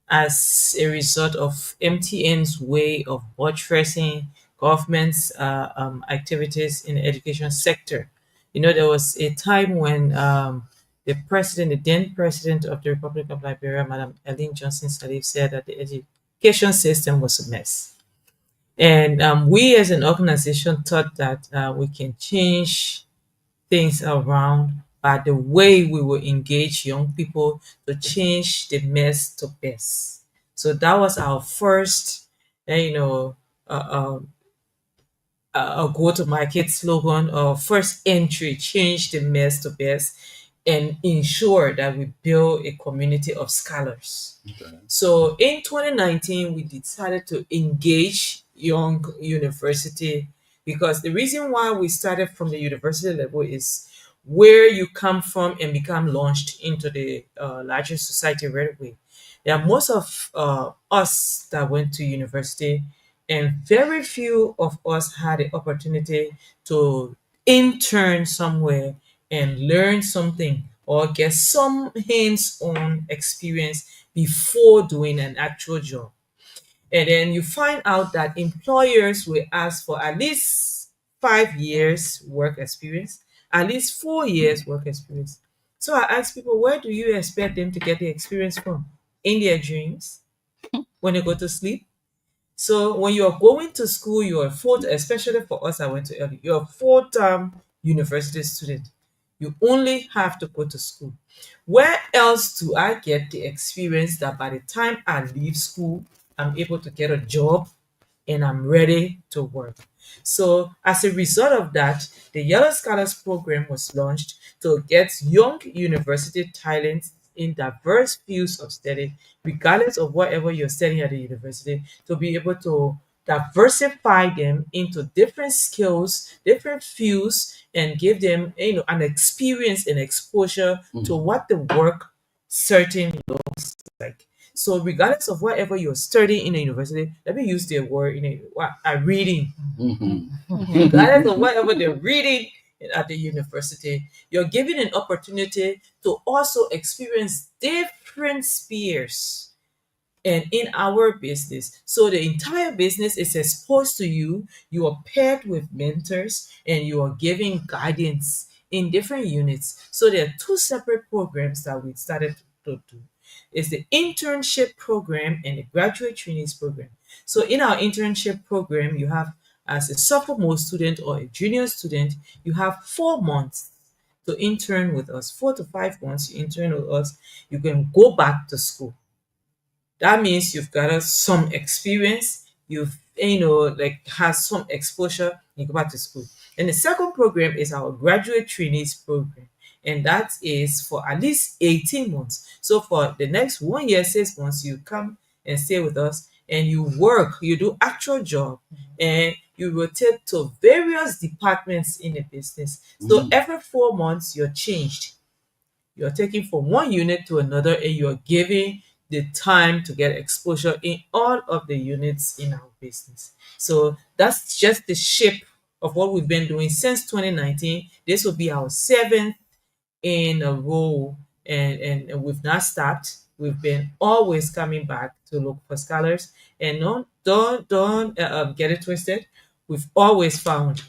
[SPEAKER 15] as a result of MTN's way of buttressing government's activities in the education sector. You know, there was a time when the then president of the Republic of Liberia, Madam Ellen Johnson Sirleaf, said that the education system was a mess. And we as an organization thought that we can change things around by the way we will engage young people to change the mess to best. So that was our first, you know, a go-to-market slogan or first entry: change the mess to best and ensure that we build a community of scholars.
[SPEAKER 1] Okay.
[SPEAKER 15] So in 2019, we decided to engage young university because the reason why we started from the university level is where you come from and become launched into the larger society right away. There are most of us that went to university, And very few of us had the opportunity to intern somewhere and learn something or get some hands-on experience before doing an actual job. And then you find out that employers will ask for at least 5 years work experience, at least 4 years work experience. So I ask people, where do you expect them to get the experience from? In their dreams, when they go to sleep? So when you're going to school, you're a full, especially for us, I went to early, you're a full-time university student. You only have to go to school. Where else do I get the experience that by the time I leave school, I'm able to get a job and I'm ready to work? So, as a result of that, the Yellow Scholars Program was launched to get young university talents in diverse fields of study, regardless of whatever you're studying at the university, to be able to diversify them into different skills, different fields, and give them an experience and exposure to what the work certain looks like. So regardless of whatever you're studying in a university, let me use the word a reading. Regardless of whatever they're reading at the university, you're given an opportunity to also experience different spheres and in our business. So the entire business is exposed to you. You are paired with mentors and you are giving guidance in different units. So there are two separate programs that we started to do. It's the internship program and the graduate trainees program. So in our internship program, you have, as a sophomore student or a junior student, you have 4 months to intern with us. 4 to 5 months you intern with us. You can go back to school. That means you've got some experience, you've like has some exposure, you go back to school. And the second program is our graduate trainees program, and that is for at least 18 months. So for the next 1 year, 6 months, you come and stay with us and you work, you do actual job, and you rotate to various departments in the business. So every 4 months you're changed. You're taking from one unit to another and you're giving the time to get exposure in all of the units in our business. So that's just the shape of what we've been doing since 2019. This will be our seventh in a row, and we've not stopped. We've been always coming back to look for scholars, and don't get it twisted. We've always found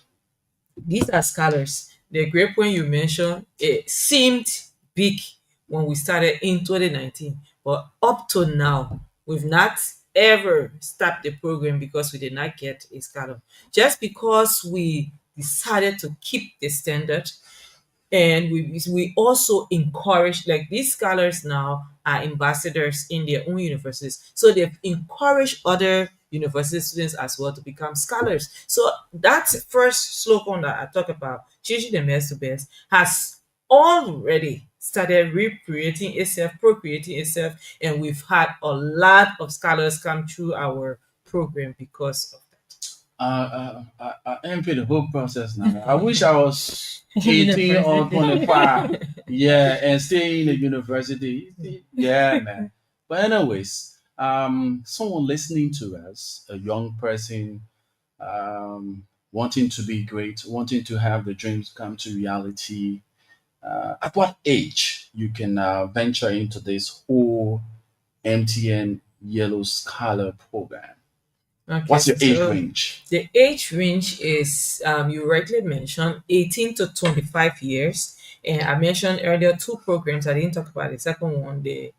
[SPEAKER 15] these are scholars. The great point you mentioned, it seemed big when we started in 2019, but up to now, we've not ever stopped the program because we did not get a scholar. Just because we decided to keep the standard, and we also encourage, like, these scholars now are ambassadors in their own universities, so they've encouraged other university students as well to become scholars. So that first slogan that I talk about, changing the best to best, has already started recreating itself, procreating itself, and we've had a lot of scholars come through our program because of
[SPEAKER 1] I envy the whole process now. I wish I was 18 or 25. Yeah, and staying in the university. Yeah, man. But anyways, someone listening to us, a young person, wanting to be great, wanting to have the dreams come to reality. At what age you can venture into this whole MTN Yellow Scholar program?
[SPEAKER 15] Okay,
[SPEAKER 1] What's your age
[SPEAKER 15] so
[SPEAKER 1] range?
[SPEAKER 15] the age range is, you rightly mentioned, 18 to 25 years. And I mentioned earlier two programs. I didn't talk about the second one, the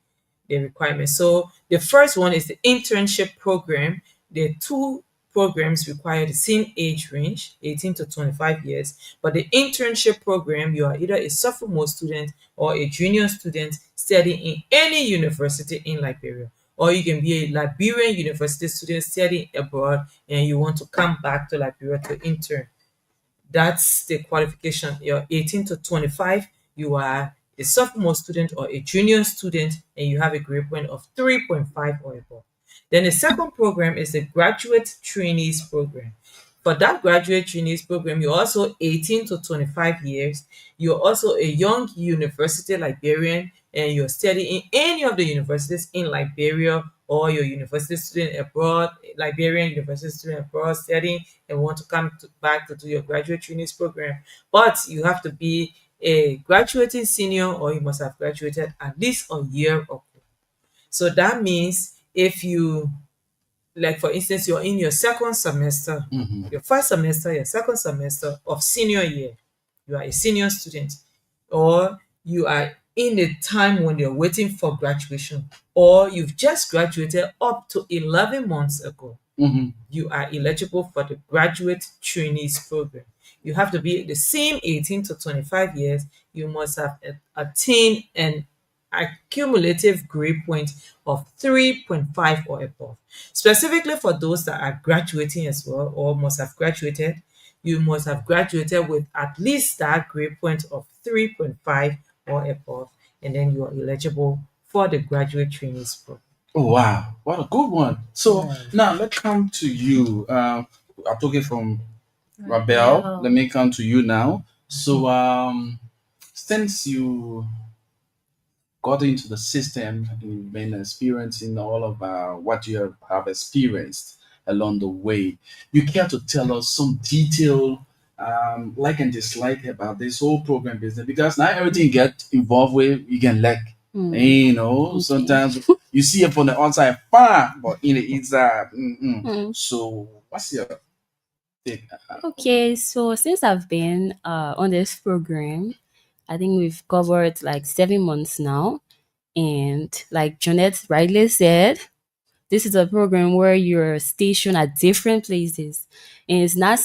[SPEAKER 15] requirements. So the first one is the internship program. The two programs require the same age range, 18 to 25 years. But the internship program, you are either a sophomore student or a junior student studying in any university in Liberia. Or you can be a Liberian university student studying abroad and you want to come back to Liberia to intern. That's the qualification. You're 18 to 25, you are a sophomore student or a junior student, and you have a grade point of 3.5 or above. Then the second program is the graduate trainees program. For that graduate trainees program, you're also 18 to 25 years. You're also a young university Liberian, and you're studying in any of the universities in Liberia or you're a university student abroad, Liberian university student abroad studying and want to come back to do your graduate trainees program. But you have to be a graduating senior, or you must have graduated at least a year ago. So that means if you, like for instance, you're in your second semester, your first semester, your second semester of senior year, you are a senior student, or you are in a time when you're waiting for graduation, or you've just graduated up to 11 months ago, you are eligible for the graduate trainees program. You have to be the same 18 to 25 years. You must have attained an accumulative grade point of 3.5 or above. Specifically for those that are graduating as well, or must have graduated, you must have graduated with at least that grade point of 3.5 or above, and then you are eligible for the graduate trainees program.
[SPEAKER 1] Oh wow, what a good one. So now let's come to you. I took it from Rabel. Let me come to you now. So since you got into the system, you've been experiencing all of what you have experienced along the way. You care to tell us some detail, like and dislike about this whole program business? Because now everything you get involved with, you can like, sometimes you see it from the outside far, but in the inside. So what's your take?
[SPEAKER 16] Okay, so since I've been on this program, I think we've covered like 7 months now. And like Jeanette rightly said, this is a program where you're stationed at different places, and it's not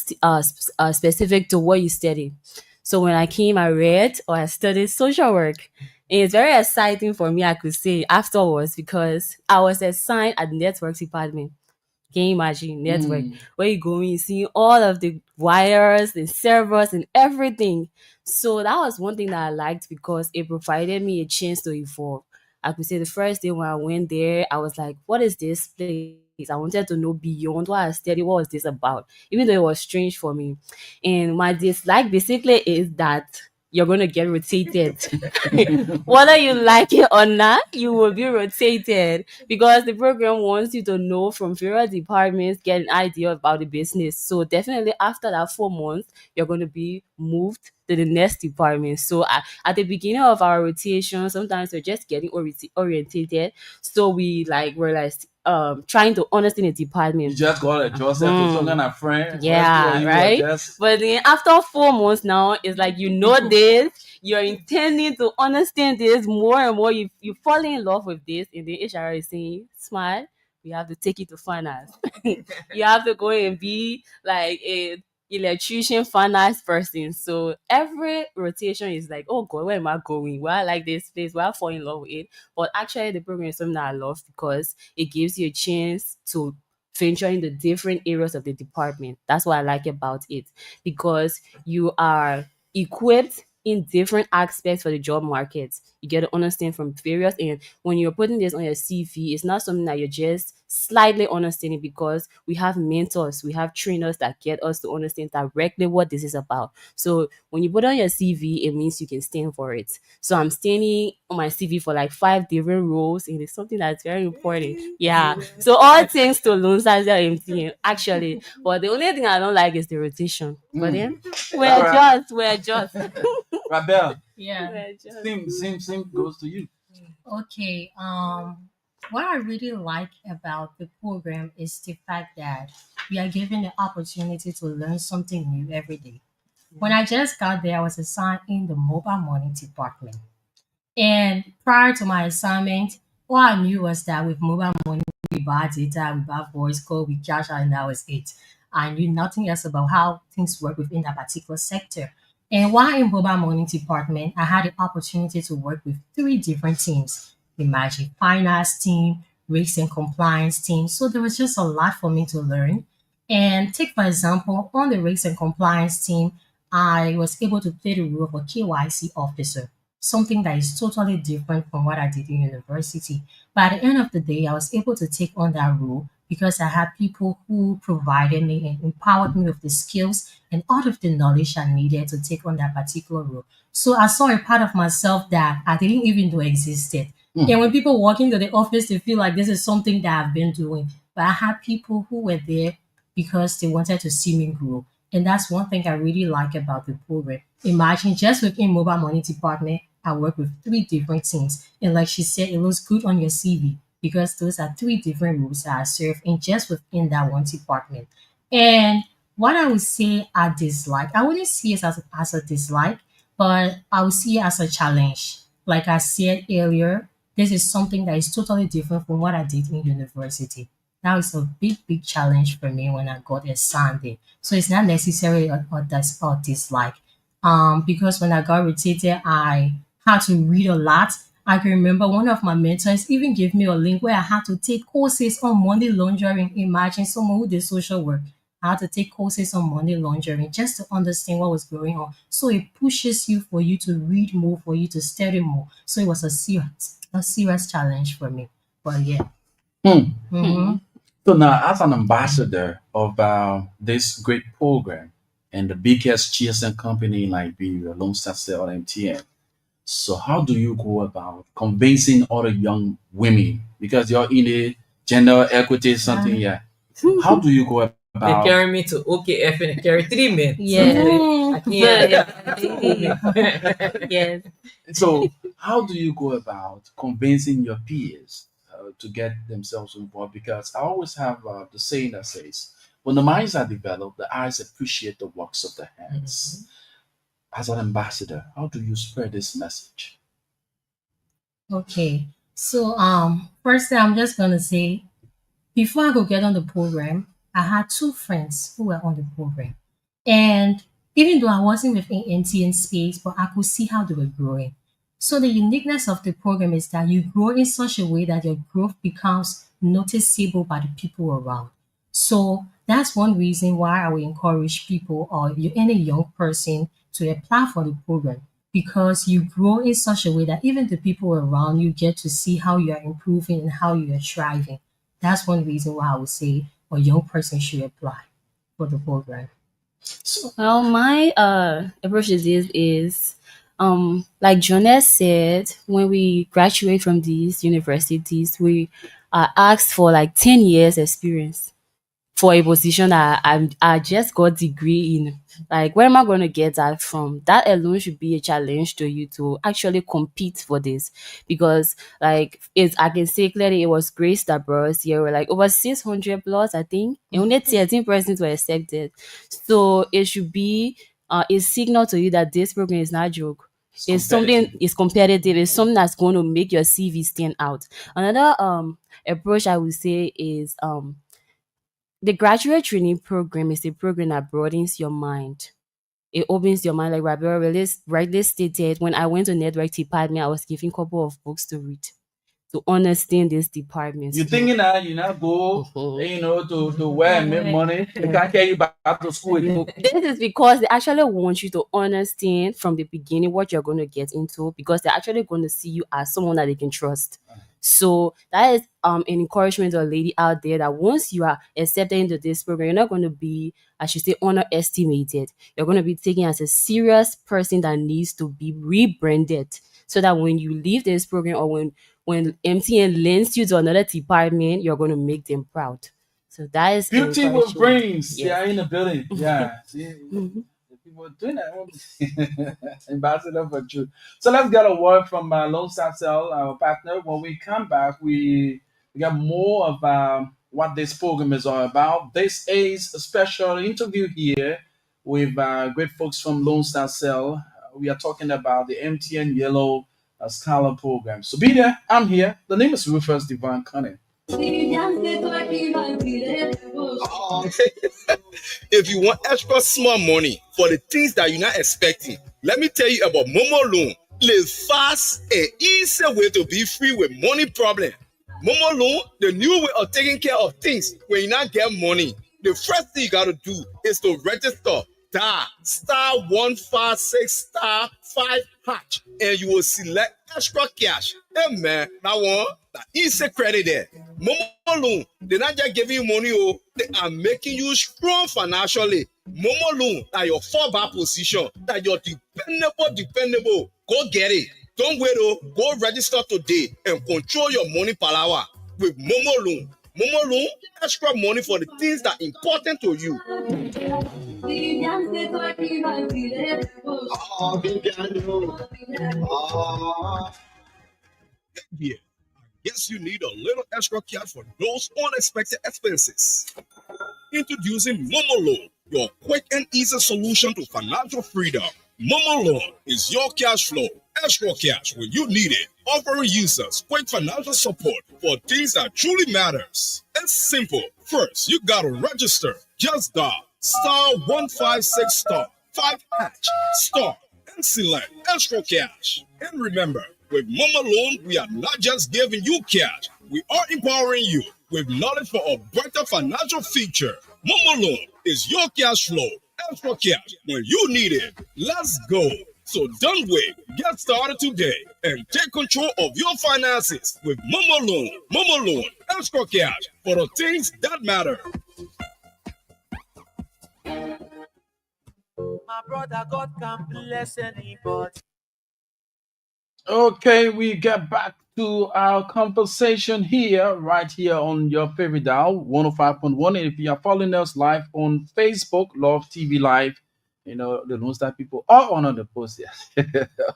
[SPEAKER 16] specific to what you study. So when I came, I read or I studied social work. And it's very exciting for me, I could say, afterwards, because I was assigned at the network department. Can you imagine network where you go and you see all of the wires, the servers, and everything? So that was one thing that I liked because it provided me a chance to evolve. I could say the first day when I went there, I was like, what is this place? I wanted to know beyond what I studied, what was this about? Even though it was strange for me. And my dislike basically is that you're going to get rotated. Whether you like it or not, you will be rotated because the program wants you to know from various departments, get an idea about the business. So definitely after that 4 months, you're going to be moved to the next department. So at the beginning of our rotation, sometimes we're just getting orientated. So we're like trying to understand the department.
[SPEAKER 1] You just got adjusted to some kind of friend.
[SPEAKER 16] Yeah, right. But then after 4 months now, it's like you know this, you're intending to understand this more and more. You fall in love with this, and the HR is saying, "Smile, we have to take it to finance. You have to go and be like a electrician finance person." So every rotation is like, oh God, where am I going? Why I like this place? Why I fall in love with it? But actually, the program is something that I love because it gives you a chance to venture in the different areas of the department. That's what I like about it because you are equipped in different aspects for the job market. You get to understand from various, and when you're putting this on your CV, it's not something that you're just slightly understanding because we have mentors, we have trainers that get us to understand directly what this is about. So when you put on your CV, it means you can stand for it. So I'm standing on my CV for like 5 different roles, and it's something that's very important. Yeah. So all thanks to Lonestar MTN, actually. But the only thing I don't like is the rotation. But then we're just.
[SPEAKER 1] Rabel,
[SPEAKER 10] Yeah.
[SPEAKER 1] same goes to you.
[SPEAKER 10] Okay. What I really like about the program is the fact that we are given the opportunity to learn something new every day. When I just got there, I was assigned in the mobile money department. And prior to my assignment, all I knew was that with mobile money, we buy data, we buy voice call, we cash out, and that was it. I knew nothing else about how things work within that particular sector. And while in mobile money department, I had the opportunity to work with three different teams. Imagine finance team, risk and compliance team. So there was just a lot for me to learn. And take for example, on the risk and compliance team, I was able to play the role of a KYC officer, something that is totally different from what I did in university. But at the end of the day, I was able to take on that role because I had people who provided me and empowered me with the skills and all of the knowledge I needed to take on that particular role. So I saw a part of myself that I didn't even know existed. And when people walk into the office, they feel like this is something that I've been doing. But I had people who were there because they wanted to see me grow. And that's one thing I really like about the program. Imagine just within mobile money department, I work with 3 different teams. And like she said, it looks good on your CV because those are 3 different roles that I serve in just within that one department. And what I would say I dislike, I wouldn't see it as a dislike, but I would see it as a challenge. Like I said earlier, this is something that is totally different from what I did in university. That was a big, big challenge for me when I got assigned it. So it's not necessarily a dislike. Because when I got rotated, I had to read a lot. I can remember one of my mentors even gave me a link where I had to take courses on money laundering. Imagine someone who did social work. I had to take courses on money laundering just to understand what was going on. So it pushes you for you to read more, for you to study more. So it was a serious challenge for me. But yeah.
[SPEAKER 1] Hmm.
[SPEAKER 10] Mhm.
[SPEAKER 1] So now, as an ambassador of this great program and the biggest GSM company in Liberia, Lonestar Cell MTN, so how do you go about convincing other young women? Because you're in the gender equity something, yeah. How do you go
[SPEAKER 15] They
[SPEAKER 1] about?
[SPEAKER 15] carry me to OKF and they carry 3 men.
[SPEAKER 10] Yeah.
[SPEAKER 15] So I can't.
[SPEAKER 16] Yes.
[SPEAKER 1] So how do you go about convincing your peers to get themselves involved? Because I always have the saying that says, when the minds are developed, the eyes appreciate the works of the hands. As an ambassador, how do you spread this message?
[SPEAKER 10] Okay. So first thing I'm just gonna say, before I could get on the program, I had 2 friends who were on the program. And even though I wasn't within NTN space, but I could see how they were growing. So the uniqueness of the program is that you grow in such a way that your growth becomes noticeable by the people around. So that's one reason why I will encourage people or you any young person to apply for the program because you grow in such a way that even the people around you get to see how you are improving and how you are thriving. That's one reason why I would say a young person should apply for the program.
[SPEAKER 16] Well, my approach to this is like Jonas said, when we graduate from these universities, we are asked for like 10 years experience for a position that I just got degree in. Like, where am I going to get that from? That alone should be a challenge to you to actually compete for this, because like it's I can say clearly it was Grace that brought us here. We're like over 600 plus, I think, and only 13% were accepted. So it should be a signal to you that this program is not a joke. It's something is competitive. It's something that's going to make your CV stand out. Another approach I would say is the graduate training program is a program that broadens your mind. It opens your mind, like Rabia rightly stated. When I went to network department, I was given a couple of books to read to understand this department.
[SPEAKER 1] You thinking that you not go, to where and make money? They can't carry you back to school again.
[SPEAKER 16] This is because they actually want you to understand from the beginning what you're going to get into, because they're actually going to see you as someone that they can trust. So that is an encouragement to a lady out there that once you are accepted into this program, you're not going to be, I should say, underestimated. You're going to be taken as a serious person that needs to be rebranded, so that when you leave this program or when MTN lends you to another department, you're going to make them proud. So that is
[SPEAKER 1] Beauty with
[SPEAKER 16] encouragement.
[SPEAKER 1] brains. They are in the building. Yeah. See, the people doing that. Ambassador for truth. So let's get a word from Lone Star Cell, our partner. When we come back, we got more of what this program is all about. This is a special interview here with great folks from Lone Star Cell. We are talking about the MTN Yellow Scholar program. So be there. I'm here. The name is Rufus Divine Cunning.
[SPEAKER 8] If you want extra small money for the things that you're not expecting, let me tell you about Momo Loan. Live fast and easy way to be free with money problem. Momo Loan, the new way of taking care of things when you not get money. The first thing you gotta do is to register. Dial *156*5# and you will select extra cash. Hey man, that one, that easy credit there. Momo Loan, they're not just giving you money, oh, they are making you strong financially. Momo Loan, that your fallback position, that you're dependable. Go get it. Don't wait, oh, go register today and control your money palawa with Momo Loan. Momo Loan, extra money for the things that are important to you. Yeah, guess you need a little extra cash for those unexpected expenses. Introducing Momo Loan, your quick and easy solution to financial freedom. Momo Loan is your cash flow, extra cash when you need it, offering users quick financial support for things that truly matters. It's simple. First, you gotta register. Just dial *156 *5# star and select extra cash. And remember, with Momo Loan, we are not just giving you cash, we are empowering you with knowledge for a better financial future. Momo Loan is your cash flow, extra cash when you need it. Let's go. So don't wait. Get started today and take control of your finances with Momo Loan. Momo Loan, extra cash for the things that matter.
[SPEAKER 14] My brother, God can bless anybody.
[SPEAKER 1] Okay, we get back to our conversation here, right here on your favorite dial, 105.1. And if you are following us live on Facebook, Love TV Live, the Lone Star people are on the post, yes,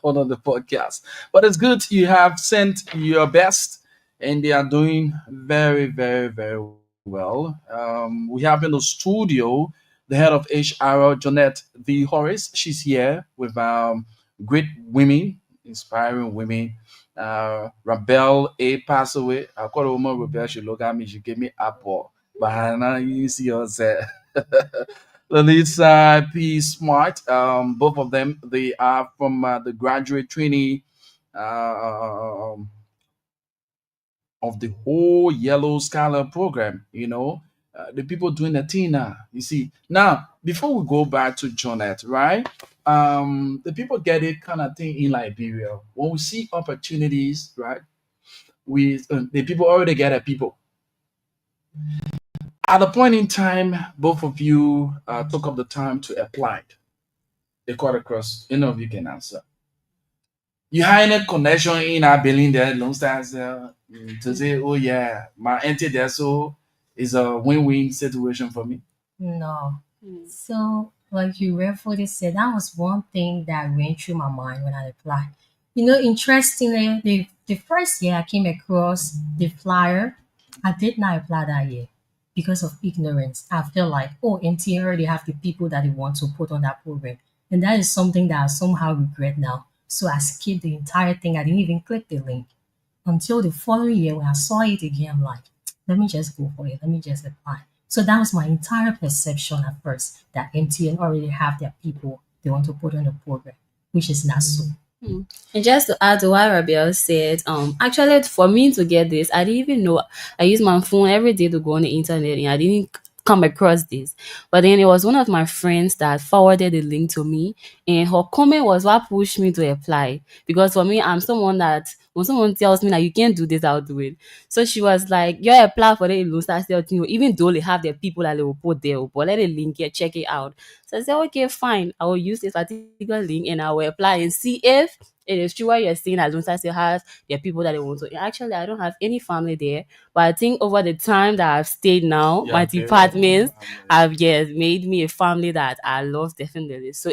[SPEAKER 1] on the podcast. But it's good you have sent your best, and they are doing very, very, very well. We have in the studio the head of HR, Jonette V. Horace. She's here with great women, inspiring women. Rabel A passed away. I call a woman Rabel. She look at me. She gave me apple. But now you see us. Lisa P. Smart. Both of them. They are from the graduate trainee of the whole Yellow Scholar program. The people doing the thing now. You see, now before we go back to Jonette, right? The people get it kind of thing in Liberia. When we see opportunities, right? The people already get it. People at a point in time, both of you took up the time to apply. They cut across. Any of you can answer. You had a connection in our building there, long stars to say, oh yeah, my auntie there, so it's a win-win situation for me.
[SPEAKER 10] No. So, like you rightfully said, that was one thing that went through my mind when I applied. Interestingly, the first year I came across the flyer, I did not apply that year because of ignorance. I feel like, oh, NT already have the people that they want to put on that program. And that is something that I somehow regret now. So I skipped the entire thing. I didn't even click the link until the following year when I saw it again. I'm like, let me just go for it. Let me just apply. So that was my entire perception at first that MTN already have their people they want to put on the program, which is not so.
[SPEAKER 16] And just to add to what Rabiel said, actually for me to get this, I didn't even know. I use my phone every day to go on the internet, and I didn't come across this. But then it was one of my friends that forwarded the link to me, and her comment was what pushed me to apply. Because for me, I'm someone that when someone tells me that you can't do this, I'll do it. So she was like, "You apply for the Lonestar sale thing, even though they have their people that they will put there, but let the link here, check it out." So I said, "Okay, fine. I will use this particular link and I will apply and see if it is true what you're saying that Lonestar still has their people that they want to." Actually, I don't have any family there, but I think over the time that I've stayed now,
[SPEAKER 1] Yeah,
[SPEAKER 16] my
[SPEAKER 1] very
[SPEAKER 16] departments have made me a family that I love definitely. So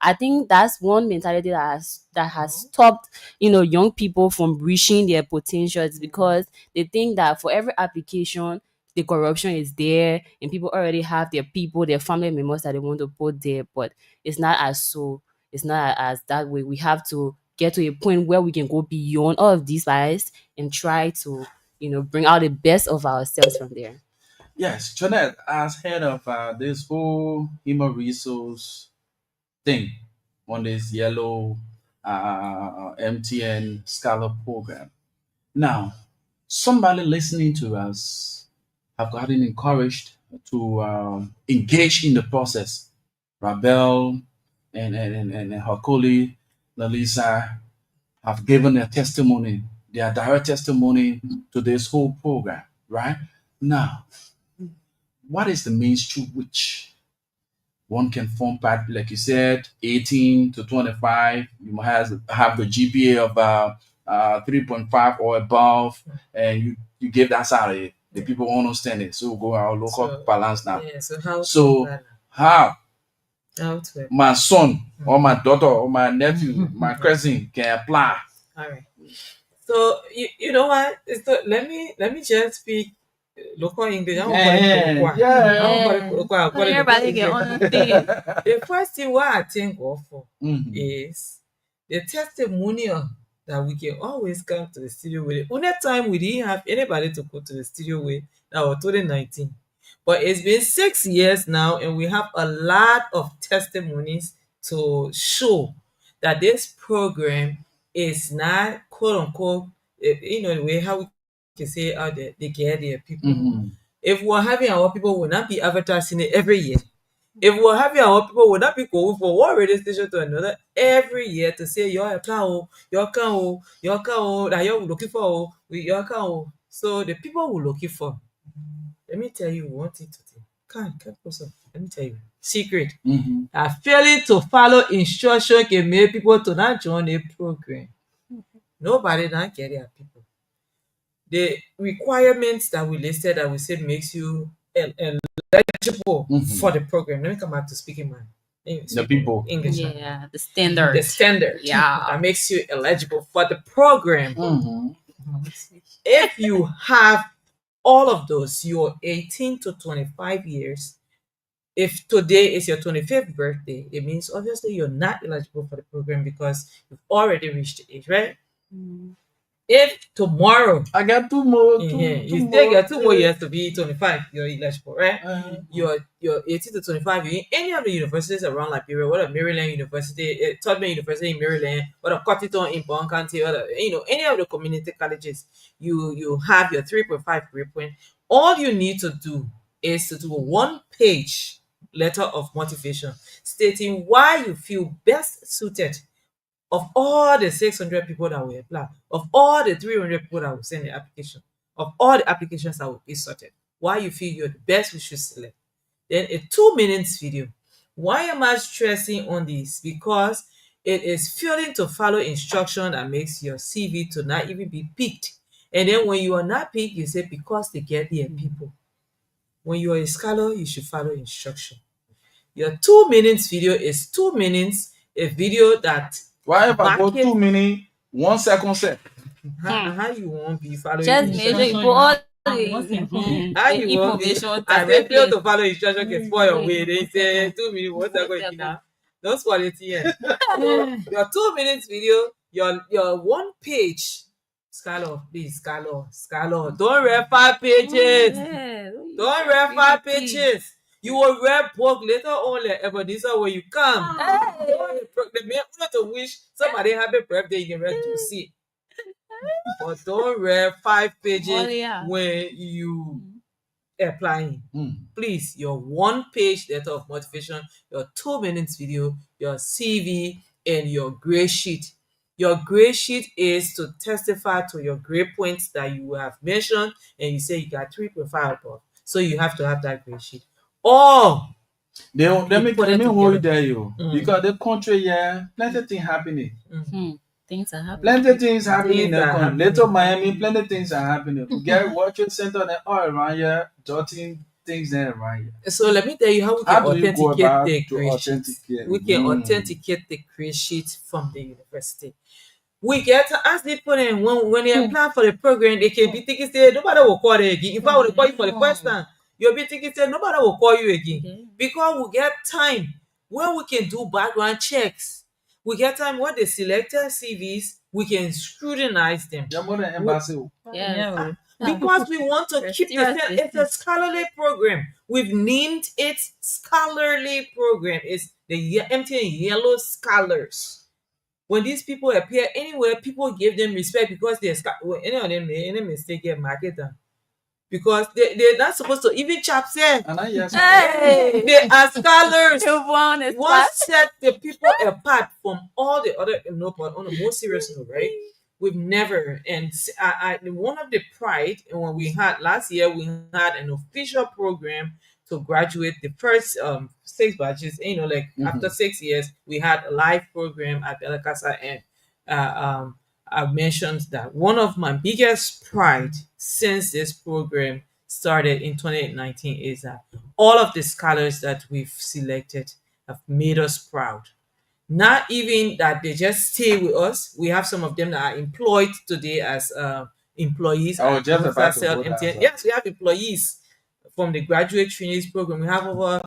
[SPEAKER 16] I think that's one mentality that has stopped young people from reaching their potentials because they think that for every application the corruption is there and people already have their people, their family members that they want to put there, but it's not as so. It's not as that way. We have to get to a point where we can go beyond all of these lies and try to, bring out the best of ourselves from there.
[SPEAKER 1] Yes, Jonette, as head of this whole human resource thing on this yellow MTN Scholar program. Now, somebody listening to us have gotten encouraged to engage in the process. Rabel and her colleague, Lalisa, have given their testimony, their direct testimony to this whole program, right? Now, what is the means through which one can form part, like you said, 18 to 25. You must have the GPA of 3.5 or above, and you give that salary. The people understand it. So go our local
[SPEAKER 15] So
[SPEAKER 1] balance now.
[SPEAKER 15] yeah, so how to
[SPEAKER 1] So
[SPEAKER 15] apply
[SPEAKER 1] how
[SPEAKER 15] now? How to
[SPEAKER 1] my son or my daughter or my nephew, my cousin can apply?
[SPEAKER 15] all right. So you know what? So let me just speak local English. I don't call it Kurokwa. I don't call it Kurokwa. I call it local
[SPEAKER 16] Everybody get
[SPEAKER 15] English.
[SPEAKER 16] understand.
[SPEAKER 15] The first thing what I think of for
[SPEAKER 1] Mhm.
[SPEAKER 15] is the testimonial that we can always come to the studio with. Only time we didn't have anybody to go to the studio with that was 2019. But it's been 6 years now, and we have a lot of testimonies to show that this program is not quote unquote, the way how we can say out there, they get their people.
[SPEAKER 1] Mhm.
[SPEAKER 15] If we're having our people, will not be advertising it every year. If we're having our people, will not be going from one radio station to another every year to say your account, your account, your account that you're looking for, with your account. So the people we're looking for, let me tell you one thing today. Can't close up. Let me tell you. Secret.
[SPEAKER 1] Mhm.
[SPEAKER 15] Failing to follow instruction can make people to not join a program. Nobody not get their people. The requirements that we listed that we said makes you eligible for the program. Let me come back to speaking
[SPEAKER 1] The people.
[SPEAKER 15] English.
[SPEAKER 16] Yeah, the standard.
[SPEAKER 15] The standard
[SPEAKER 16] Yeah.
[SPEAKER 15] that makes you eligible for the program.
[SPEAKER 1] Mhm.
[SPEAKER 15] If you have all of those, you're 18 to 25 years. If today is your 25th birthday, it means obviously you're not eligible for the program because you've already reached the age, right? If tomorrow
[SPEAKER 1] I got two more.
[SPEAKER 15] you still get 2 more years to be 25, you're eligible, right? You're 18 to 25, you're in any of the universities around Liberia, whether Maryland University, Tubman University in Maryland, whether Cotton in Bon County, whether any of the community colleges, you have your 3.5 grade point. All you need to do is to do a one-page letter of motivation stating why you feel best suited of all the 600 people that will apply, of all the 300 people that will send the application, of all the applications that will be sorted, why you feel you're the best we should select. Then a 2 minutes video. Why am I stressing on this? Because it is failing to follow instruction that makes your CV to not even be picked. And then when you are not picked, you say because they get their people. When you are a scholar, you should follow instruction. Your 2 minutes video is 2 minutes, a video that
[SPEAKER 1] Why if I go 2 minutes, 1 second set?
[SPEAKER 15] how you won't be following
[SPEAKER 16] Just make sure you put all
[SPEAKER 15] how
[SPEAKER 16] the
[SPEAKER 15] you won't be
[SPEAKER 16] information
[SPEAKER 15] I say fail
[SPEAKER 16] directly.
[SPEAKER 15] to follow instruction can spoil your way. They say 2 minutes, 1 second if now. Don't spoil it here. So your 2 minutes video, your one page. Scholar, please, scholar. Don't read 5 pages. Don't read 5 pages. You will read book later on like Ebenezer when you come. The man to wish somebody happy birthday, you can read to see. But don't read 5 pages when you applying. Please, your one-page letter of motivation, your 2 minutes video, your CV, and your grade sheet. Your grade sheet is to testify to your grade points that you have mentioned, and you say you got 3.5 above. So you have to have that grade sheet. Or
[SPEAKER 1] let me hold you there, you. Because the country, yeah, plenty things happening.
[SPEAKER 16] Things are happening.
[SPEAKER 1] Plenty things happening in the country. Little Miami, plenty things are happening. We get World Trade Center and all around here, jotting things there around here.
[SPEAKER 15] So let me tell you how we can authenticate the grade sheet.
[SPEAKER 1] Authenticate?
[SPEAKER 15] We can authenticate the grade sheet from the university. We get to ask people and when they apply for the program, they can be thinking say nobody will call them again. If I would call you for the first time, you'll be thinking say nobody will call you again. Because we get time when we can do background checks. We get time when they selected CVs, we can scrutinize them.
[SPEAKER 16] Yes.
[SPEAKER 15] Because we want to keep it's a scholarly program. We've named it scholarly program. It's the MTN Yellow Scholars. When these people appear anywhere, people give them respect because they're any of them any mistake get market down. Because they're not supposed to even chap say hey, they are scholars. What set the people apart from all the other but on a more serious note, right? We've never and one of the pride and when we had last year we had an official program to graduate the first 6 batches. After 6 years, we had a live program at Belacasa, and I've mentioned that one of my biggest pride since this program started in 2019 is that all of the scholars that we've selected have made us proud. Not even that they just stay with us. We have some of them that are employed today as employees at
[SPEAKER 1] just about
[SPEAKER 15] Lonestar
[SPEAKER 1] to
[SPEAKER 15] Cell
[SPEAKER 1] go that.
[SPEAKER 15] MTN. Yes, we have employees from the graduate trainees program. We have over,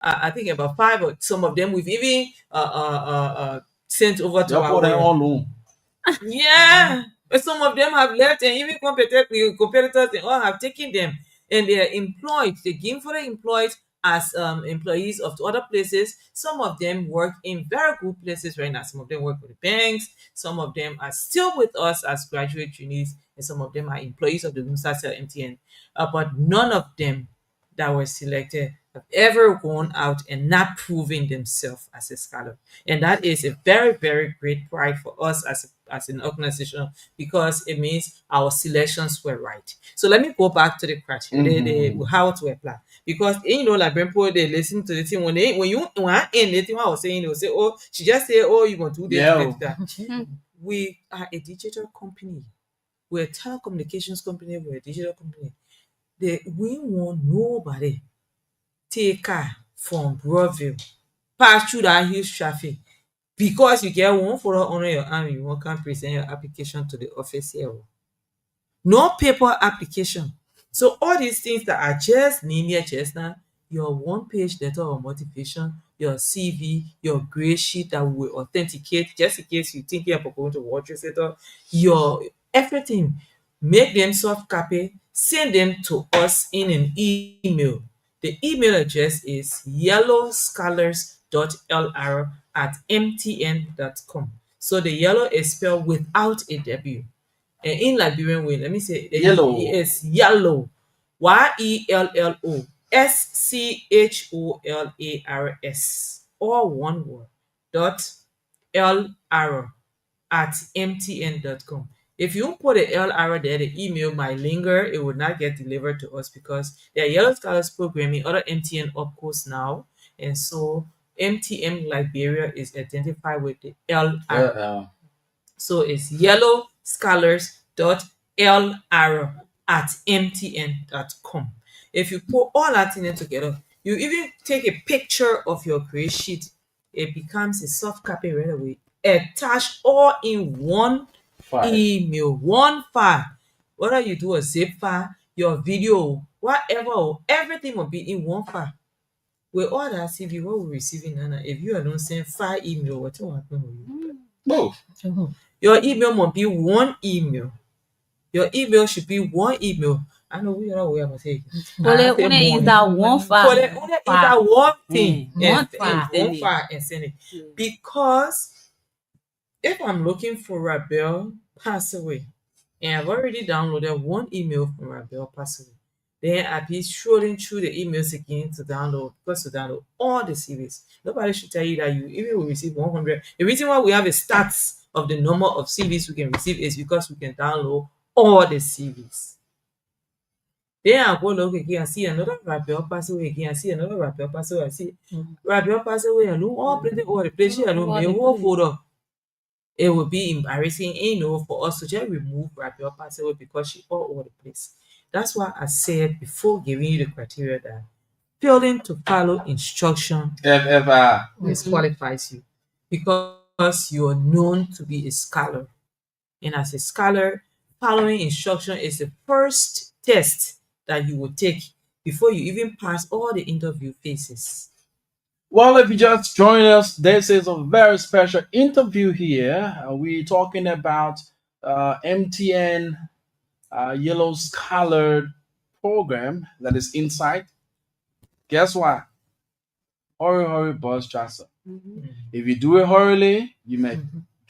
[SPEAKER 15] I think, about 5, or some of them we've even sent over to
[SPEAKER 1] They'll put their
[SPEAKER 15] our
[SPEAKER 1] own loan.
[SPEAKER 15] yeah, but some of them have left, and even competitors, they all have taken them, and they are employed. They gainfully employed as employees of other places. Some of them work in very good places right now. Some of them work with the banks. Some of them are still with us as graduate trainees, and some of them are employees of the Lonestar Cell MTN. But none of them that were selected have ever gone out and not proven themselves as a scholar. And that is a very, very great pride for us as an organization, because it means our selections were right. So let me go back to the criteria, how to apply. Because like people, they listen to the thing when you want anything I was saying, they will say, oh, she just say, oh, you want to do this,
[SPEAKER 1] Yeah.
[SPEAKER 15] you do that. We are a digital company. We're a telecommunications company, we're a digital company. We want nobody take car from Broadview, pass through that huge traffic, because you get one photo under your arm, you want to present your application to the office here. No paper application. So all these things that are just linear just now, your one-page letter of motivation, your CV, your grade sheet that will authenticate, just in case you think you're going to watch your center, your everything, make them soft copy, send them to us in an email. The email address is yellowscholars.lr@mtn.com. So the yellow is spelled without a W. And in Liberian way, let me say
[SPEAKER 1] Yellow.
[SPEAKER 15] it's yellow. YELLOSCHOLARS. All one word. .LR@mtn.com. If you put a LR there, the email might linger. It will not get delivered to us because there are Yellow Scholars programming other MTN opcodes now. And so MTN Liberia is identified with the LR. So it's yellowscholars.lr@mtn.com. If you put all that in together, you even take a picture of your grade sheet, it becomes a soft copy right away. Attach all in one email, one file. Whether you do a zip file, your video, whatever, everything will be in one file. With all that CV, what we're receiving, Nana, if you alone send 5 email, what will happen with you?
[SPEAKER 1] Both.
[SPEAKER 15] Your email must be one email. Your email should be one email. I know we are aware of it.
[SPEAKER 16] Is that one file?
[SPEAKER 15] Is that one thing?
[SPEAKER 16] One file.
[SPEAKER 15] One file and send it. Because if I'm looking for Rabel pass away, and I've already downloaded one email from Rabel pass away, then I'll be scrolling through the emails again to download all the series. Nobody should tell you that you even will receive 100. The reason why we have a stats of the number of CVs we can receive is because we can download all the CVs. Then I'll go look again and see another Rabel pass away again. I see another Rabel pass away. I see Rabel pass away alone. All the place alone. My whole folder. It will be embarrassing, for us to just remove Rabel pass away because she's all over the place. That's why I said before giving you the criteria that failing to follow instruction disqualifies you because you are known to be a scholar. And as a scholar, following instruction is the first test that you will take before you even pass all the interview phases.
[SPEAKER 1] Well, if you just join us, this is a very special interview here. We're talking about MTN Yellow Scholar program that is inside. Guess what? Hurry, hurry, bus chaser. If you do it hurriedly, you may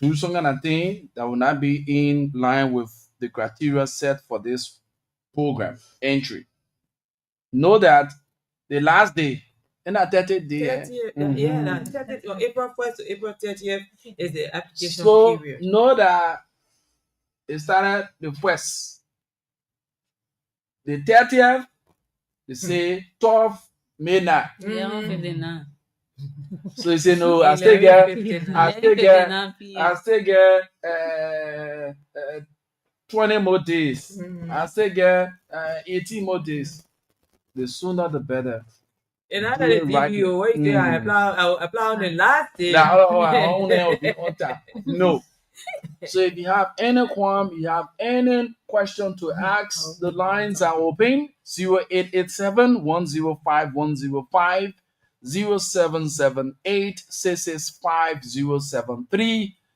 [SPEAKER 1] do some kind of thing that will not be in line with the criteria set for this program entry. Know that the last day, and that 30th day,
[SPEAKER 15] 30th, on April 1st to April 30th is the application period.
[SPEAKER 1] Know that it started the 1st. The 30th, they say 12th May not.
[SPEAKER 16] Mm.
[SPEAKER 1] So you say no, I still get, I still get 20 more days. I still get 18 more days. The sooner the better.
[SPEAKER 15] And I
[SPEAKER 1] Do it
[SPEAKER 15] the
[SPEAKER 1] right.
[SPEAKER 15] TV, wait there, I apply on the last day.
[SPEAKER 1] Now, I only be on time. No. So if you have any qualm, you have any question to ask, the lines are open. 0887 105 105 0778 665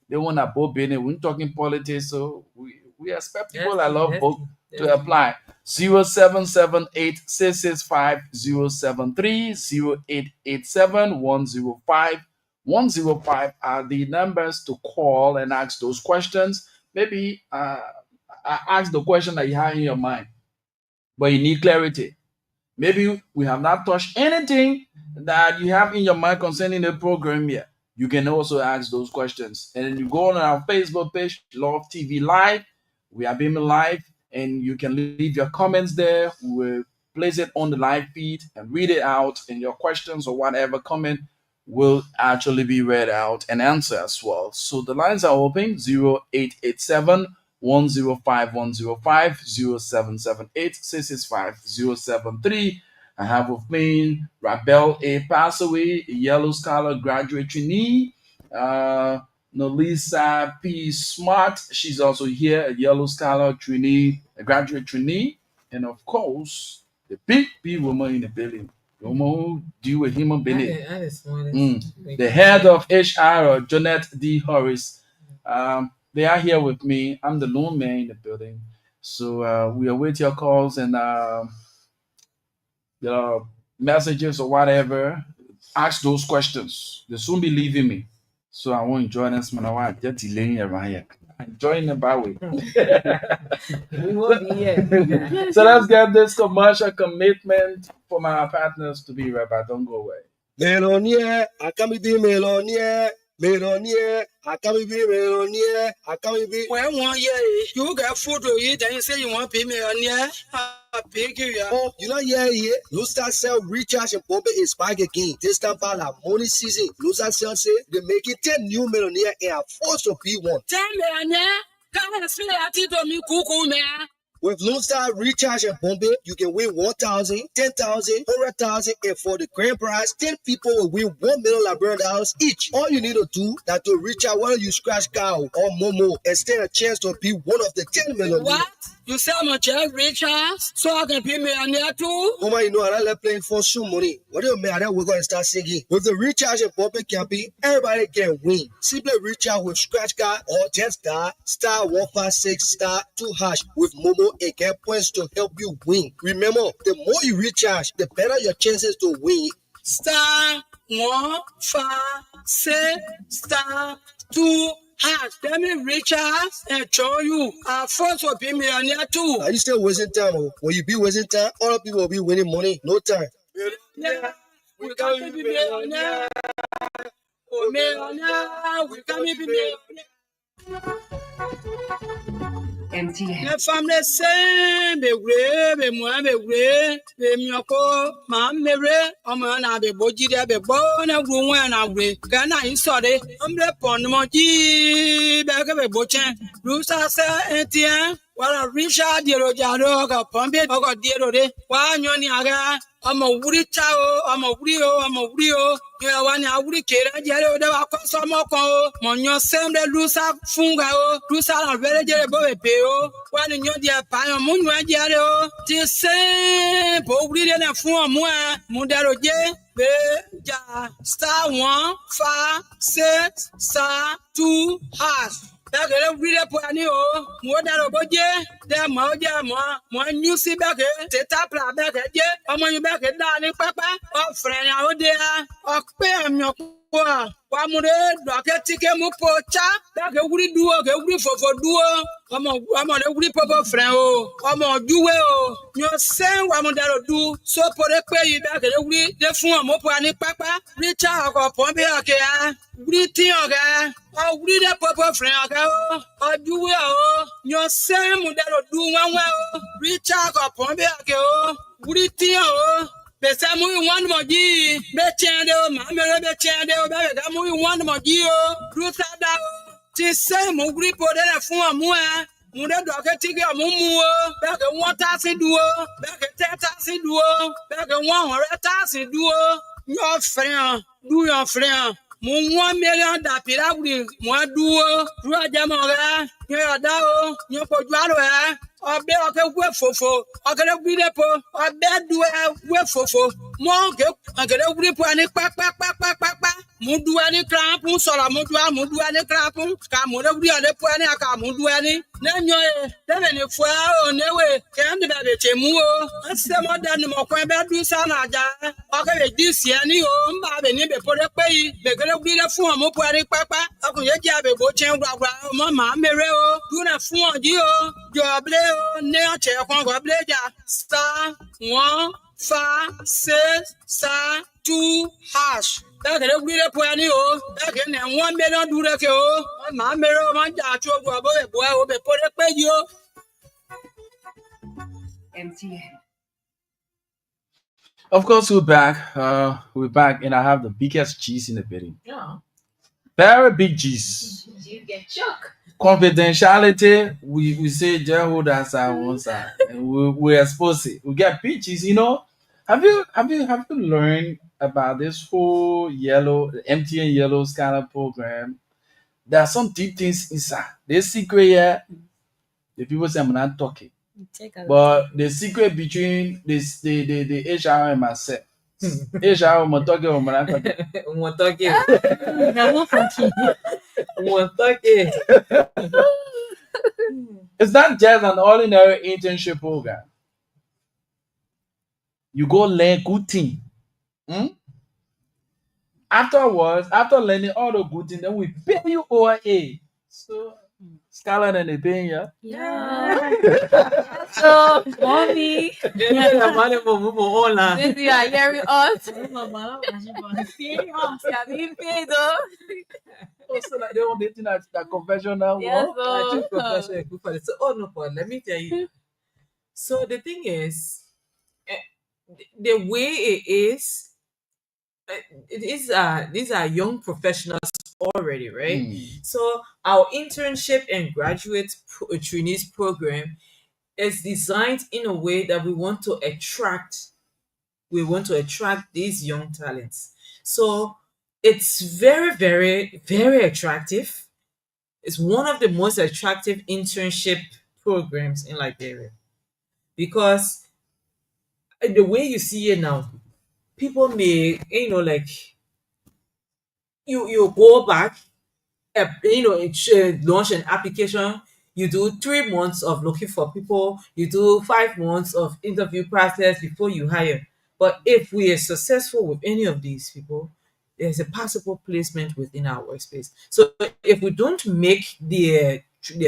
[SPEAKER 1] They want to both be in. We're talking politics, so we expect people that love both to apply. 0778 665 0887 105 105 are the numbers to call and ask those questions. Maybe ask the question that you have in your mind, but you need clarity. Maybe we have not touched anything that you have in your mind concerning the program yet. You can also ask those questions. And then you go on our Facebook page, Love TV Live. We are being live, and you can leave your comments there. We'll place it on the live feed and read it out, and your questions or whatever comment will actually be read out and answered as well. So the lines are open 0887 105 105 0778 665 I have with me Rabel A. Passaway, a Yellow Scholar graduate trainee. Nolisa P. Smart, she's also here, a Yellow Scholar trainee, a graduate trainee. And of course, the big B woman in the building, the woman who deal with human being. The head of HR, Jeanette D. Horace. They are here with me. I'm the lone man in the building. So we await your calls and your messages or whatever. Ask those questions. They'll soon be leaving me. So I won't join us, man. I want to delaying around here. Join the way.
[SPEAKER 15] We won't be here.
[SPEAKER 1] So let's get this commercial commitment from our partners to be right back. Don't go away.
[SPEAKER 9] Melonia, I can't be Melonia. Melonia, I can't be Melonia. I can't be.
[SPEAKER 12] When 1 year, you got food to eat and you say you want to pay me on here.
[SPEAKER 9] Oh, you know, yeah. Lonestar sell recharge and pump is back again. This time for la money season. Lonestar sell say they make it 10 new millionaire and are forced to be one.
[SPEAKER 12] 10 millionaire? Come and spend a tea to me, cuckoo, man.
[SPEAKER 9] With Lonestar recharge and pump you can win 1,000, 10,000, 100,000, and for the grand prize, 10 people will win $1 million each. All you need to do is to reach out whether you scratch cow or Momo and stand a chance to be one of the 10 million.
[SPEAKER 12] What? You say I'm a child recharge so I can be millionaire too?
[SPEAKER 9] Mama, you know I like playing for some money. What do you mean? We're going to start singing. With the recharge and pump campaign, everybody can win. Simply reach out with scratch card or just star 156 star 2 hash with Momo and get points to help you win. Remember, the more you recharge, the better your chances to win.
[SPEAKER 12] Star 156 star 2 hash. Let me recharge and show you. Our first will be millionaire too.
[SPEAKER 9] Are you still wasting time? Oh? When you be wasting time, other people will be winning money. No time.
[SPEAKER 12] Yeah, we can't be millionaire. Oh, millionaire, we can't be millionaire. The family say, be brave, be more, be brave, be miyako, man, be brave. I'm gonna be boji, be born a room when I break. Gana is sorry. I'm the ponmoji, back of a butcher. Rusa say, Etienne. Well, a Richard, dear Jado, a pumpet, or got dear Ode. Why, Yoniaga? I'm a woody chow, I'm a Rio, I'm a Rio. You are one I would care, Jello, the Aquasomoko, Monyo Sam, the Lusa Funga, Lusa, a very terrible peo. One in your dear Pine, Munwa Jello, the same, Pobri and a form, Mudaro J. Star 156 star 2 hash. Back at read up on you, more than a budget. There, more new see back here. Tap back at you. I'm on your back at Danny Papa. Oh, friend out there. Oh, pay me your poor. One more rocket ticket, Mupocha. Back a woody do a good for duo. I'm on a woody papa friend. I'm on duo. Your same woman that'll do. So for the pay you back at the week, the form of Pani Papa. Reach out or Pompey. Greeting, okay. I'll read a papa friend. I'll do well. Your same that'll do one well. Reach out or Pompey. Greeting, Besa mu one moji, be chande o, ma mere be chande o, be ga mu one moji o, rusa da. Ti se mu gripo de la fun amu e. Mu de do ke tigi amu mu o, be ke won ta si duo, be ke te ta si duo, be ke won ore ta si duo. Your friend, do your friend. Mo 1 million da piraguri, mo duo, ru ajamora, yo da o, yo ko juaro e. Obe oke we fofo, oke le gbi po, obe du e we fofo. Mo ke le gbi po ani pa pa pa pa pa pa. Mo du ani cramp, mo du ani cramp, ka mo le gbi ale po ani aka mo du ani. Ne nyo e, de ni fo o ne we, ke ande be be chemu o. Ase mo da ni mo kwa be du sa na ja. Oke le di si ani o, mba be ni be po de pe yi, be ke le gbi le fun mo po ani pa pa. Okun ye ja be bo chen gba gba, mo ma mere o. Du na fun oji o. Joble ne che kon go bleja star 156 *2#. That can we le point o. That can 1 million do ke o. Ma mero ma ja chu go bo o be po de pe yo.
[SPEAKER 1] Of course, we're back. We're back, and I have the biggest G's in the building.
[SPEAKER 15] Yeah.
[SPEAKER 1] Very big G's.
[SPEAKER 15] You get shook.
[SPEAKER 1] Confidentiality, we say hold on side one side, and we expose it. We get peaches, you know. Have you learned about this whole yellow MTN yellow scanner program? There are some deep things inside. The secret here, the people say I'm not talking, but the secret between the HR and myself. HR I'm talking, I'm not talking. It's not just an ordinary internship program. You go learn good thing. Hmm? Afterwards, after learning all the good things, then we pay you OA. So, Scarlett and they paying you.
[SPEAKER 16] Yeah. So, mommy, since you are hearing us, you are being paid though.
[SPEAKER 1] Oh, so like they want dating that confessional.
[SPEAKER 16] Yes,
[SPEAKER 15] I
[SPEAKER 16] so.
[SPEAKER 15] professional good for it. So, oh no, Paul, let me tell you. So the thing is, the way it is, these are young professionals already, right? So our internship and graduate trainees program is designed in a way that we want to attract these young talents. So it's very, very, very attractive. It's one of the most attractive internship programs in Liberia because the way you see it now, people may, like you go back, launch an application. You do 3 months of looking for people. You do 5 months of interview process before you hire. But if we are successful with any of these people, there's a possible placement within our workspace. So if we don't make their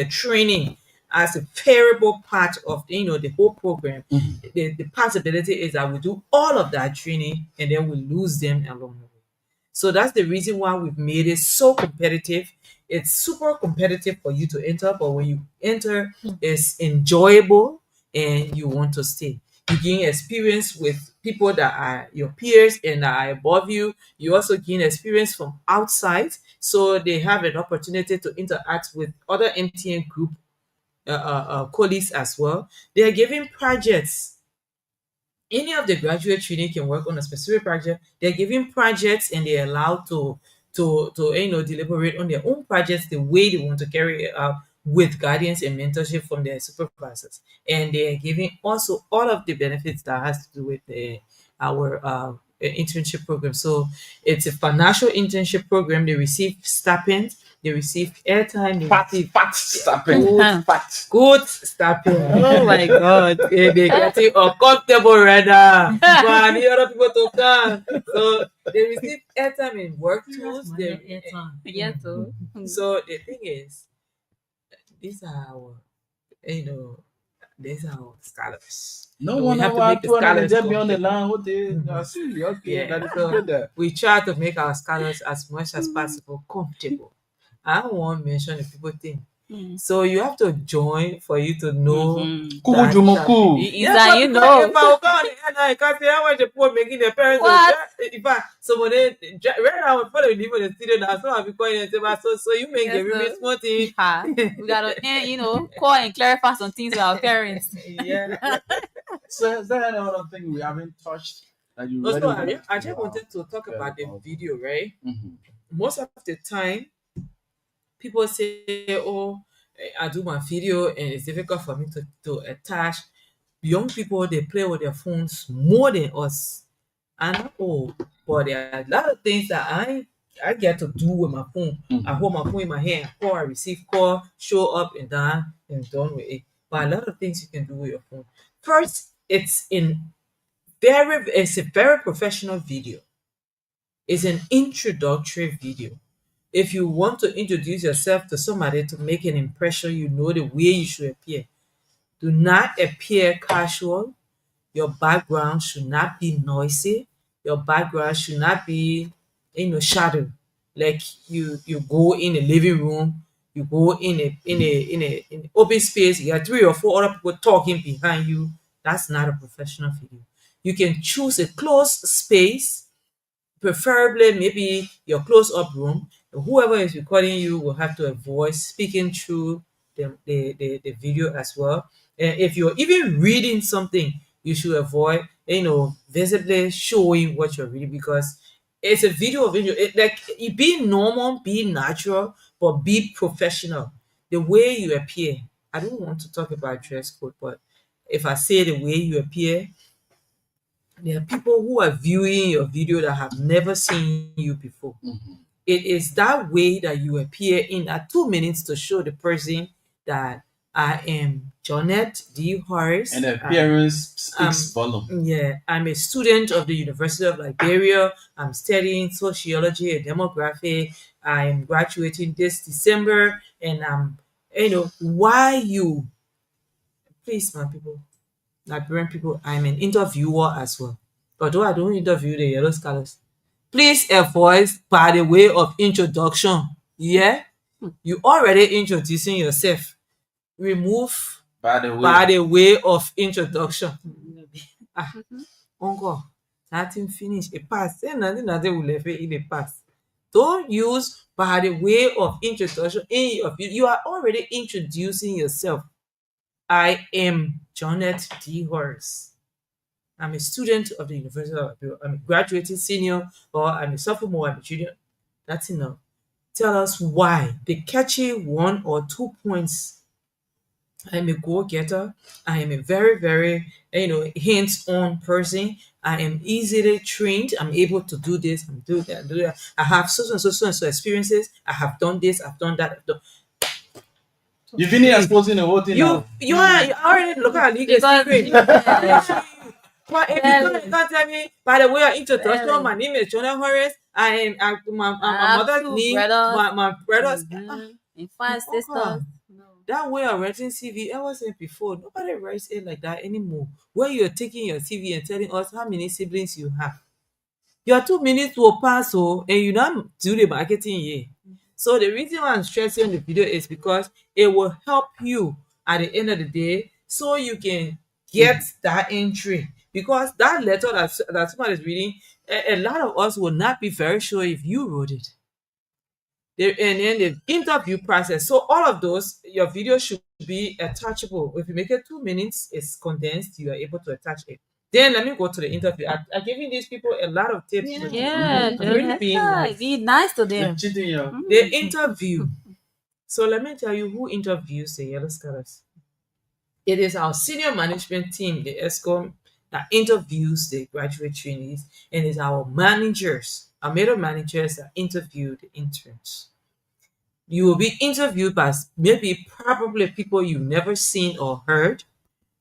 [SPEAKER 15] training as a variable part of the whole program, the possibility is that we do all of that training and then we lose them along the way. So that's the reason why we've made it so competitive. It's super competitive for you to enter, but when you enter, it's enjoyable and you want to stay. You gain experience with people that are your peers and that are above you. You also gain experience from outside, so they have an opportunity to interact with other MTN group colleagues as well. They are given projects. Any of the graduate training can work on a specific project. They're given projects and they're allowed to deliberate on their own projects the way they want to carry it out with guidance and mentorship from their supervisors. And they're giving also all of the benefits that has to do with our internship program. So it's a financial internship program. They receive stipend, they receive airtime, they receive
[SPEAKER 1] Stopping.
[SPEAKER 15] good stipend.
[SPEAKER 16] Oh my God.
[SPEAKER 15] They getting uncomfortable right now. But I need other people to come. So they receive airtime in work tools.
[SPEAKER 16] Yes, so.
[SPEAKER 15] So the thing is, these are our, these are our scholars.
[SPEAKER 1] No
[SPEAKER 15] So
[SPEAKER 1] one
[SPEAKER 15] we have to
[SPEAKER 1] ever
[SPEAKER 15] make the scholars
[SPEAKER 1] just be on the
[SPEAKER 15] comfortable.
[SPEAKER 1] line. What they okay?
[SPEAKER 15] Yeah,
[SPEAKER 1] That is
[SPEAKER 15] so
[SPEAKER 1] good there.
[SPEAKER 15] we try to make our scholars as much as possible comfortable. I don't want to mention the people thing. So you have to join for you to know.
[SPEAKER 1] Kukujumoku.
[SPEAKER 15] Yes, but
[SPEAKER 16] you
[SPEAKER 15] because
[SPEAKER 16] know.
[SPEAKER 15] if I go on and I can't say how much the poor making the parents
[SPEAKER 16] What?
[SPEAKER 15] if I someone right now follow you in the studio now, so I'll be calling and say, "But so you make the really small thing."
[SPEAKER 16] We gotta, call and clarify some things with our parents.
[SPEAKER 15] Yeah.
[SPEAKER 1] So is there any other thing we haven't touched that you really
[SPEAKER 15] Also,
[SPEAKER 1] would like
[SPEAKER 15] I
[SPEAKER 1] to
[SPEAKER 15] just wanted to talk about the video, right?
[SPEAKER 1] Mhm.
[SPEAKER 15] Most of the time, people say, "Oh, I do my video and it's difficult for me to attach." Young people, they play with their phones more than us. And but there are a lot of things that I get to do with my phone. I hold my phone in my hand, call, I receive call, show up and down and done with it. But a lot of things you can do with your phone. First, it's a very professional video. It's an introductory video. If you want to introduce yourself to somebody to make an impression, you know the way you should appear. Do not appear casual. Your background should not be noisy. Your background should not be shadow. Like you go in a living room, you go in a open space, you got 3 or 4 other people talking behind you. That's not a professional video. You can choose a closed space, preferably maybe your close-up room. Whoever is recording you will have to avoid speaking through the video as well. And if you're even reading something, you should avoid visibly showing what you're reading, because it's a video of video. Be normal, be natural, but be professional. The way you appear. I don't want to talk about dress code, but if I say the way you appear, there are people who are viewing your video that have never seen you before. It is that way that you appear in that 2 minutes to show the person that I am Jonette D. Horace.
[SPEAKER 1] And appearance speaks volume.
[SPEAKER 15] Yeah, I'm a student of the University of Liberia. I'm studying sociology and demography. I'm graduating this December, and why you, please, my people, Liberian people, I'm an interviewer as well. Although I don't interview the yellow scholars. Please avoid by the way of introduction. Yeah? You already introducing yourself. Remove
[SPEAKER 1] By
[SPEAKER 15] the way of introduction. Uncle, nothing finish. It pass. Say nothing will left in the past. Don't use by the way of introduction in your video. You are already introducing yourself. I am Jonette D. Horace. I'm a student of the University of Liberia. I'm a graduating senior, or I'm a sophomore, I'm a junior. That's enough. Tell us why. The catchy 1 or 2 points. I'm a go-getter. I am a very, very, hands-on person. I am easily trained. I'm able to do this and do that, do that. I have so and so experiences. I have done this, I've done that. I've done.
[SPEAKER 1] You've been exposing the whole thing now.
[SPEAKER 15] You already look at legal secret. But if you can't tell me, by the way, introduction, my name is Jonah Horace. I am my mother's name, my brothers.
[SPEAKER 16] And 5 sisters.
[SPEAKER 15] That way of writing CV, I was saying before, nobody writes it like that anymore. Where you're taking your CV and telling us how many siblings you have. Your 2 minutes will pass, and you don't do the marketing here. So the reason why I'm stressing on the video is because it will help you at the end of the day, so you can get that entry. Because that letter that someone is reading, a lot of us will not be very sure if you wrote it. And then the interview process. So all of those, your video should be attachable. If you make it 2 minutes, it's condensed, you are able to attach it. Then let me go to the interview. I'm giving these people a lot of tips.
[SPEAKER 16] Yeah,
[SPEAKER 15] I'm really being nice.
[SPEAKER 16] be nice to them.
[SPEAKER 15] The interview. So let me tell you who interviews the Yellow Scholars. It is our senior management team, the ESCOM, that interviews the graduate trainees, and it's our managers, our middle managers that interview the interns. You will be interviewed by probably people you've never seen or heard,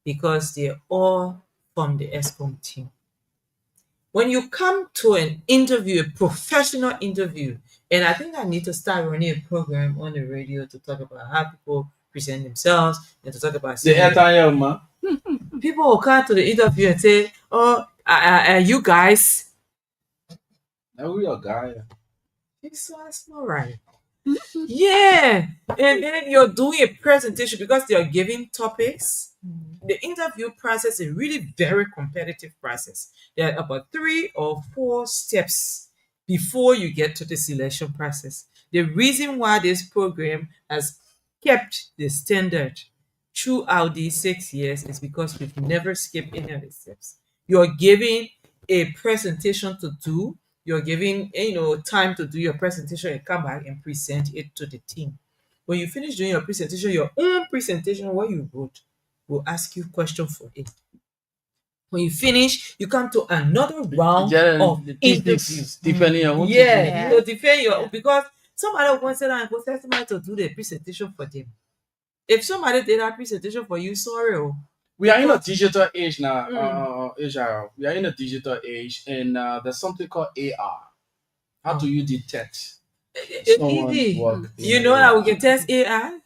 [SPEAKER 15] because they're all from the ESCOM team. When you come to an interview, a professional interview, and I think I need to start running a program on the radio to talk about how people present themselves and to talk about people will come to the interview and say, "Oh, you guys."
[SPEAKER 1] Now we are guy.
[SPEAKER 15] That's not right. Yeah, and then you're doing a presentation because you're giving topics. The interview process is really very competitive process. There are about 3 or 4 steps before you get to the selection process. The reason why this program has kept the standard throughout these 6 years is because we've never skipped any of the steps. You're giving a presentation to do, you're giving time to do your presentation and come back and present it to the team. When you finish doing your presentation, your own presentation, what you wrote, will ask you question for it. When you finish, you come to another round of
[SPEAKER 1] the
[SPEAKER 15] interviews.
[SPEAKER 1] depending on what
[SPEAKER 15] Yeah, to defend your because somebody will sit down and go tell somebody to do the presentation for them. If somebody did that presentation for you, sorry.
[SPEAKER 1] We are in a
[SPEAKER 15] Because-
[SPEAKER 1] digital age now,
[SPEAKER 15] Mm.
[SPEAKER 1] Israel. We are in a digital age, and there's something called AR. How do you detect
[SPEAKER 15] It's
[SPEAKER 1] someone's
[SPEAKER 15] easy.
[SPEAKER 1] work in
[SPEAKER 15] You know that we
[SPEAKER 1] AR?
[SPEAKER 15] can test AI.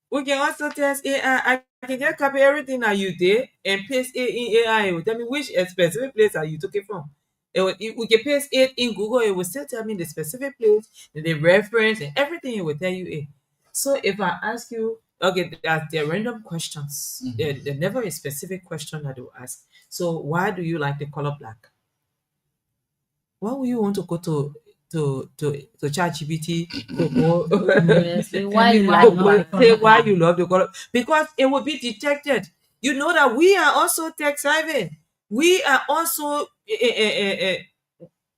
[SPEAKER 15] We can also test AI. I can just copy everything that you did and paste it in AI. It will tell me which specific place that you took it from. We can paste it in Google. It will still tell me the specific place, the reference, and everything. It will tell you it. So if I ask you, okay, they're random questions. They're never a specific question that they will ask. So why do you like the color black? Why would you want to go to ChatGPT to go
[SPEAKER 16] Honestly, why you like
[SPEAKER 15] say why you love the color? Because it will be detected. You know that we are also tech savvy. We are also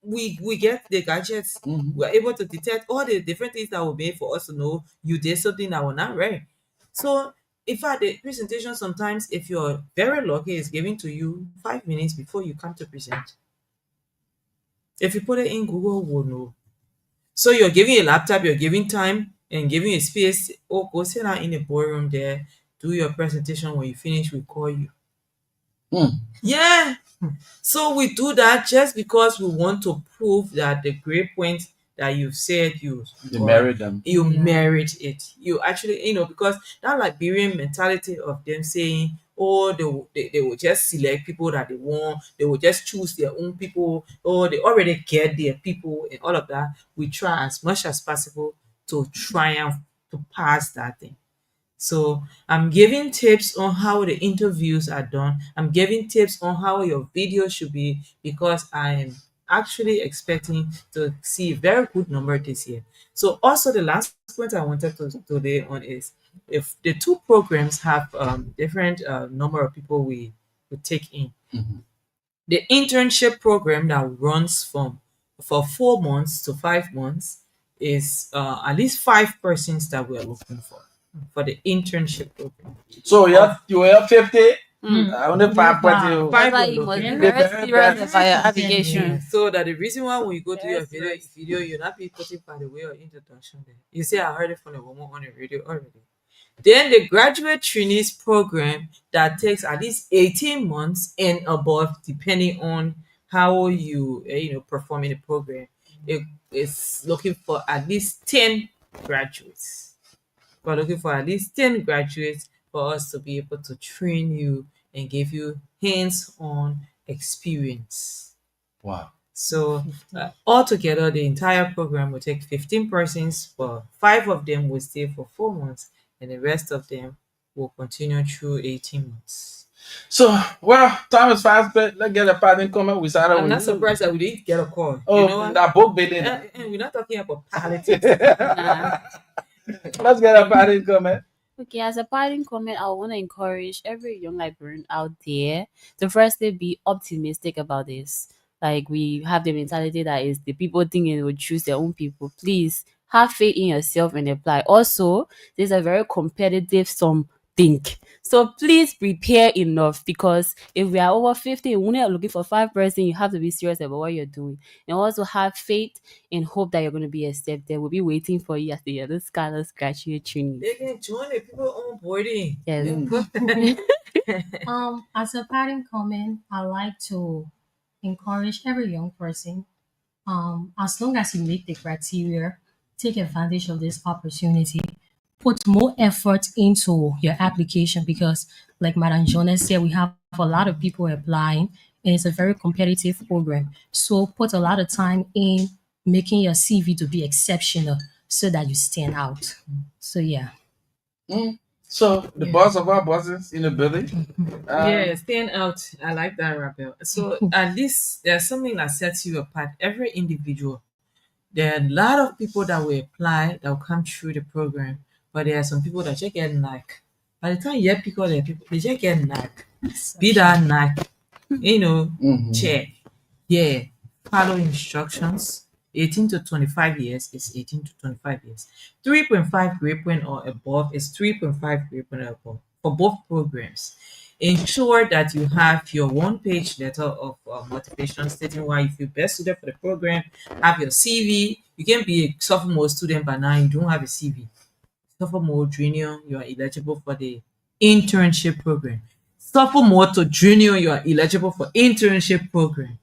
[SPEAKER 15] we get the gadgets. We are able to detect all the different things that will be for us to know you did something that was not right. So in fact, the presentation sometimes, if you're very lucky, is given to you 5 minutes before you come to present. If you put it in Google, we'll know. So you're giving a laptop, you're giving time and giving a space. Oh, go sit down in the boardroom there, do your presentation. When you finish, we call you. Yeah. So we do that just because we want to prove that the grade point that you've said
[SPEAKER 1] You marry them.
[SPEAKER 15] you merit it. You actually, because that Liberian mentality of them saying, oh, they will just select people that they want, they will just choose their own people, or they already get their people and all of that. We try as much as possible to triumph to pass that thing. So I'm giving tips on how the interviews are done. I'm giving tips on how your video should be because I'm actually expecting to see a very good number this year. So also the last point I wanted to lay on is if the two programs have different number of people we take in. The internship program that runs for 4 months to 5 months is at least 5 persons that we are looking for the internship program.
[SPEAKER 1] So you have 50. Only 5
[SPEAKER 16] Wow.
[SPEAKER 15] Five
[SPEAKER 16] Why
[SPEAKER 15] we're
[SPEAKER 16] you must
[SPEAKER 15] looking
[SPEAKER 16] be
[SPEAKER 15] for.
[SPEAKER 16] very serious about your application.
[SPEAKER 15] So that the reason why when you go to your video, you'll not be putting by the way of introduction there. You say I heard it from a woman on the radio already. Then the graduate trainees program that takes at least 18 months and above, depending on how you perform in the program. It is looking for at least 10 graduates. We're looking for at least 10 graduates for us to be able to train you and give you hands-on experience.
[SPEAKER 1] Wow.
[SPEAKER 15] So altogether, the entire program will take 15 persons, but 5 of them will stay for 4 months, and the rest of them will continue through 18 months.
[SPEAKER 1] So, well, time is fast, but let's get a pattern comment. We started
[SPEAKER 15] I'm
[SPEAKER 1] with
[SPEAKER 15] not surprised that we didn't get a call.
[SPEAKER 1] Oh,
[SPEAKER 15] You know what?
[SPEAKER 1] that book bit in.
[SPEAKER 15] And we're not talking about politics.
[SPEAKER 16] Nah.
[SPEAKER 1] Let's get a pattern comment.
[SPEAKER 16] Okay, as a parting comment, I want to encourage every young librarian out there to firstly be optimistic about this. Like we have the mentality that is the people thinking they will choose their own people. Please have faith in yourself and apply. Also, there's a very competitive think. So please prepare enough because if we are over 50 and we're looking for 5 person, you have to be serious about what you're doing. And also have faith and hope that you're going to be accepted. We'll be waiting for you at the other scholars graduate training.
[SPEAKER 15] They can join the people onboarding.
[SPEAKER 16] Yes.
[SPEAKER 10] As a parting comment, I like to encourage every young person, as long as you meet the criteria, take advantage of this opportunity. Put more effort into your application because, like Madam Jonas said, we have a lot of people applying, and it's a very competitive program. So put a lot of time in making your CV to be exceptional. so that you stand out. So yeah.
[SPEAKER 1] So the boss of our bosses in the building.
[SPEAKER 15] Yeah, stand out. I like that, Rabel. So at least there's something that sets you apart. Every individual. There are a lot of people that will apply that will come through the program, but there are some people that just get knocked. By the time you pick up the people, they just get knocked. Be that knock, check. Yeah, follow instructions. 18 to 25 years is 18 to 25 years. 3.5 grade point or above is 3.5 grade point or above for both programs. Ensure that you have your one-page letter of motivation stating why you feel best suited for the program. Have your CV. You can be a sophomore student, but now you don't have a CV. Sophomore, junior, you are eligible for the internship program. Sophomore to junior, you are eligible for internship program.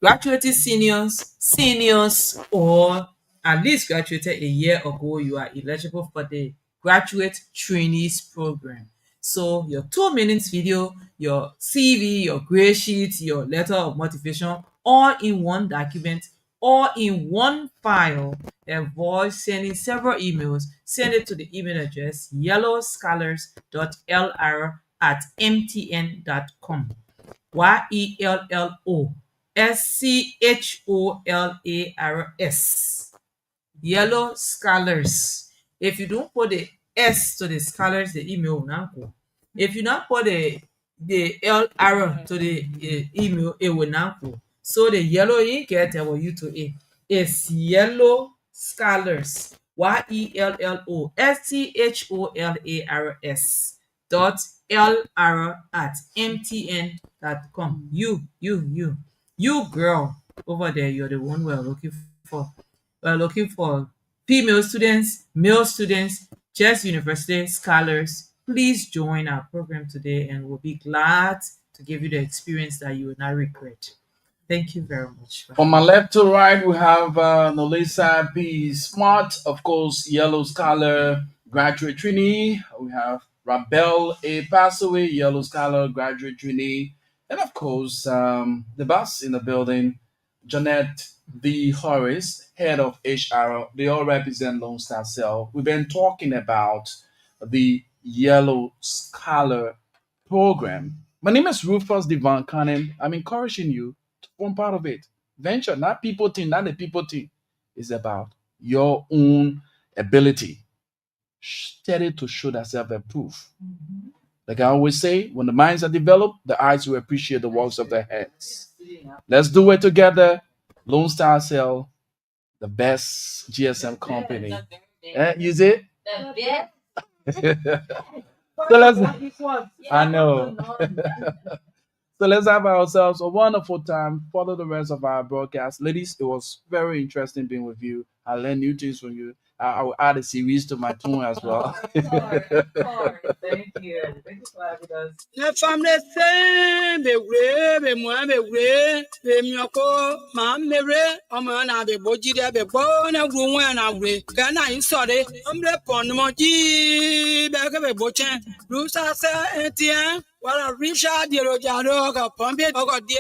[SPEAKER 15] Graduated seniors, or at least graduated a year ago, you are eligible for the graduate trainees program. So your 2 minutes video, your CV, your grade sheet, your letter of motivation, all in one document, all in one file. Avoid sending several emails. Send it to the email address yellowscholars.lr@mtn.com. YELLOSCHOLARS. Yellow Scholars. If you don't put the S to the scholars, the email will not go. If you not put the LR to the email, it will not go. So the yellow ink get you to A. It's Yellow Scholars. YELLOSCHOLARS .lr@mtn.com. You girl over there, you're the one we're looking for. We're looking for female students, male students, just university scholars. Please join our program today, and we'll be glad to give you the experience that you will not regret. Thank you very much.
[SPEAKER 1] From my left to right, we have Nolisa P. Smart, of course, Yellow Scholar graduate trainee. We have Rabel A. Passaway, Yellow Scholar graduate trainee. And of course, the boss in the building, Jeanette V. Horace, head of HR. They all represent Lone Star Cell. We've been talking about the Yellow Scholar program. My name is Rufus Devon Cannon. I'm encouraging you to form part of it. Venture, not people thing, not the people thing. It's about your own ability. Steady to show that self proof. Like I always say, when the minds are developed, the eyes will appreciate the works of their hands. Let's do it together. Lone Star Cell, the best GSM company. Use it? So let's, I know. So let's have ourselves a wonderful time. Follow the rest of our broadcast. Ladies, it was very interesting being with you. I learned new things from you. I will add a series to my tune as well.
[SPEAKER 15] Thank you. Thank you for having us.
[SPEAKER 12] The family say be we be mo be we be mioko ma mere omo na be boji de be bo na gru wan na we ga na yin so de omre pon mo ji be ke be bo chen ru sa se etien wala risha di ro ja ro ka pombe ko di